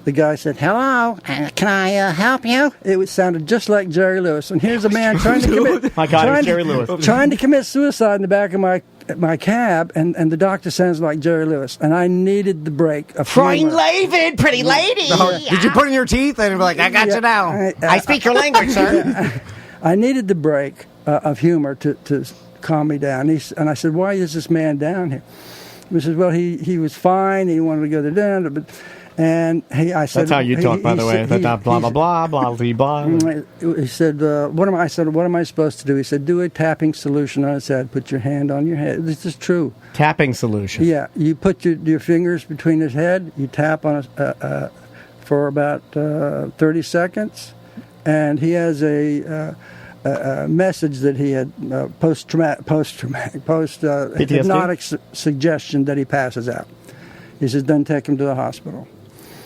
the guy said, "Hello, can I help you?" It sounded just like Jerry Lewis. And here's a man trying to commit. My God, it's Jerry Lewis. Trying to commit suicide in the back of my cab, and the doctor sounds like Jerry Lewis. And I needed the break of Freund humor. Lavid, pretty lady. Did you put in your teeth and be like, "I got you now"? I speak your language, sir. I needed the break of humor to calm me down. And I said, "Why is this man down here?" He said, "Well, he was fine. He wanted to go there, but." And I said, "That's how you talk, by the way." Blah blah blah blah blah. He said, "What am I?" I said, "What am I supposed to do?" He said, "Do a tapping solution on his head. Put your hand on your head." This is true. Tapping solution. Yeah, you put your fingers between his head. You tap on for about 30 seconds, and he has a message that he had post hypnotic suggestion that he passes out. He says, "Then take him to the hospital."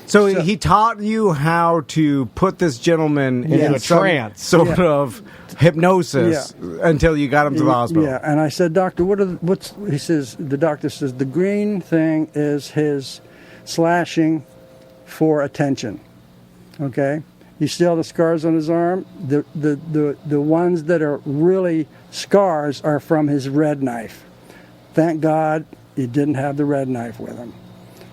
So he taught you how to put this gentleman in a trance, sort of hypnosis, until you got him to the hospital. Yeah, and I said, "Doctor, he says, the doctor says, the green thing is his slashing for attention. Okay? You see all the scars on his arm? The ones that are really scars are from his red knife. Thank God he didn't have the red knife with him."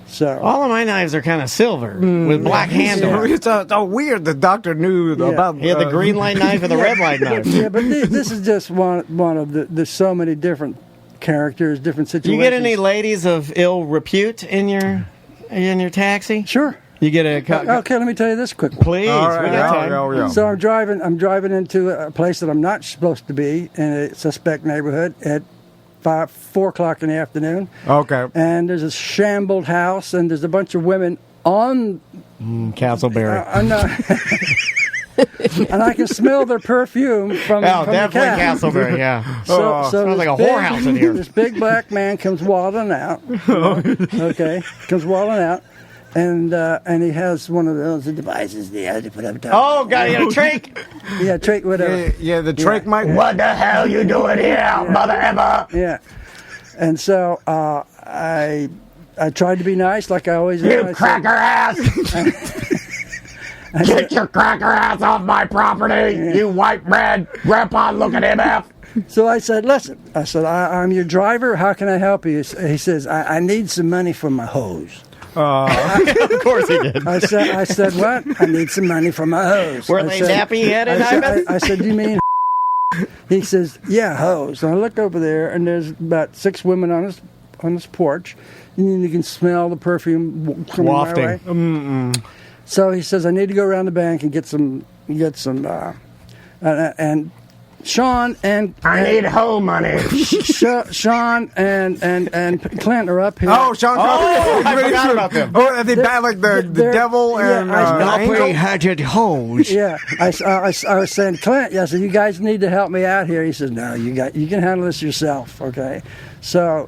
So all of my knives are kind of silver with black handles. It's so weird. The doctor knew about. He had the green light knife and the red light knife. Yeah, but this is just one of there's so many different characters, different situations. You get any ladies of ill repute in your taxi? Sure. You get a. Okay, let me tell you this quickly. Please, we got time. So I'm driving into a place that I'm not supposed to be in a suspect neighborhood at 4 o'clock in the afternoon. Okay. And there's a shambled house, and there's a bunch of women on Castleberry. And I can smell their perfume from definitely the cab. Castleberry, yeah. So sounds like a whorehouse in here. This big black man comes waddling out. Comes waddling out. And he has one of those devices there to put up top. Oh, God, he had a trach. Yeah, trach, whatever. Yeah, the trach mic. What the hell you doing here, mother ever? Yeah. And so I tried to be nice like I always do. You cracker ass! Get your cracker ass off my property, you white bread, grandpa looking MF. So I said, "Listen," I said, I'm your driver. How can I help you? He says, I need some money for my hose. Of course he did. I said, "What?" "I need some money for my hose." Were they nappy-headed? I said, "Do you mean?" He says, "Yeah, hose." And I looked over there, and there's about 6 women on this porch, and you can smell the perfume coming wafting. my way. So he says, "I need to go around the bank and get some, and Sean and I need home money." Sean and Clint are up here. Oh, Sean! I forgot about them. Oh, are they bad like the devil and angel? Hatchet hose. Yeah, I was saying, "Clint, I said, you guys need to help me out here." He says, "No, you can handle this yourself." Okay, so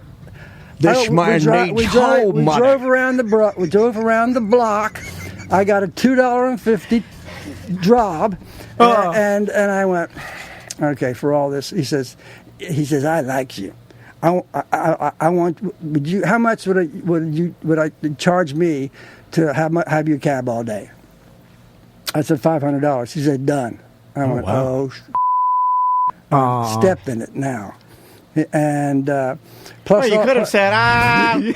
this man needs home money. We drove around the block. I got a $2.50 job, and I went, "Okay, for all this," he says, "I like you. I want. Would you? How much would I charge me to have your cab all day?" I said $500. He said, "Done." I went, wow. Stepped in it now, and plus you could have said,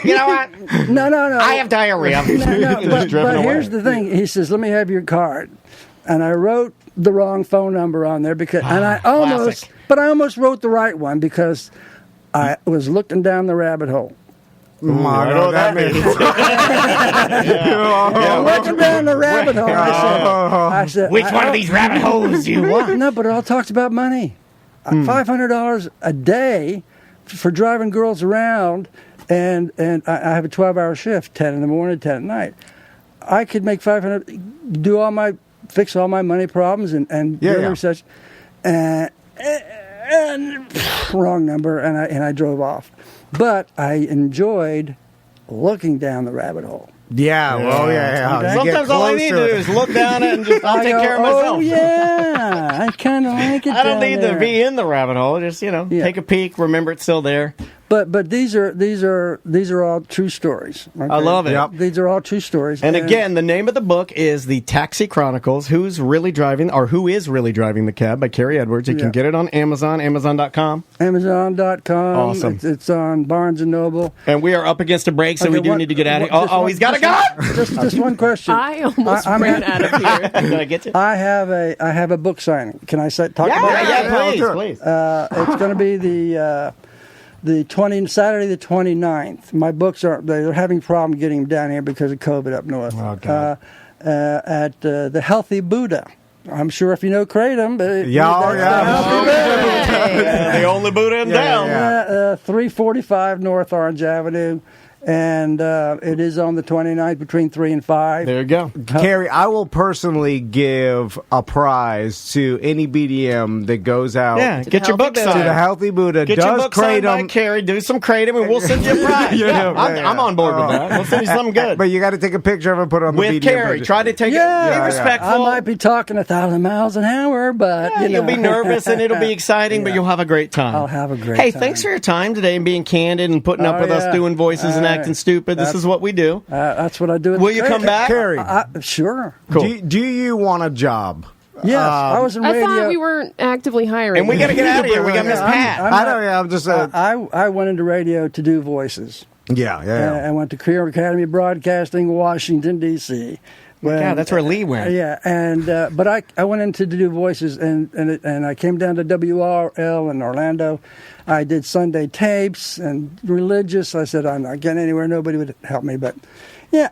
you know what? No. I have diarrhea. But here's the thing. He says, "Let me have your card," and I wrote the wrong phone number on there I almost wrote the right one because I was looking down the rabbit hole. I know what that means. Looking down the rabbit hole, I said, which one of these rabbit holes do you want? No, but it all talks about money. $500 a day for driving girls around, and I have a 12-hour shift, 10 in the morning, 10 at night. I could make $500, fix all my money problems, and do research, and wrong number, and I drove off. But I enjoyed looking down the rabbit hole. Yeah, well, yeah. Sometimes all I need to do is look down it and just I'll take care of myself. Oh yeah, I kind of like it. I don't need to be in the rabbit hole. Just take a peek, remember it's still there. But these are all true stories. Okay? I love it. Yep. These are all true stories. And again, the name of the book is The Taxi Chronicles: Who is Really Driving the Cab by Carrie Edwards. You can get it on Amazon, Amazon.com. Amazon.com. Awesome. It's on Barnes & Noble. And we are up against a break, so we do need to get out of here. Oh, he's got to go! Just one question. I almost ran out of here. Did I get you? I have a book signing. Can I talk about it? Yeah, please. It's going to be Saturday the 29th. My books they're having a problem getting them down here because of COVID up north. Oh, God. At the Healthy Buddha. I'm sure if you know Kratom, the only Buddha in town. 345 North Orange Avenue. And it is on the 29th between 3 and 5. There you go. Carrie, I will personally give a prize to any BDM that goes out. Yeah, get your book to signed. the Healthy Buddha. Get your book signed by Carrie. Do some Kratom, and we'll send you a prize. I'm on board with that. We'll send you something good. But you got to take a picture of it and put it on the BDM. With Carrie. Try to take it. Be respectful. I might be talking 1,000 miles an hour, but you'll be nervous and it'll be exciting, but you'll have a great time. I'll have a great time. Hey, thanks for your time today and being candid and putting up with us doing voices and acting stupid. This is what we do. That's what I do. Will you come back? Carrie? Sure. Cool. Do you want a job? Yes, I was in radio. I thought we weren't actively hiring. And we got to get out of here. We got Miss Pat. I'm just. I went into radio to do voices. Yeah. I went to Career Academy of Broadcasting, Washington, D.C. Yeah, that's where Lee went. Yeah, and but I went in to do voices, and I came down to WRL in Orlando. I did Sunday tapes and religious. I said I'm not getting anywhere. Nobody would help me, but yeah,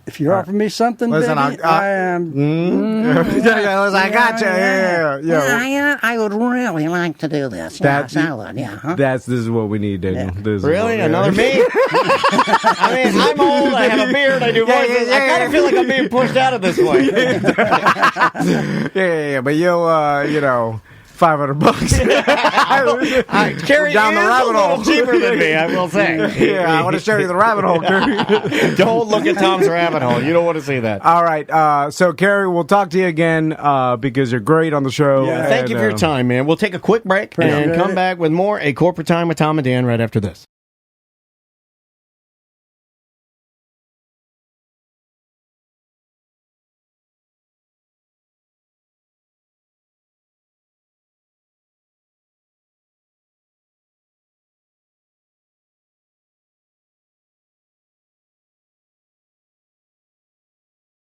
if you offer me something, listen, baby, I am. I got you. Yeah. I would really like to do this. Yes, I would. Yeah. This is what we need, Daniel. This really? Another me? I mean, I'm old. I have a beard. I do voices. I kind of feel like I'm being pushed out of this way. Yeah. But you'll, $500. Carrie down the rabbit hole. Cheaper than me, I will say. Yeah, I want to show you the rabbit hole, Carrie. Don't look at Tom's rabbit hole. You don't want to see that. All right. So, Carrie, we'll talk to you again because you're great on the show. Yeah, thank you for your time, man. We'll take a quick break and come back with more A Corporate Time with Tom and Dan right after this.